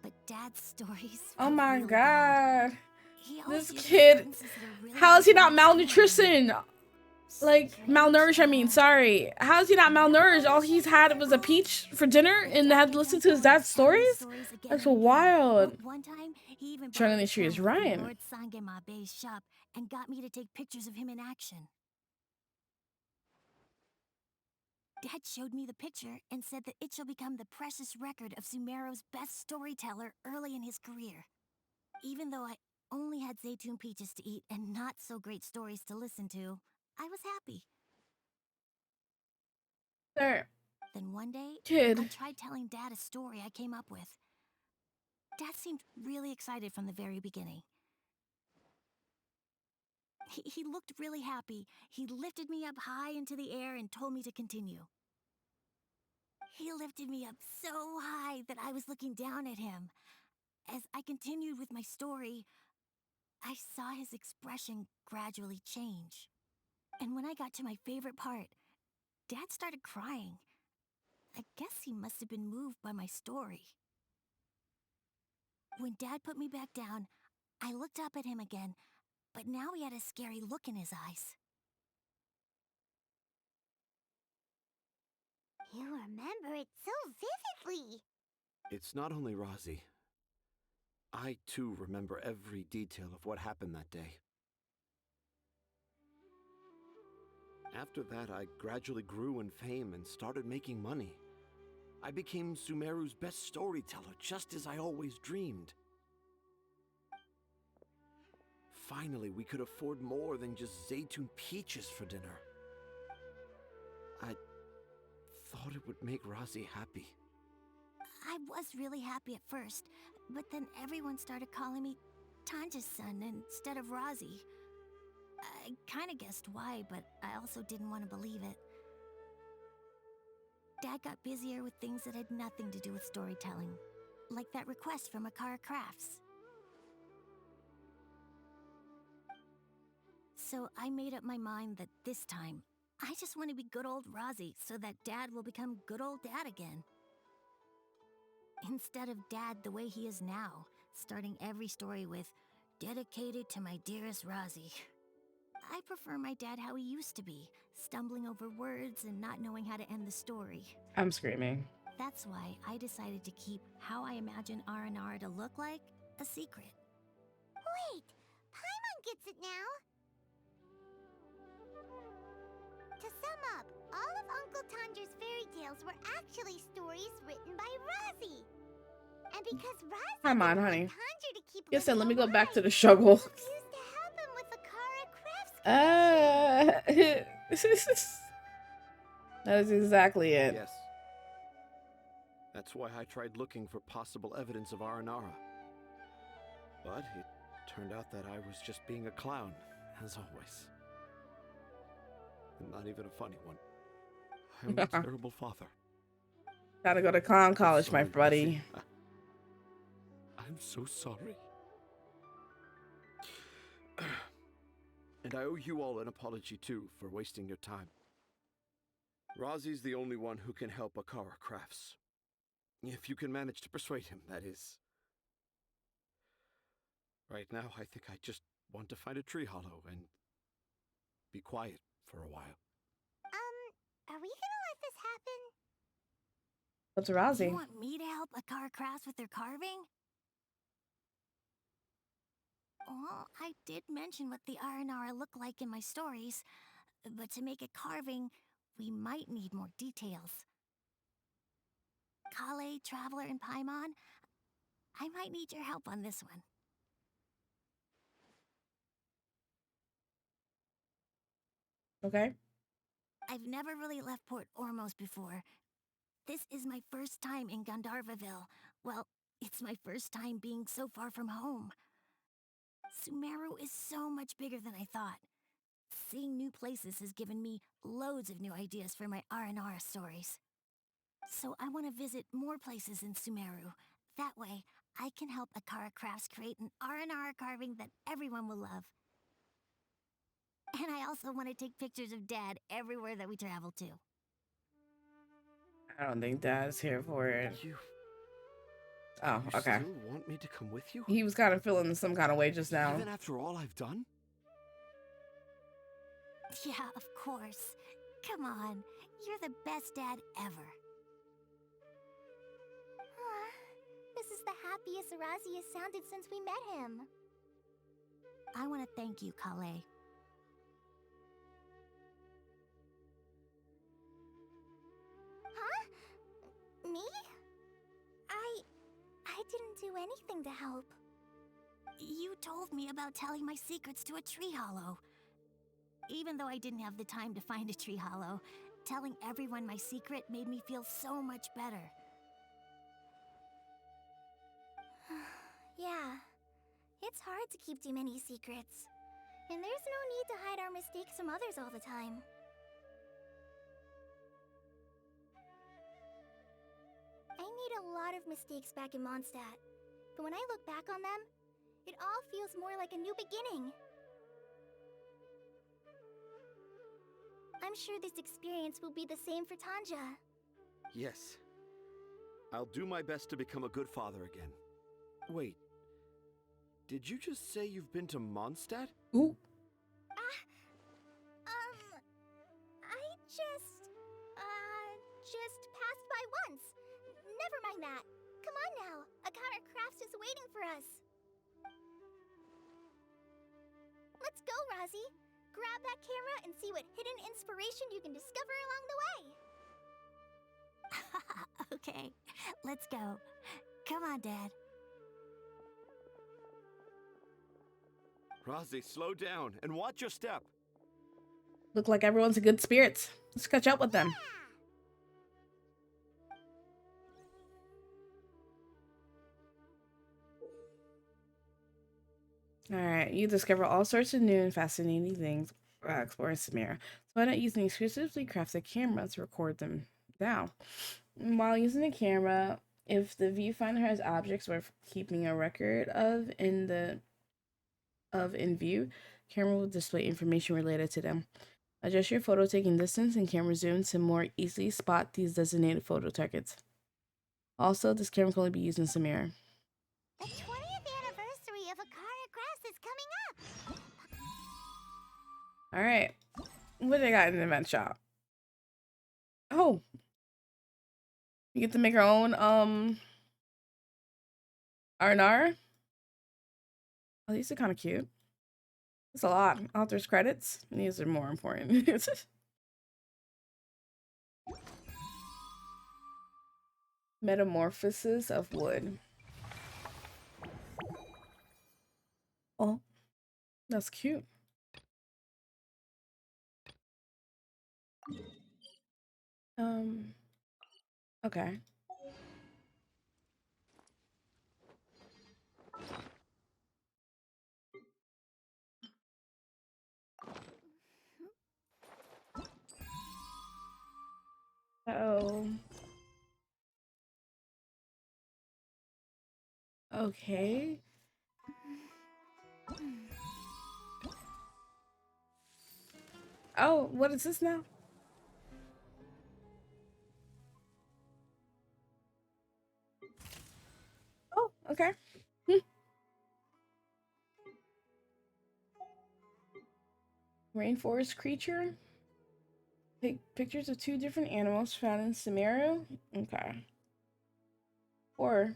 Speaker 15: But Dad's stories.
Speaker 1: Oh my
Speaker 15: really
Speaker 1: god.
Speaker 15: bad.
Speaker 1: This kid. How is he not malnutrition? Like, malnourished, I mean, sorry. How is he not malnourished? All he's had was a peach for dinner and had to listen to his dad's stories? That's wild.
Speaker 15: One time, he even
Speaker 1: Turning the tree is Ryan.
Speaker 15: Lord Sangemabe's shop and got me to take pictures of him in action. Dad showed me the picture and said that it shall become the precious record of Sumeru's best storyteller early in his career. Even though I only had Zaytun peaches to eat and not so great stories to listen to, I was happy.
Speaker 1: There.
Speaker 15: Then one day,
Speaker 1: Kid.
Speaker 15: I tried telling Dad a story I came up with. Dad seemed really excited from the very beginning. He looked really happy. He lifted me up high into the air and told me to continue. He lifted me up so high that I was looking down at him. As I continued with my story, I saw his expression gradually change. And when I got to my favorite part, Dad started crying. I guess he must have been moved by my story. When Dad put me back down, I looked up at him again, but now he had a scary look in his eyes.
Speaker 4: You remember it so vividly.
Speaker 8: It's not only Razi. I, too, remember every detail of what happened that day. After that, I gradually grew in fame and started making money. I became Sumeru's best storyteller, just as I always dreamed. Finally, we could afford more than just Zaytun peaches for dinner. I thought it would make Razi happy.
Speaker 15: I was really happy at first, but then everyone started calling me Tanja's son instead of Razi. I kinda guessed why, but I also didn't want to believe it. Dad got busier with things that had nothing to do with storytelling, like that request from Akara Crafts. So I made up my mind that this time, I just want to be good old Razi so that Dad will become good old Dad again. Instead of Dad the way he is now, starting every story with, "Dedicated to my dearest Razi." I prefer my dad how he used to be, stumbling over words and not knowing how to end the story.
Speaker 1: I'm screaming.
Speaker 15: That's why I decided to keep how I imagine Aranara to look like a secret.
Speaker 4: Wait, Paimon gets it now. To sum up, all of Uncle Tanja's fairy tales were actually stories written by Razi. And because Razi
Speaker 1: Come on,
Speaker 4: didn't
Speaker 1: honey.
Speaker 4: want Tanja to keep
Speaker 1: Listen, let me
Speaker 4: living
Speaker 1: go back
Speaker 4: alive,
Speaker 1: to the struggle.
Speaker 4: he refused to help him with Akara Crafts.
Speaker 1: That is exactly it.
Speaker 8: Yes. That's why I tried looking for possible evidence of Aranara. But it turned out that I was just being a clown, as always. And not even a funny one. I'm a terrible father.
Speaker 1: Gotta go to clown college,
Speaker 8: Sorry,
Speaker 1: my buddy.
Speaker 8: Razi. I'm so sorry. And I owe you all an apology, too, for wasting your time. Razi's the only one who can help Akara Crafts. If you can manage to persuade him, that is. Right now, I think I just want to find a tree hollow and quiet for a while.
Speaker 4: Are we gonna let this happen?
Speaker 1: What's
Speaker 15: You
Speaker 1: Razi?
Speaker 15: want me to help Akara crafts with their carving? Well, I did mention what the Aranara look like in my stories, but to make a carving, we might need more details. Kale, Traveler, and Paimon, I might need your help on this one.
Speaker 1: Okay.
Speaker 15: I've never really left Port Ormos before. This is my first time in Gandharvaville. Well, it's my first time being so far from home. Sumeru is so much bigger than I thought. Seeing new places has given me loads of new ideas for my Aranara stories. So I want to visit more places in Sumeru. That way, I can help Akara Crafts create an Aranara carving that everyone will love. And I also want to take pictures of Dad everywhere that we travel to.
Speaker 1: I don't think Dad's here for it.
Speaker 8: You
Speaker 1: Okay.
Speaker 8: still want me to come with you?
Speaker 1: He was kind of feeling some kind of way just now.
Speaker 8: Even after all I've done?
Speaker 15: Yeah, of course. Come on, you're the best dad ever.
Speaker 12: This is the happiest Arazi has sounded since we met him.
Speaker 15: I want to thank you, Kale.
Speaker 12: Huh? Me? I didn't do anything to help.
Speaker 15: You told me about telling my secrets to a tree hollow. Even though I didn't have the time to find a tree hollow, telling everyone my secret made me feel so much better.
Speaker 12: Yeah. It's hard to keep too many secrets. And there's no need to hide our mistakes from others all the time. I made a lot of mistakes back in Mondstadt. But when I look back on them, it all feels more like a new beginning. I'm sure this experience will be the same for Tanja.
Speaker 8: Yes. I'll do my best to become a good father again. Wait. Did you just say you've been to Mondstadt?
Speaker 1: Ooh.
Speaker 12: I just passed by once. Never mind that. Come on now. Akara Crafts is waiting for us. Let's go, Razi. Grab that camera and see what hidden inspiration you can discover along the way.
Speaker 15: Okay, let's go. Come on, Dad.
Speaker 8: Razi, slow down and watch your step.
Speaker 1: Look like everyone's in good spirits. Let's catch up with them. Alright, you discover all sorts of new and fascinating things exploring Samira. So why not use an exclusively crafted camera to record them down? While using the camera, if the viewfinder has objects worth keeping a record of in view, camera will display information related to them. Adjust your photo taking distance and camera zoom to more easily spot these designated photo targets. Also, this camera can only be used in Samira.
Speaker 4: The 20th anniversary of Akara Crafts is coming up!
Speaker 1: Alright. What do they got in the event shop? Oh. You get to make our own, R&R. Oh, these are kind of cute. It's a lot. Author's credits. These are more important. Metamorphosis of wood. Oh, that's cute. Okay. Oh. Okay. Oh, what is this now? Oh, okay. Rainforest creature. Take pictures of 2 different animals found in Sumeru. Okay. Or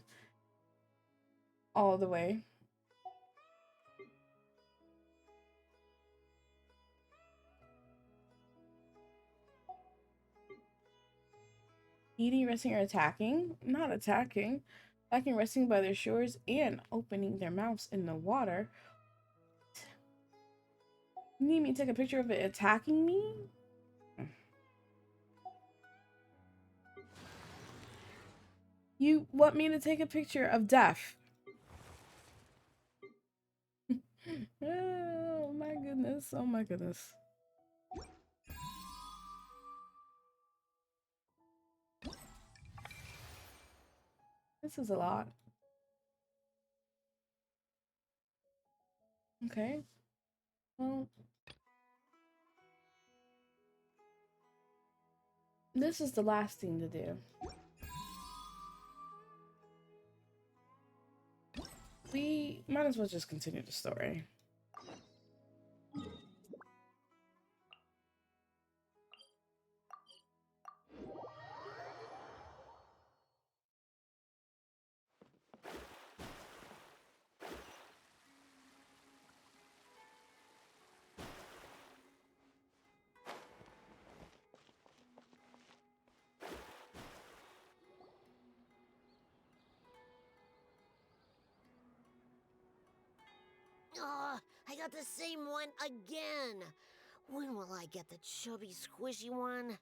Speaker 1: all the way. Eating, resting, or attacking? Not attacking. Attacking, resting by their shores, and opening their mouths in the water. You need me to take a picture of it attacking me? You want me to take a picture of death? Oh my goodness. Oh my goodness. This is a lot. Okay. Well, this is the last thing to do. We might as well just continue the story.
Speaker 13: Oh, I got the same one again. When will I get the chubby, squishy one?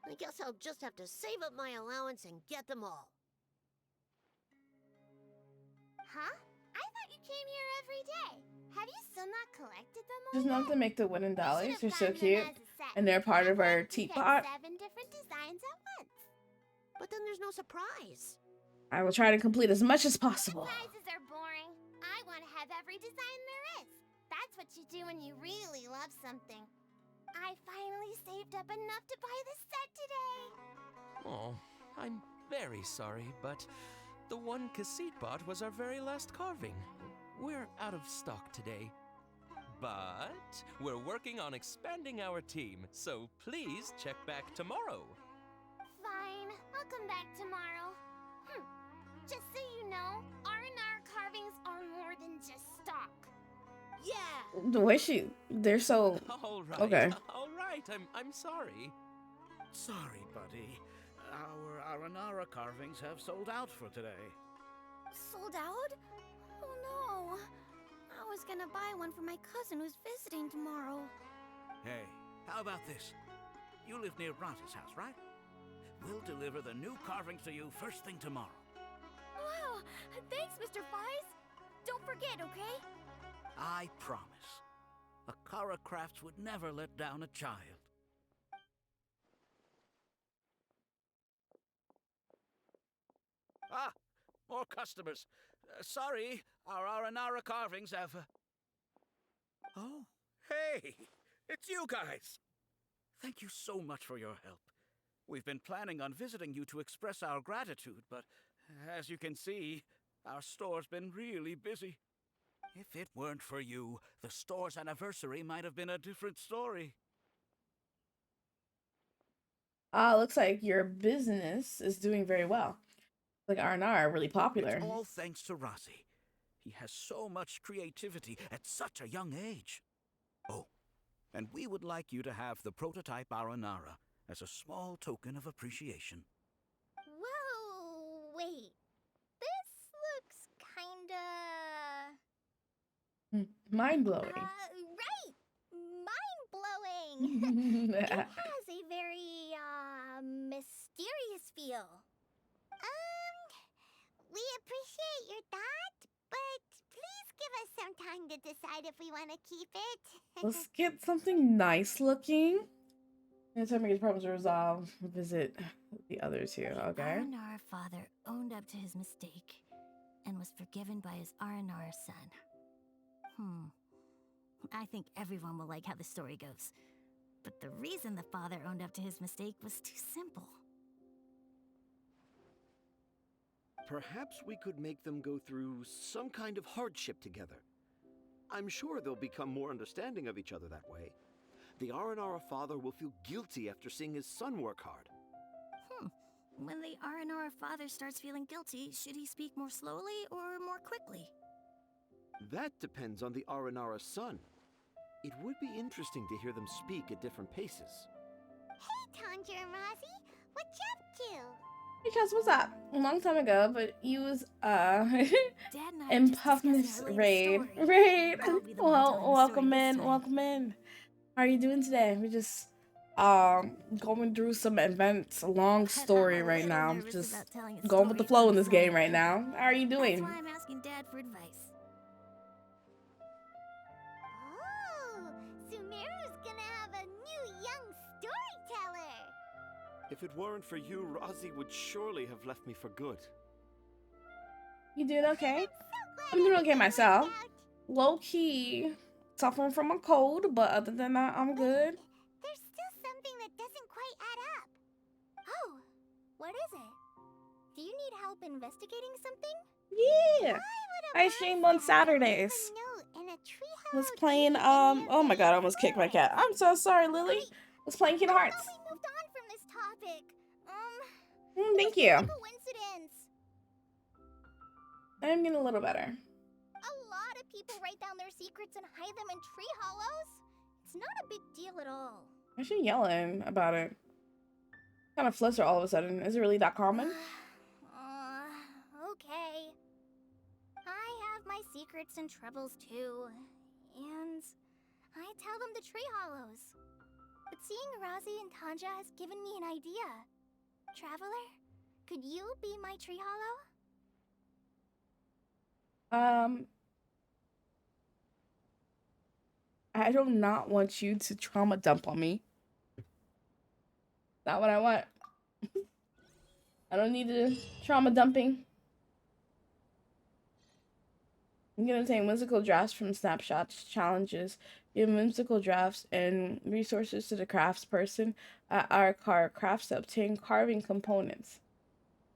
Speaker 13: I guess I'll just have to save up my allowance and get them all.
Speaker 4: Huh? I thought you came here every day. Have you still not collected them all
Speaker 1: Just not
Speaker 4: yet?
Speaker 1: to make the wooden dollies. They're so
Speaker 4: Gotten them
Speaker 1: cute.
Speaker 4: as a set.
Speaker 1: And they're part of our
Speaker 4: You get
Speaker 1: teapot.
Speaker 4: 7 different designs at once.
Speaker 13: But then there's no surprise.
Speaker 1: I will try to complete as much as possible.
Speaker 4: Surprises are boring. I want to have every design there is. That's what you do when you really love something. I finally saved up enough to buy the set today.
Speaker 3: Oh, I'm very sorry, but the one cassette bot was our very last carving. We're out of stock today. But we're working on expanding our team, so please check back tomorrow.
Speaker 4: Fine, I'll come back tomorrow. Just so you know, R&R carvings are more than just stock.
Speaker 13: Yeah!
Speaker 1: The way they're so...
Speaker 3: All right,
Speaker 1: okay.
Speaker 3: all right, I'm sorry.
Speaker 6: Sorry, buddy. Our Aranara carvings have sold out for today.
Speaker 11: Sold out? Oh no. I was gonna buy one for my cousin who's visiting tomorrow.
Speaker 6: Hey, how about this? You live near Bronte's house, right? We'll deliver the new carvings to you first thing tomorrow.
Speaker 11: Wow! Thanks, Mr. Fies! Don't forget, okay?
Speaker 6: I promise. Akara Crafts would never let down a child. Ah, more customers. Sorry, our Aranara carvings have... Oh, hey, it's you guys. Thank you so much for your help. We've been planning on visiting you to express our gratitude, but as you can see, our store's been really busy. If it weren't for you, the store's anniversary might have been a different story.
Speaker 1: Looks like your business is doing very well. Like R&R are really popular.
Speaker 6: It's all thanks to Rossi. He has so much creativity at such a young age. Oh, and we would like you to have the prototype Aranara as a small token of appreciation.
Speaker 12: Whoa, wait. This looks kinda...
Speaker 1: Mind-blowing.
Speaker 12: Right! Mind-blowing! It has a very, mysterious feel.
Speaker 4: We appreciate your thought, but please give us some time to decide if we want to keep it.
Speaker 1: Let's get something nice looking. Anytime these problems are resolved, visit the other two, okay?
Speaker 15: Aranara father owned up to his mistake and was forgiven by his Aranara son. I think everyone will like how the story goes. But the reason the father owned up to his mistake was too simple.
Speaker 8: Perhaps we could make them go through some kind of hardship together. I'm sure they'll become more understanding of each other that way. The Aranara father will feel guilty after seeing his son work hard.
Speaker 15: When the Aranora father starts feeling guilty, should he speak more slowly or more quickly?
Speaker 8: That depends on the Aranara son. It would be interesting to hear them speak at different paces.
Speaker 4: Hey, Tanja and Rosie, what you up to?
Speaker 1: Because what's up? A long time ago, but you was
Speaker 15: Dad and I
Speaker 1: in
Speaker 15: just discussing
Speaker 1: Puffness
Speaker 15: our latest
Speaker 1: raid.
Speaker 15: story.
Speaker 1: Raid.
Speaker 15: I'll be the one telling the
Speaker 1: Welcome
Speaker 15: story this
Speaker 1: in,
Speaker 15: time.
Speaker 1: welcome in. How are you doing today? We're just going through some events. A long story
Speaker 15: I'm a
Speaker 1: right
Speaker 15: little
Speaker 1: now.
Speaker 15: nervous
Speaker 1: Just
Speaker 15: about telling a
Speaker 1: going with the
Speaker 15: story
Speaker 1: flow
Speaker 15: on
Speaker 1: in this game right
Speaker 15: Saturday.
Speaker 1: now. How are you
Speaker 15: That's
Speaker 1: doing?
Speaker 15: why I'm asking Dad for advice.
Speaker 4: Oh, Sumeru's gonna have a new young storyteller.
Speaker 8: If it weren't for you, Rosie would surely have left me for good.
Speaker 1: You doing okay? I'm doing okay myself. Low key, suffering from a cold, but other than that, I'm good.
Speaker 4: There's still something that doesn't quite add up.
Speaker 12: Oh, what is it? Do you need help investigating something?
Speaker 1: Yeah, I stream on Saturdays. Was playing oh my god, I almost kicked my cat. I'm so sorry, Lily. Was playing Kingdom Hearts.
Speaker 12: We moved on from this topic.
Speaker 1: Thank you.
Speaker 12: Coincidence.
Speaker 1: I'm getting a little better.
Speaker 12: A lot of people write down their secrets and hide them in tree hollows. It's not a big deal at all.
Speaker 1: Why is she yelling about it? Kind of fluster all of a sudden. Is it really that common?
Speaker 12: Okay. I have my secrets and troubles too. And I tell them the tree hollows. But seeing Razi and Tanja has given me an idea. Traveler, could you be my tree hollow?
Speaker 1: I do not want you to trauma dump on me. Not what I want. I don't need the trauma dumping. You can obtain whimsical drafts from snapshots, challenges, give whimsical drafts and resources to the craftsperson at our crafts to obtain carving components.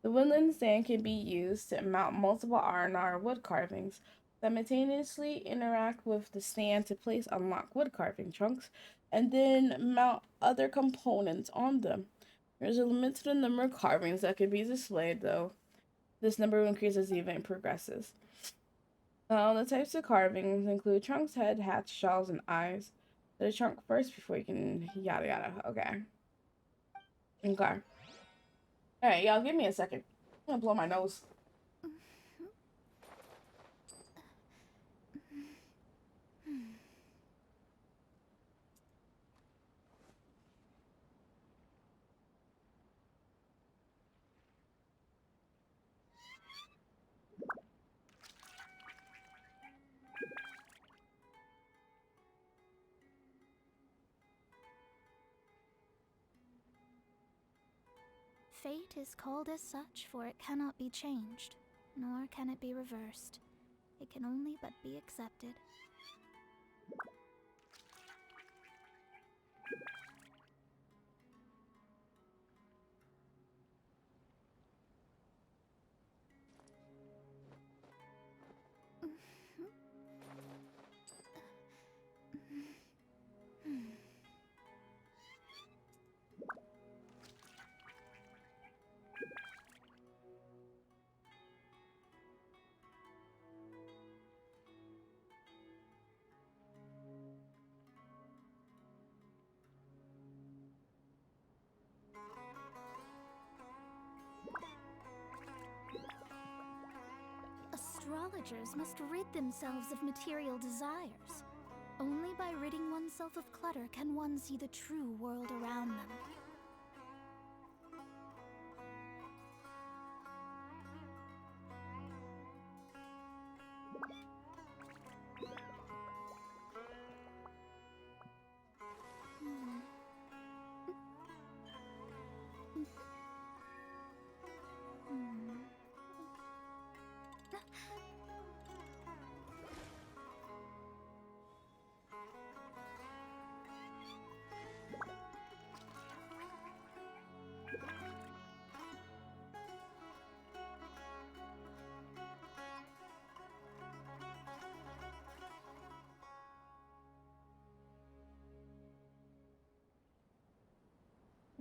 Speaker 1: The woodland stand can be used to mount multiple R&R wood carvings. Simultaneously interact with the stand to place unlock wood carving chunks and then mount other components on them. There's a limit to the number of carvings that can be displayed, though. This number will increase as the event progresses. The types of carvings include trunks, head, hats, shells, and eyes. The trunk first before you can yada yada. Okay. Okay. Alright, y'all, give me a second. I'm gonna blow my nose.
Speaker 12: Fate is called as such, for it cannot be changed, nor can it be reversed. It can only but be accepted. Astrologers must rid themselves of material desires. Only by ridding oneself of clutter can one see the true world around them.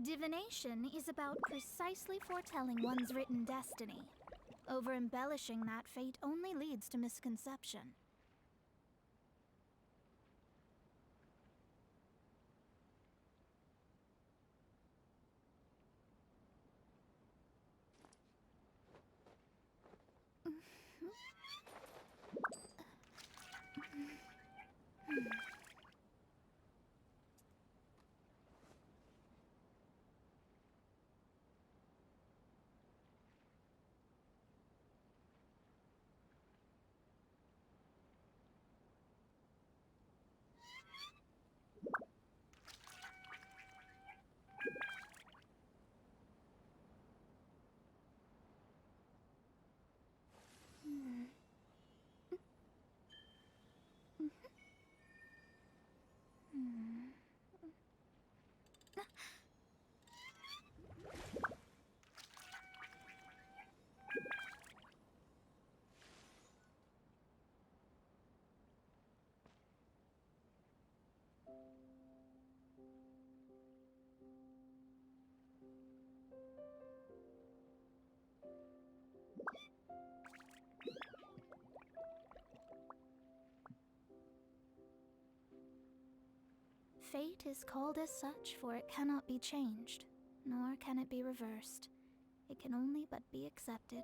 Speaker 11: Divination is about precisely foretelling one's written destiny. Over-embellishing that fate only leads to misconception. Fate is called as such, for it cannot be changed, nor can it be reversed. It can only but be accepted.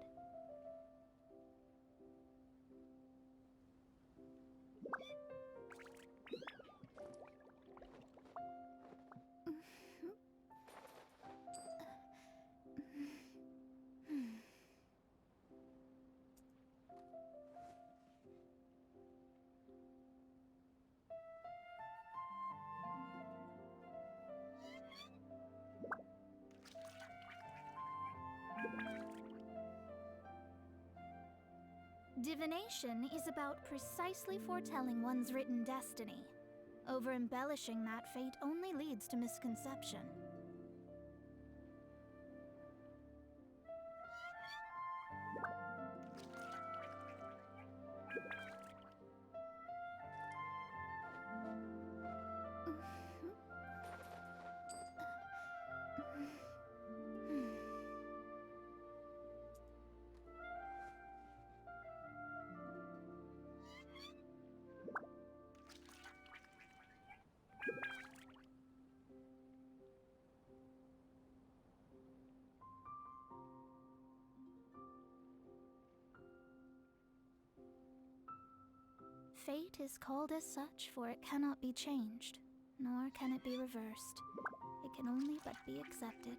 Speaker 11: Divination is about precisely foretelling one's written destiny. Over-embellishing that fate only leads to misconception. Fate is called as such, for it cannot be changed, nor can it be reversed. It can only but be accepted.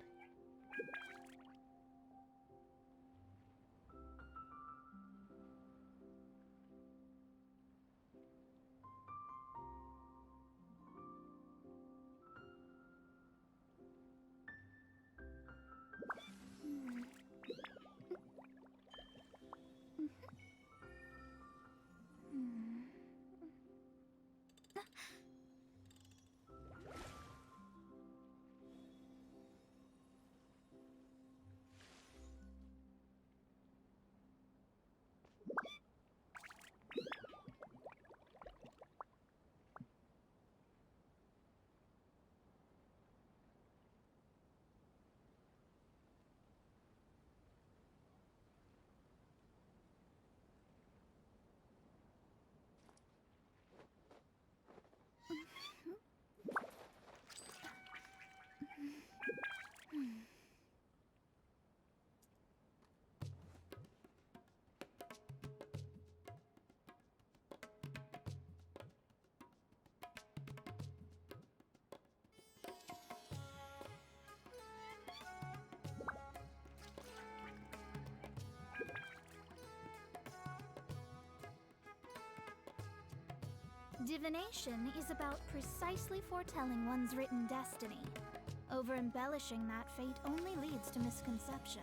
Speaker 11: Divination is about precisely foretelling one's written destiny. Over-embellishing that fate only leads to misconception.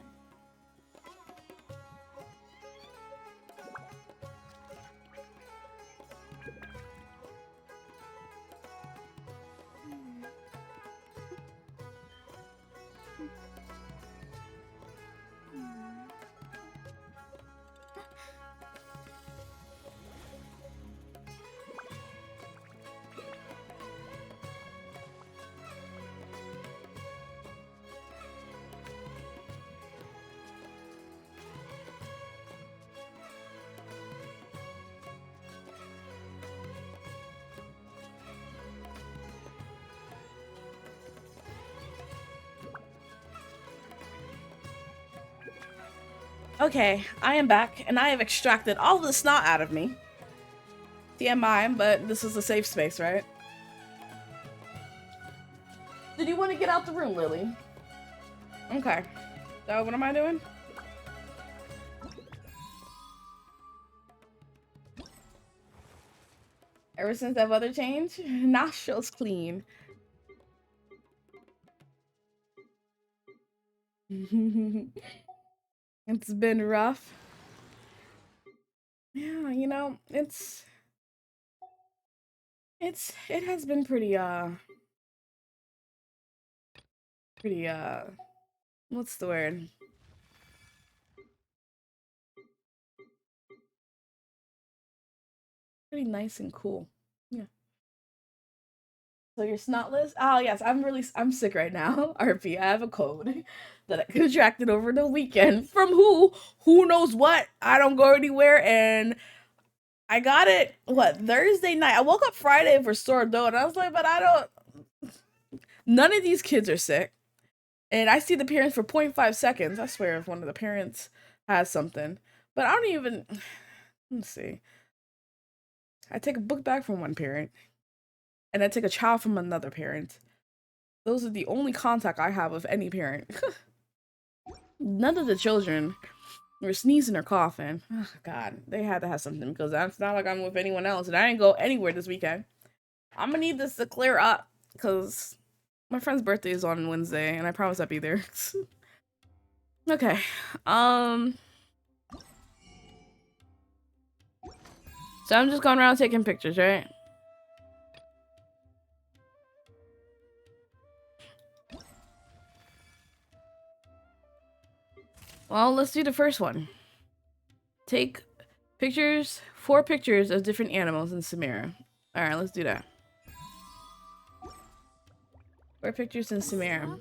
Speaker 1: Okay, I am back, and I have extracted all the snot out of me. TMI, but this is a safe space, right? Did you want to get out the room, Lily? Okay. So what am I doing? Ever since that weather change, nostrils clean. It's been rough. Yeah, you know, it has been pretty what's the word? Pretty nice and cool. Yeah. So you're snotless? Oh yes, I'm sick right now. RP, I have a cold that I contracted over the weekend from who? Who knows what? I don't go anywhere, and I got it Thursday night. I woke up Friday for sore throat, and I was like, but I don't. None of these kids are sick, and I see the parents for 0.5 seconds. I swear, if one of the parents has something, but I don't even. Let's see. I take a book back from one parent, and I take a child from another parent. Those are the only contact I have with any parent. None of the children were sneezing or coughing. Oh, God, they had to have something because it's not like I'm with anyone else, and I didn't go anywhere this weekend. I'm gonna need this to clear up because my friend's birthday is on Wednesday, and I promise I'll be there. Okay, so I'm just going around taking pictures, right? Well, let's do the first one. Take pictures, 4 pictures of different animals in Samira. Alright, let's do that. 4 pictures in Samira.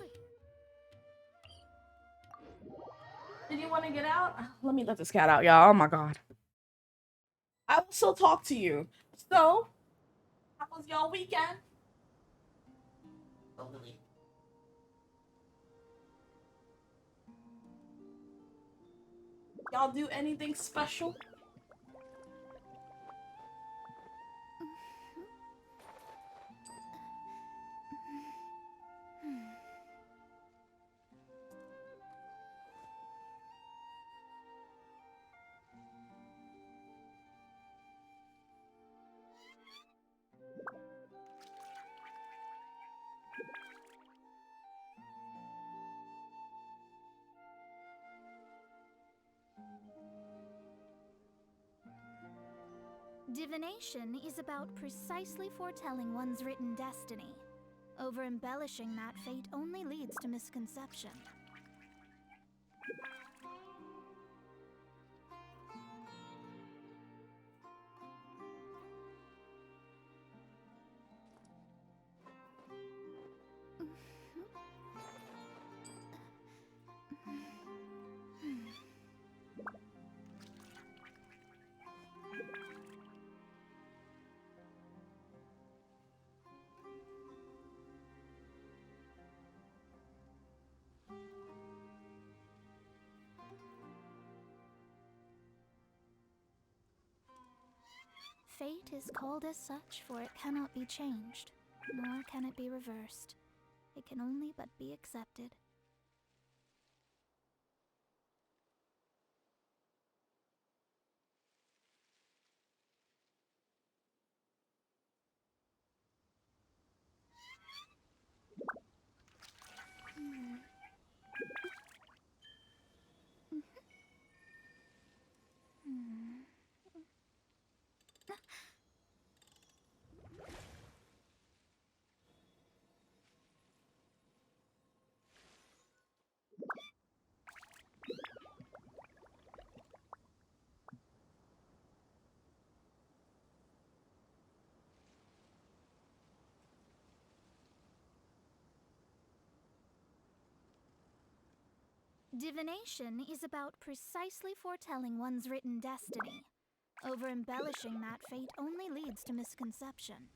Speaker 1: Did you want to get out? Let me let this cat out, y'all. Oh my god. I will still talk to you. So, how was y'all weekend? Y'all do anything special?
Speaker 12: Divination is about precisely foretelling one's written destiny. Over-embellishing that fate only leads to misconception. Fate is called as such, for it cannot be changed, nor can it be reversed. It can only but be accepted. Divination is about precisely foretelling one's written destiny. Over-embellishing that fate only leads to misconception.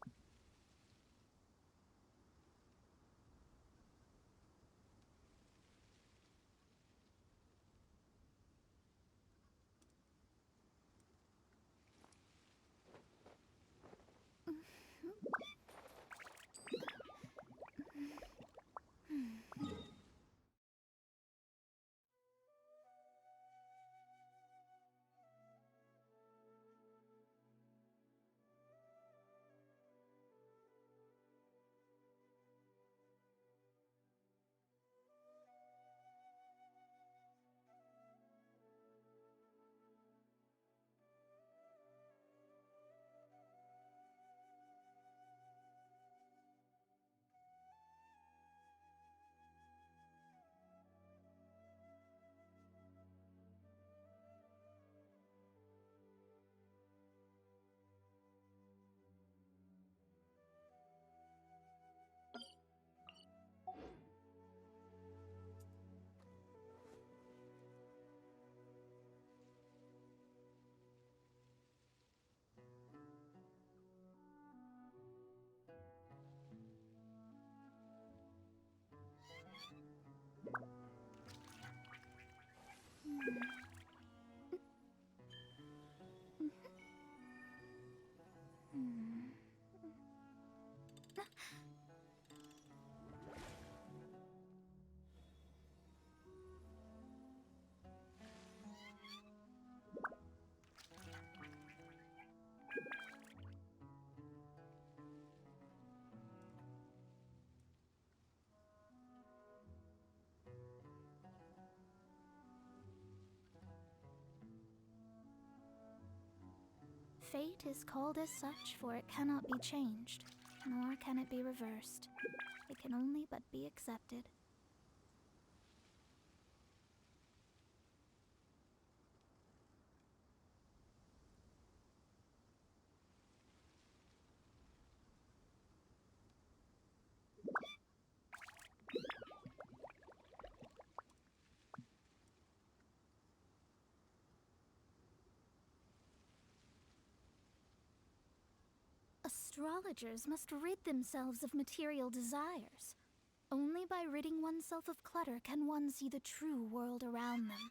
Speaker 11: Fate is called as such, for it cannot be changed, nor can it be reversed. It can only but be accepted. Astrologers must rid themselves of material desires. Only by ridding oneself of clutter can one see the true world around them.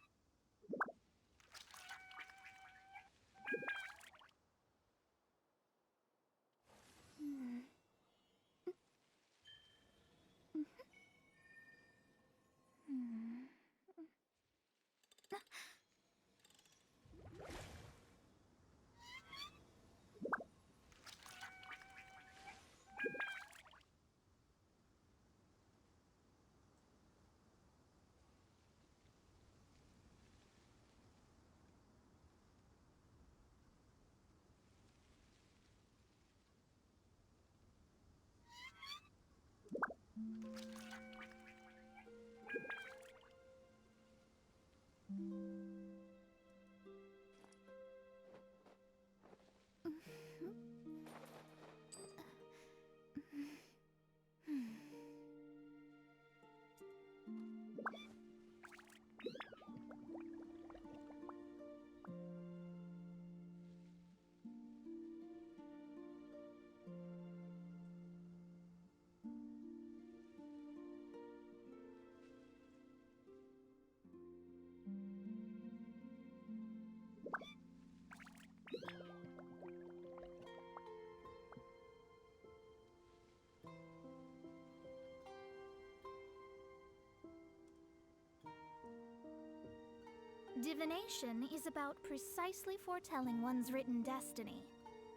Speaker 11: Divination is about precisely foretelling one's written destiny.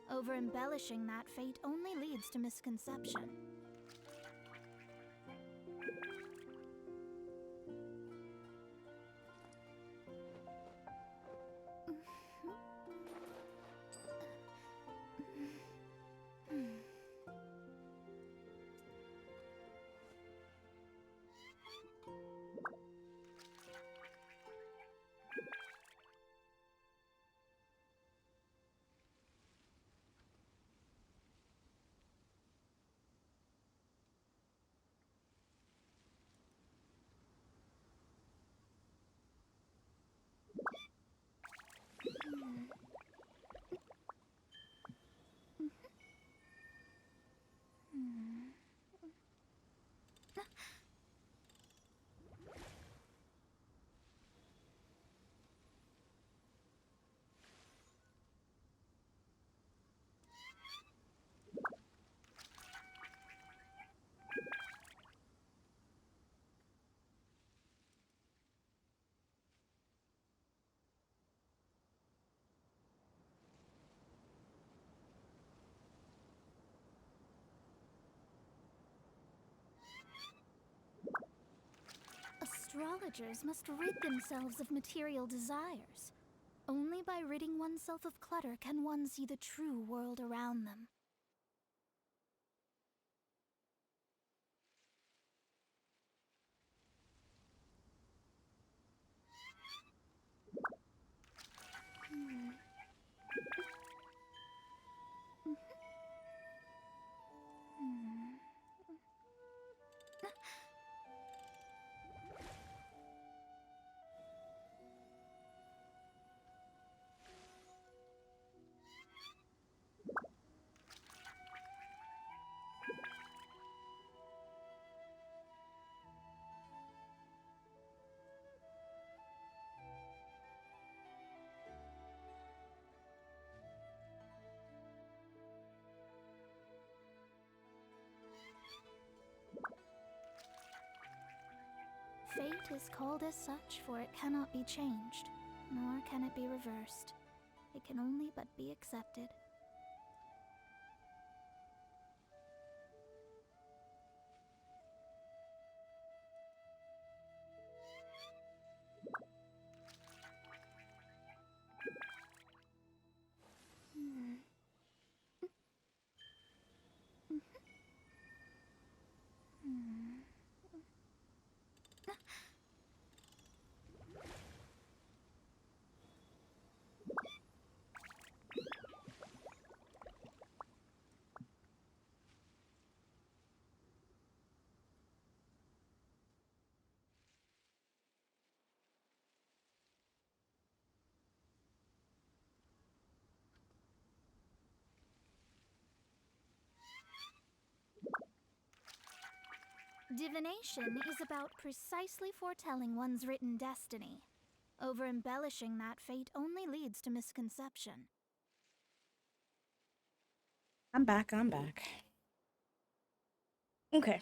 Speaker 11: Over-embellishing that fate only leads to misconception. Astrologers must rid themselves of material desires. Only by ridding oneself of clutter can one see the true world around them. Fate is called as such, for it cannot be changed, nor can it be reversed. It can only but be accepted.
Speaker 16: Divination is about precisely foretelling one's written destiny. Over-embellishing that fate only leads to misconception.
Speaker 1: I'm back. Okay.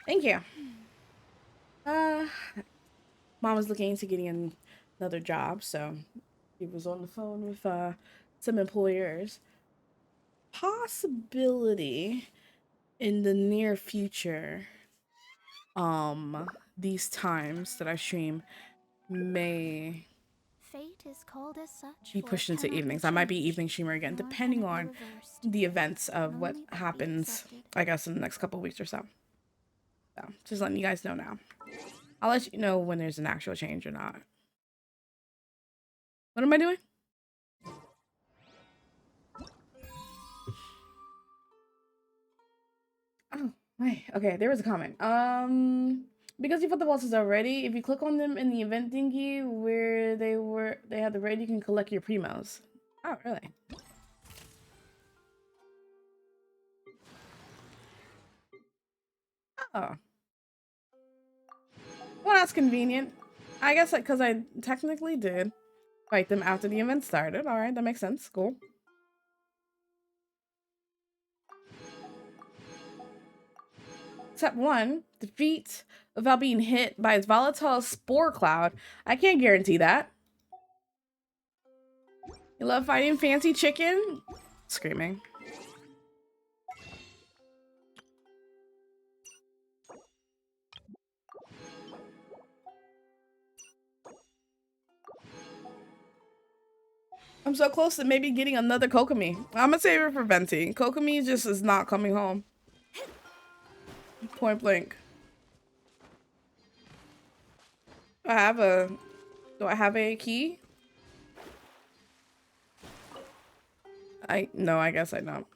Speaker 1: Thank you. Mom was looking into getting another job, so he was on the phone with some employers. Possibility in the near future, these times that I stream may
Speaker 16: Fate is called as such,
Speaker 1: be
Speaker 16: for
Speaker 1: pushed
Speaker 16: it
Speaker 1: into
Speaker 16: cannot be
Speaker 1: evenings. I might be
Speaker 16: changed,
Speaker 1: evening streamer again,
Speaker 16: nor can
Speaker 1: depending
Speaker 16: it be
Speaker 1: on
Speaker 16: reversed.
Speaker 1: the events of
Speaker 16: Can
Speaker 1: what
Speaker 16: only but be
Speaker 1: happens,
Speaker 16: accepted.
Speaker 1: I guess, in the next couple weeks or so. So, just letting you guys know now. I'll let you know when there's an actual change or not. What am I doing? Oh, wait. Okay, there was a comment. Because you put the bosses already, if you click on them in the event thingy where they had the raid, you can collect your primos. Oh, really? Oh. Well, that's convenient. I guess because I technically did fight them after the event started. All right, that makes sense. Cool. Step 1, defeat without being hit by its volatile spore cloud. I can't guarantee that. You love fighting fancy chicken? Screaming. I'm so close to maybe getting another Kokomi. I'm gonna save it for Venti. Kokomi just is not coming home. Point blank. Do I have a key? No, I guess I don't.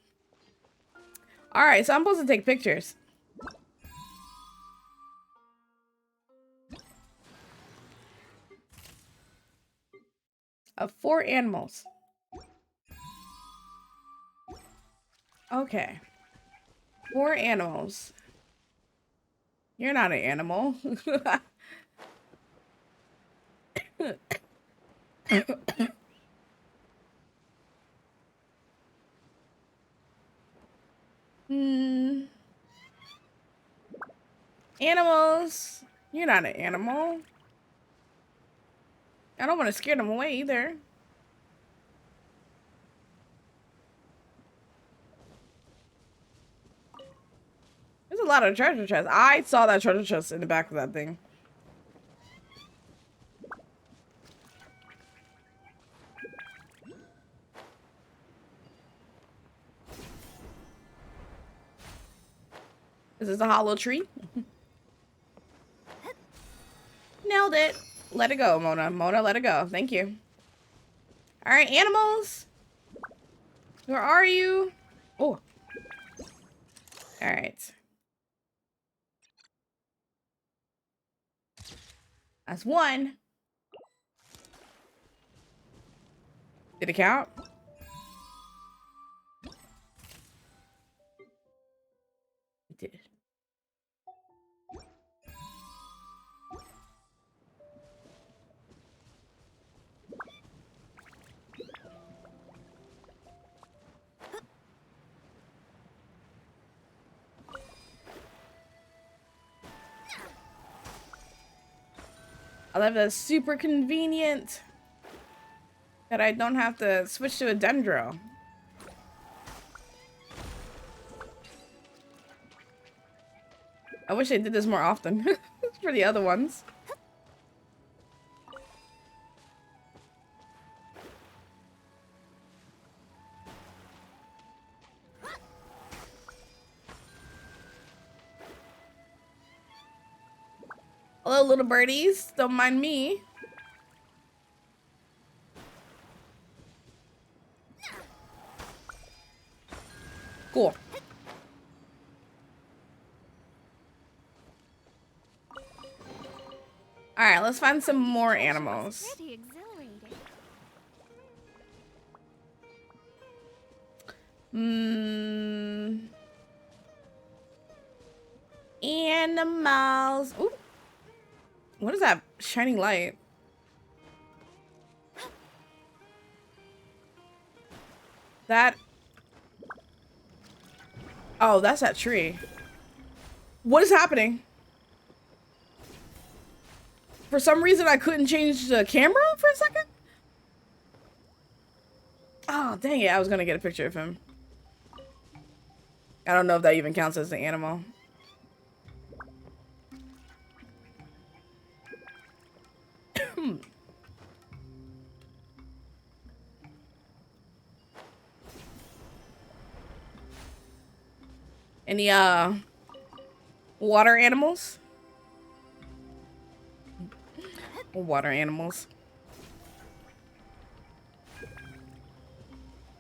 Speaker 1: Alright, so I'm supposed to take pictures. Of 4 animals. Okay. 4 animals. You're not an animal. Animals. You're not an animal. I don't want to scare them away either. There's a lot of treasure chests. I saw that treasure chest in the back of that thing. Is this a hollow tree? Nailed it. Let it go, Mona. Mona, let it go. Thank you. All right, animals. Where are you? Oh. All right. That's 1. Did it count? It did. I love that. Super convenient that I don't have to switch to a dendro. I wish I did this more often for the other ones. Hello, little birdies. Don't mind me. Cool. All right, let's find some more animals.
Speaker 16: Pretty exhilarating.
Speaker 1: Animals. Ooh. What is that shining light? That. Oh, that's that tree. What is happening? For some reason, I couldn't change the camera for a second. Oh, dang it. I was going to get a picture of him. I don't know if that even counts as an animal. Any, water animals? Water animals.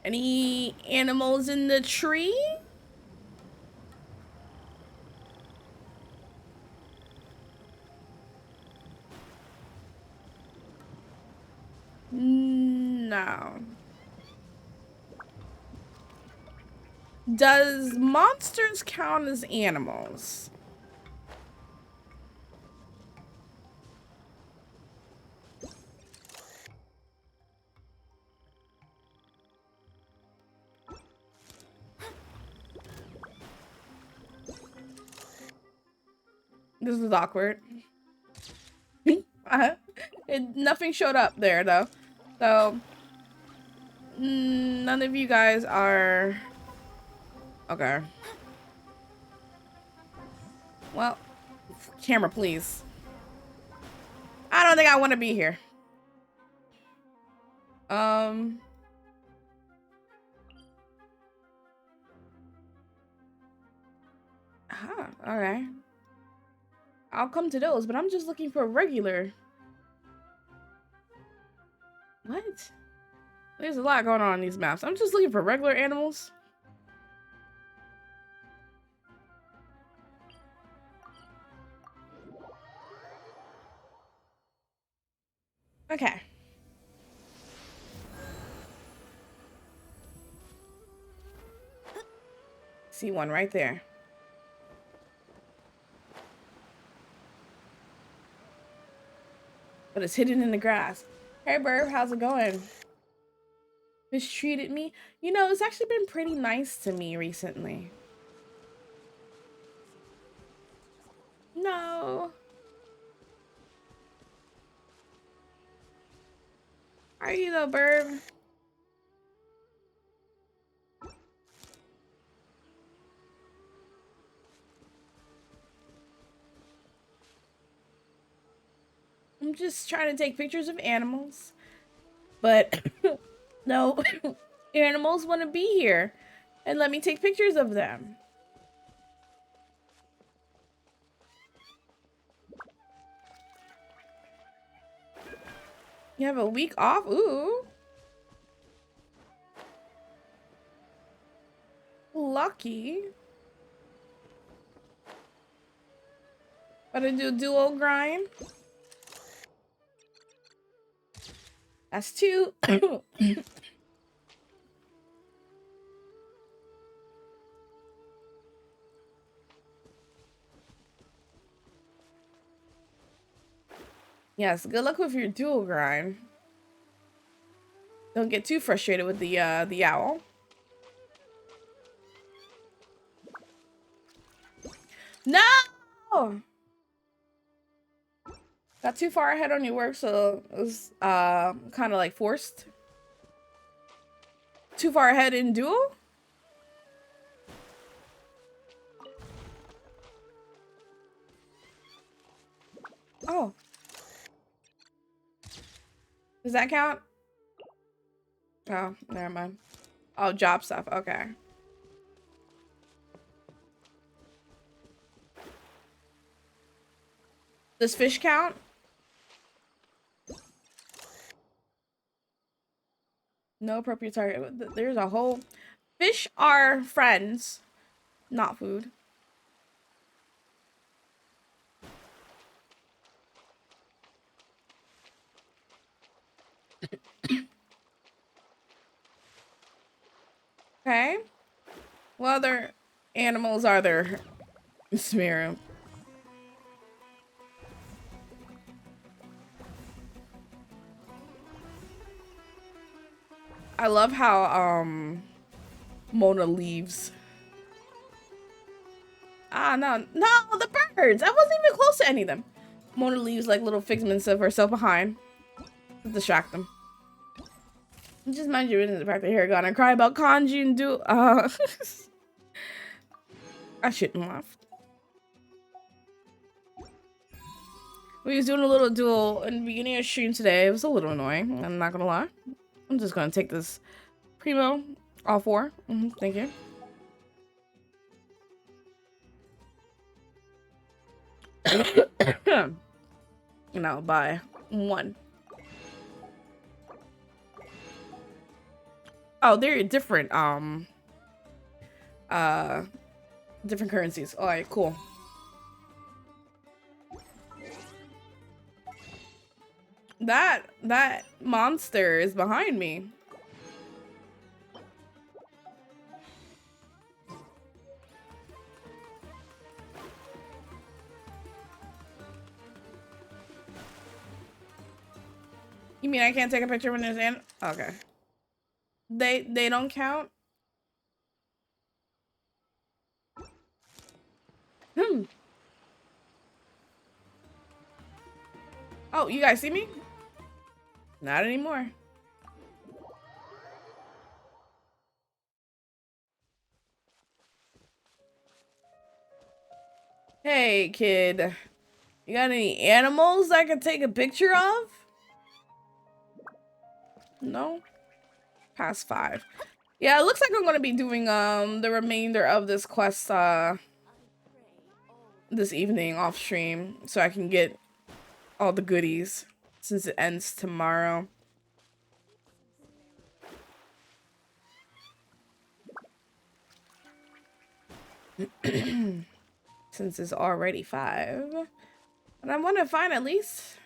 Speaker 1: Any animals in the tree? No. Does monsters count as animals? This is awkward. Nothing showed up there though. So none of you guys are okay. Well, camera please. I don't think I want to be here. Okay. I'll come to those, but I'm just looking for regular. What? There's a lot going on in these maps. I'm just looking for regular animals. Okay. See one right there. But it's hidden in the grass. Hey, Burb, how's it going? Mistreated me? You know, it's actually been pretty nice to me recently. No. Are you though, Burb? I'm just trying to take pictures of animals. But no, animals want to be here and let me take pictures of them. You have a week off? Ooh. Lucky. Gotta do a duo grind. That's 2. Yes, good luck with your dual grind. Don't get too frustrated with the owl. No! Got too far ahead on your work, so it was kind of like forced. Too far ahead in duel? Oh. Does that count? Oh, never mind. Oh, job stuff. Okay. Does fish count? No appropriate target. There's a whole... Fish are friends, not food. Okay. What other animals are there? Smear. I love how Mona leaves. Ah, no, the birds. I wasn't even close to any of them. Mona leaves like little figments of herself behind to distract them. Just mind you, in the fact that here gonna cry about Kanji and do. I shouldn't laugh. We was doing a little duel in the beginning of stream today. It was a little annoying. I'm not gonna lie. I'm just gonna take this primo, all four. Thank you. And I'll buy one. Oh, they're different. Different currencies. All right, cool. That monster is behind me. You mean I can't take a picture when there's an... Okay. They don't count? Oh, you guys see me? Not anymore. Hey, kid. You got any animals I can take a picture of? No? Past 5. Yeah, it looks like I'm gonna be doing the remainder of this quest this evening off stream so I can get all the goodies since it ends tomorrow. Since it's already 5. And I want to find at least...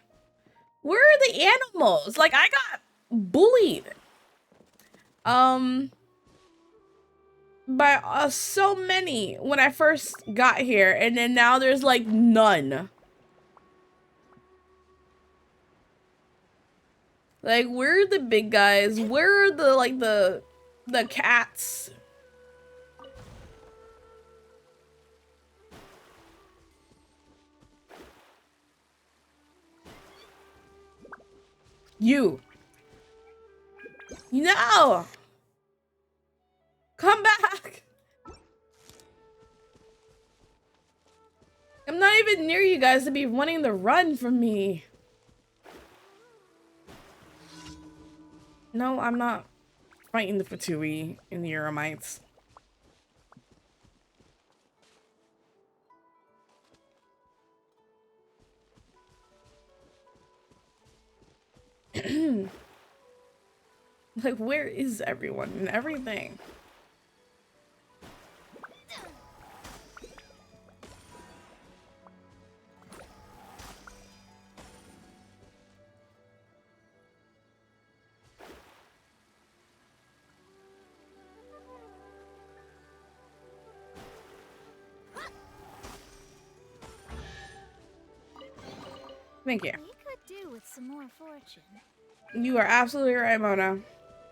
Speaker 1: Where are the animals? Like, I got bullied. By so many when I first got here. And then now there's, like, none. Like, where are the big guys? Where are the, like, the cats? You. No! Come back! I'm not even near you guys to be wanting to run from me. No, I'm not fighting the Fatui in the Euramites. Like, where is everyone and everything? Thank you.
Speaker 16: We could do with some more fortune.
Speaker 1: You are absolutely right, Mona.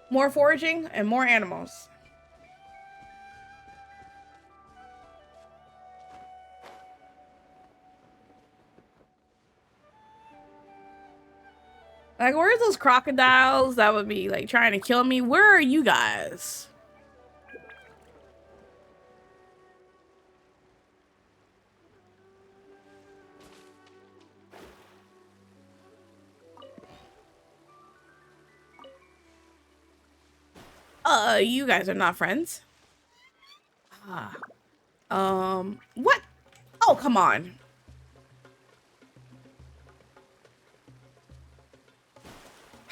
Speaker 1: More foraging and more animals. Like, where's those crocodiles that would be, like, trying to kill me? Where are you guys? You guys are not friends. What? Oh, come on.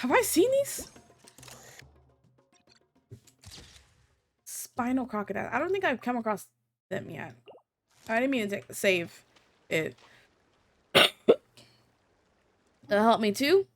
Speaker 1: Have I seen these? Spinal crocodile. I don't think I've come across them yet. I didn't mean to save it. That'll help me too.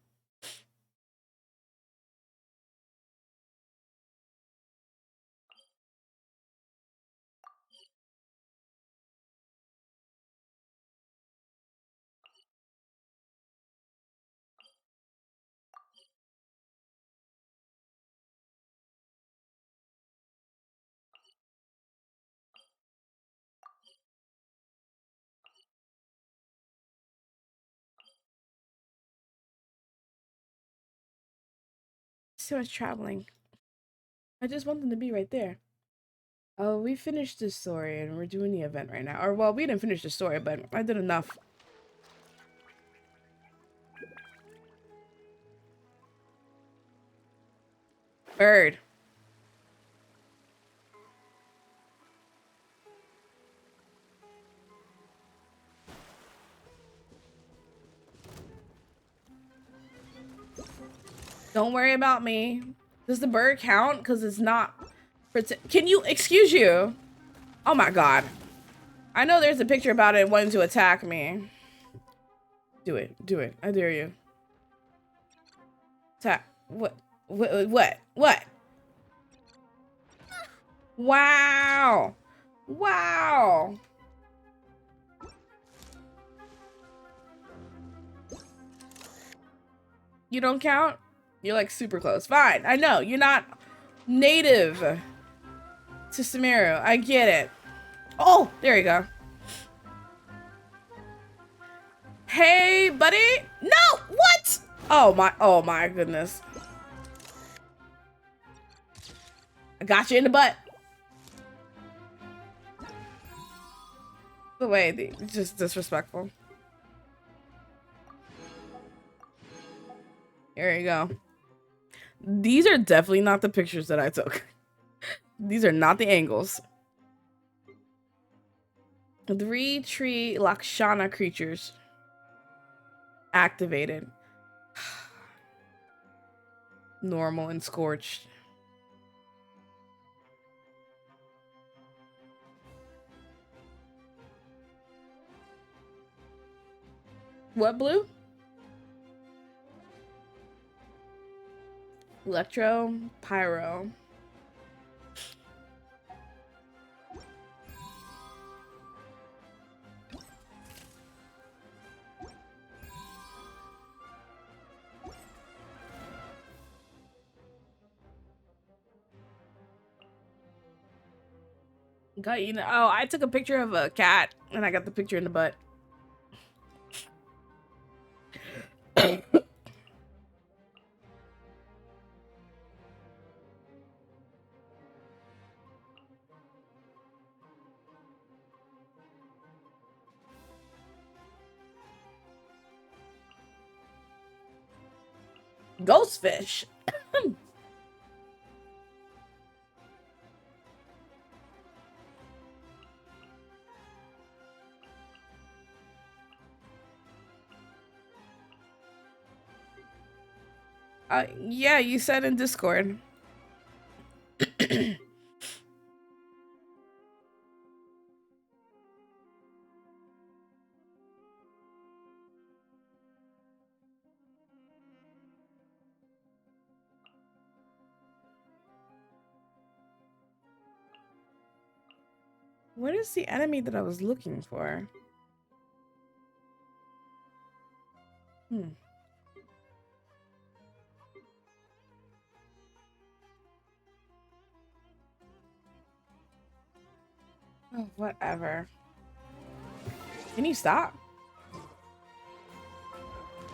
Speaker 1: So much traveling. I just want them to be right there. Oh, we finished the story and we're doing the event right now. Or, well, we didn't finish the story, but I did enough. Bird. Don't worry about me. Does the bird count? Because it's not... Can you... Excuse you? Oh my god. I know there's a picture about it wanting to attack me. Do it. Do it. I dare you. Attack. What? What? What? Wow. Wow. You don't count? You're like super close. Fine. I know. You're not native to Sumeru. I get it. Oh, there you go. Hey, buddy. No, what? Oh my goodness. I got you in the butt. The way, just disrespectful. Here you go. These are definitely not the pictures that I took. These are not the angles. 3 tree Lakshana creatures activated. Normal and scorched. What blue? Electro, pyro. Got you. Oh, I took a picture of a cat and I got the picture in the butt. Ghostfish. Yeah, you said in Discord. What is the enemy that I was looking for? Oh, whatever. Can you stop?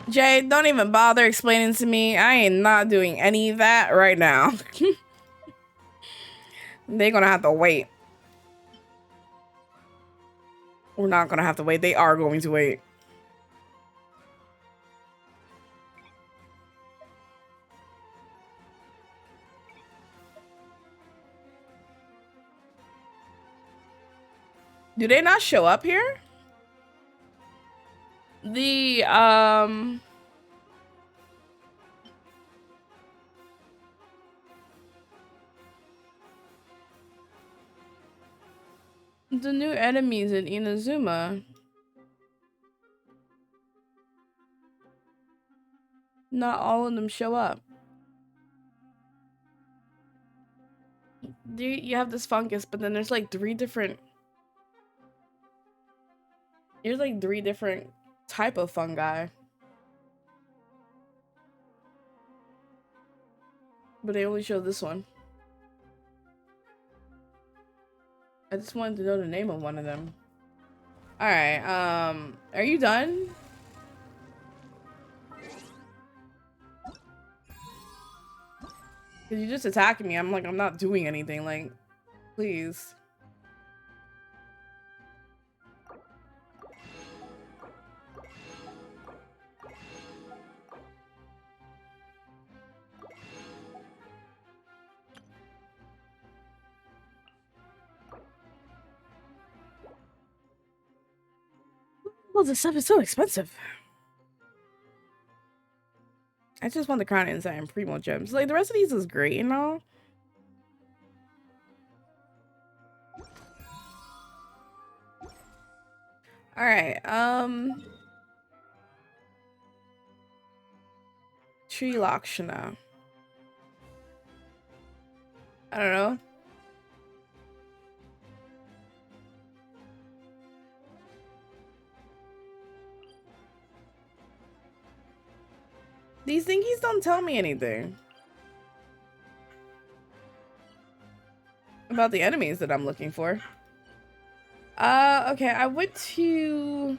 Speaker 1: Jay, don't even bother explaining to me. I am not doing any of that right now. They're gonna have to wait. We're not gonna have to wait. They are going to wait. Do they not show up here? The The new enemies in Inazuma. Not all of them show up. You have this fungus, but then there's like three different type of fungi. But they only show this one. I just wanted to know the name of one of them. Alright, are you done? Cause you just attacking me. I'm like, I'm not doing anything, like, please. Well, this stuff is so expensive. I just want the crown inside and primo gems. Like, the rest of these is great and all. Alright, Tree Lakshana. I don't know. These thingies don't tell me anything about the enemies that I'm looking for. Okay, I went to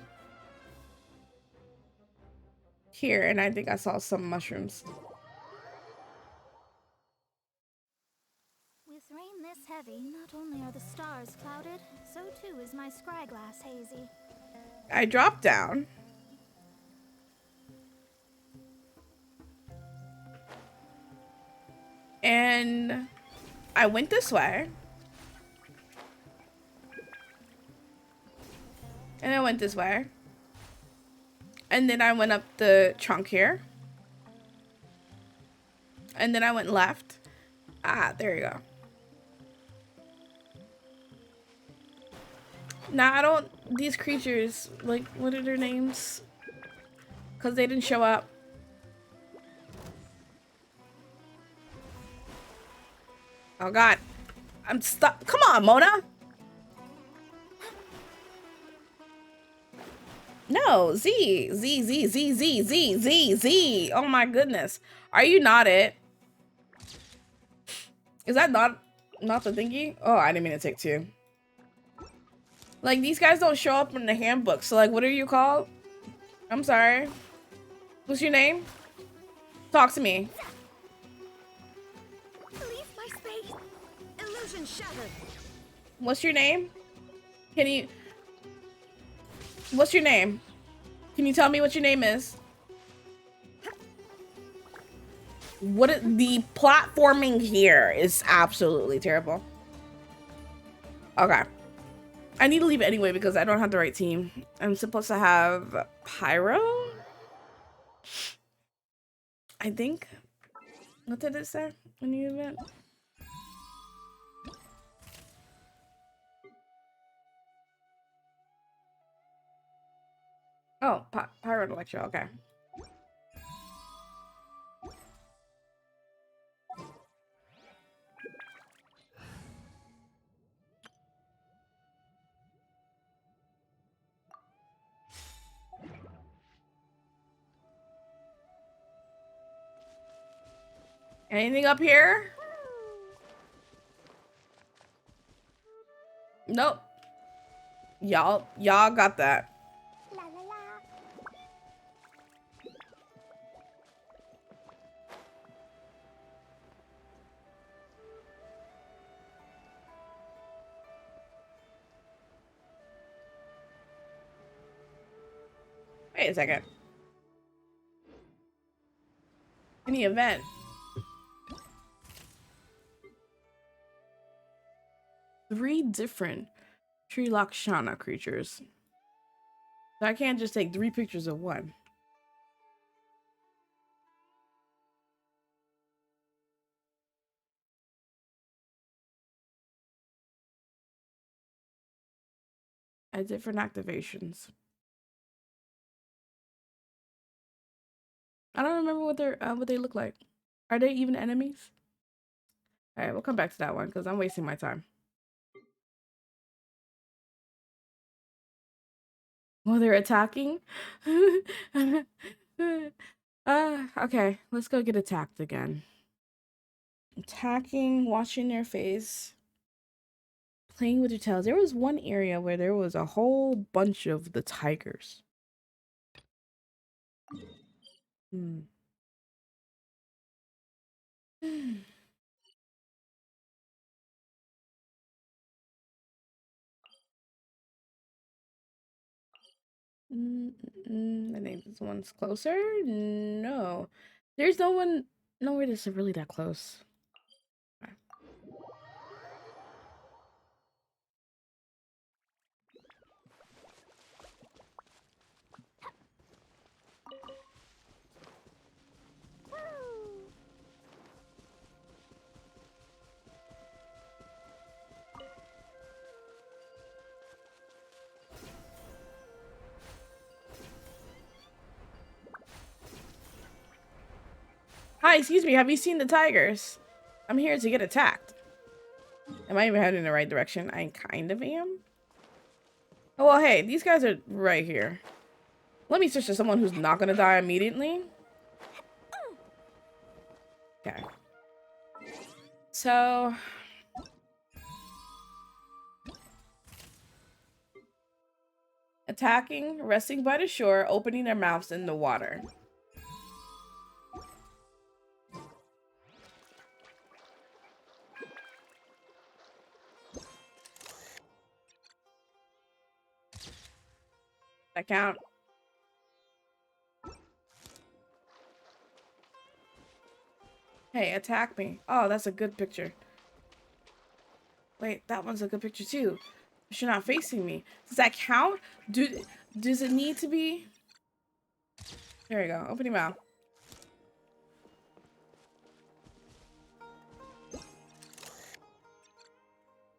Speaker 1: here and I think I saw some mushrooms.
Speaker 16: With rain this heavy, not only are the stars clouded, so too is my scryglass hazy.
Speaker 1: I dropped down. And I went this way. And I went this way. And then I went up the trunk here. And then I went left. Ah, there you go. Now, I don't... These creatures, like, what are their names? Because they didn't show up. Oh, God. I'm stuck. Come on, Mona. No, Z. Z, Z, Z, Z, Z, Z, Z. Oh, my goodness. Are you not it? Is that not the thingy? Oh, I didn't mean to take two. Like, these guys don't show up in the handbook. So, like, what are you called? I'm sorry. What's your name? Talk to me.
Speaker 15: Leave my space. Illusion shattered.
Speaker 1: What's your name? Can you... What's your name? Can you tell me what your name is? The platforming here is absolutely terrible. Okay. I need to leave it anyway because I don't have the right team. I'm supposed to have Pyro? I think. What did it say in the event? Oh, Pyro lecture, okay. Anything up here? Nope. Y'all got that.
Speaker 12: La la la.
Speaker 1: Wait a second. In the event. Three different Tree Lakshana creatures. So I can't just take 3 pictures of one. at different activations. I don't remember what they look like. Are they even enemies? All right, we'll come back to that one because I'm wasting my time. Oh, they're attacking? Okay, let's go get attacked again. Attacking, washing their face, playing with your tails. There was one area where there was a whole bunch of the tigers. Hmm. I think this one's closer. No, there's no one. Nowhere that's really that close. Okay. Hi, excuse me. Have you seen the tigers? I'm here to get attacked. Am I even heading in the right direction? I kind of am. Oh, well, hey, these guys are right here. Let me switch to someone who's not gonna die immediately. Okay. So... attacking, resting by the shore, opening their mouths in the water. That count? Hey, attack me. Oh, that's a good picture. Wait, that one's a good picture too. But you're not facing me. Does that count? Does it need to be? There we go. Open your mouth.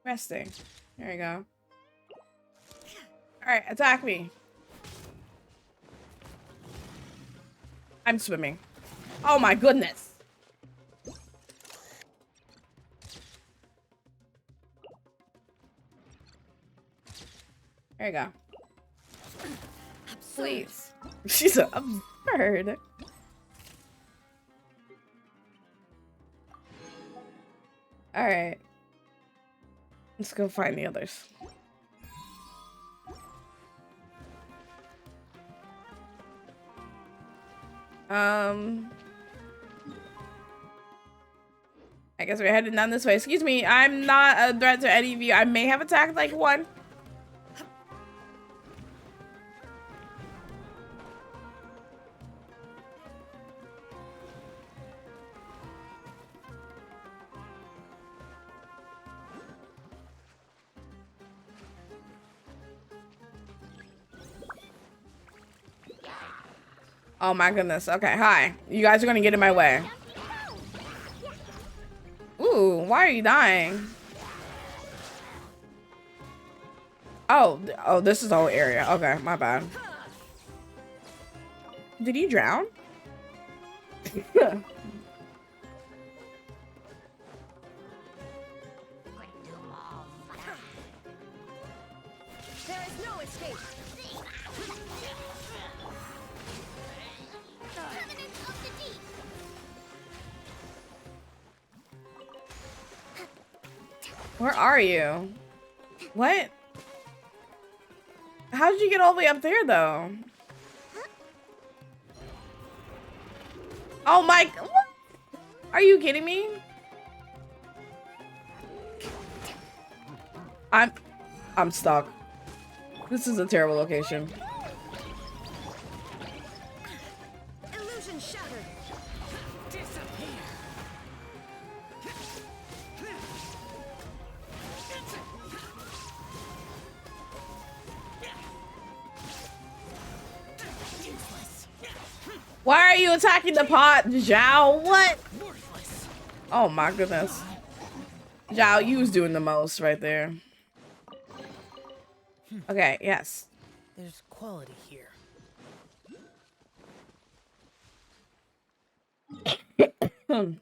Speaker 1: Resting. There you go. Alright, attack me. I'm swimming. Oh my goodness. There you go. Please. She's absurd. Alright. Let's go find the others. I guess we're heading down this way. Excuse me, I'm not a threat to any of you. I may have attacked like one. Oh my goodness. Okay, hi. You guys are gonna get in my way. Ooh, why are you dying? Oh, this is the whole area. Okay, my bad. Did he drown?
Speaker 15: There is no escape.
Speaker 1: Where are you? What? How did you get all the way up there, though? Oh my... What? Are you kidding me? I'm stuck. This is a terrible location.
Speaker 15: Illusion shattered. Disappear.
Speaker 1: Why are you attacking the pot, Zhao? What? Oh my goodness. Zhao, you was doing the most right there. Okay, yes.
Speaker 17: There's quality here.
Speaker 1: All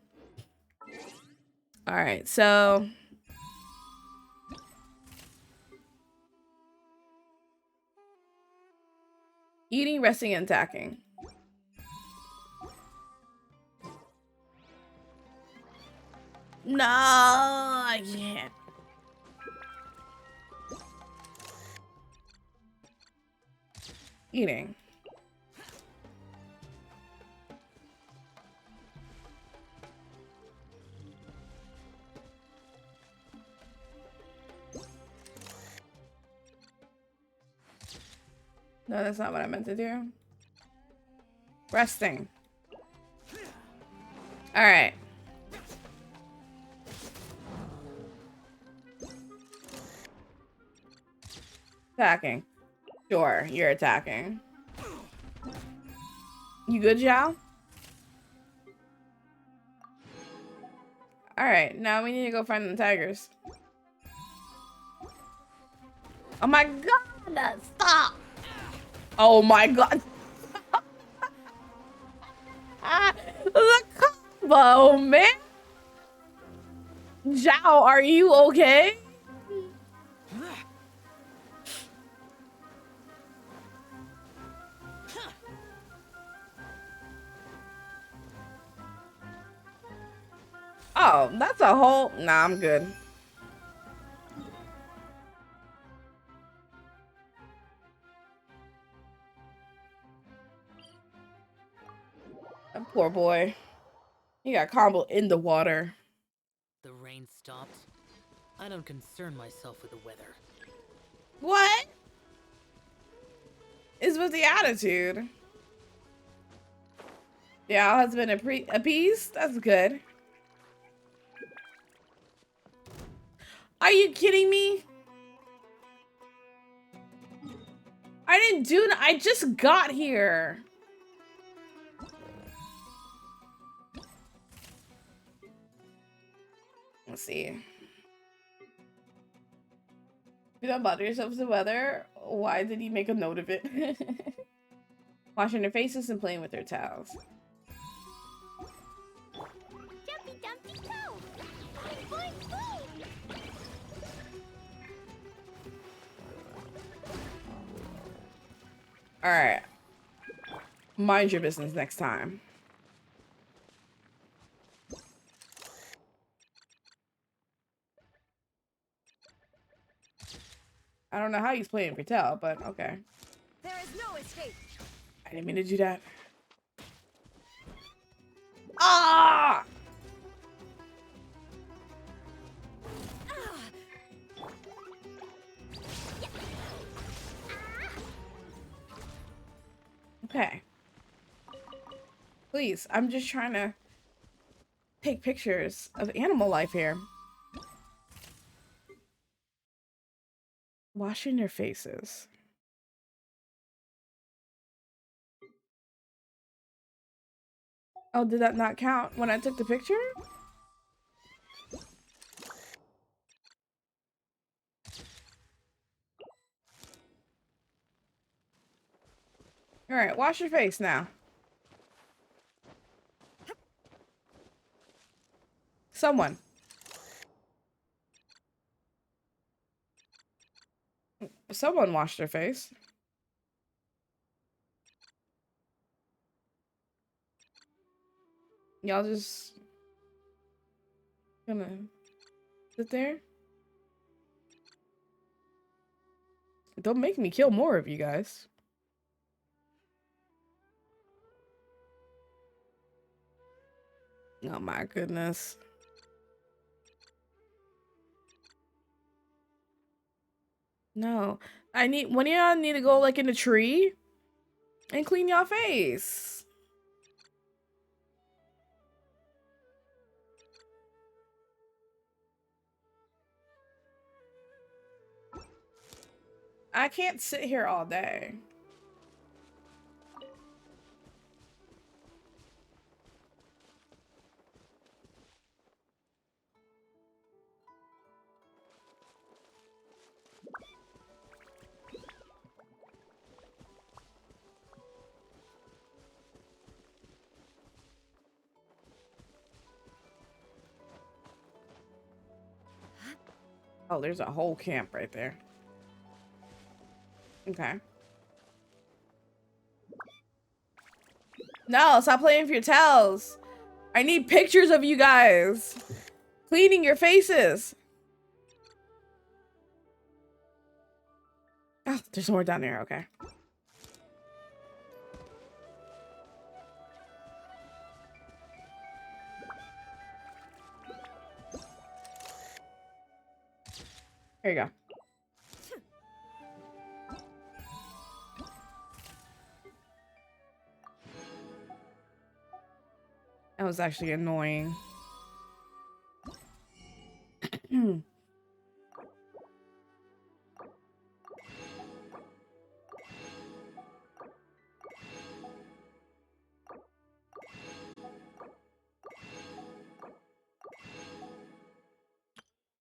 Speaker 1: right, so eating, resting, and attacking. No, I can't. Eating. No, that's not what I meant to do. Resting. All right. Attacking. Sure, you're attacking. You good, Zhao? Alright, now we need to go find the tigers. Oh my god! Stop! Oh my god! The combo, man! Zhao, are you okay? Oh, that's a whole... Nah, I'm good. That poor boy. He got combo in the water.
Speaker 17: The rain stopped. I don't concern myself with the weather.
Speaker 1: What? Is with the attitude. Yeah, has been appeased? That's good. Are you kidding me? I didn't do that. I just got here. Let's see. If you don't bother yourself with the weather, why did he make a note of it? Washing their faces and playing with their towels.
Speaker 12: Jumpy dumpty toe! Boing boing boing!
Speaker 1: Alright. Mind your business next time. I don't know how he's playing Patel, but okay.
Speaker 15: There is no escape.
Speaker 1: I didn't mean to do that. Ah! Okay. Please, I'm just trying to take pictures of animal life here. Washing their faces. Oh, did that not count when I took the picture? All right, wash your face now. Someone. Someone washed their face. Y'all just gonna sit there? Don't make me kill more of you guys. Oh my goodness. No. One of y'all need to go like in a tree and clean y'all face. I can't sit here all day. Oh, there's a whole camp right there. Okay. No, stop playing with your towels. I need pictures of you guys cleaning your faces. Oh, there's more down there. Okay. Here you go. That was actually annoying.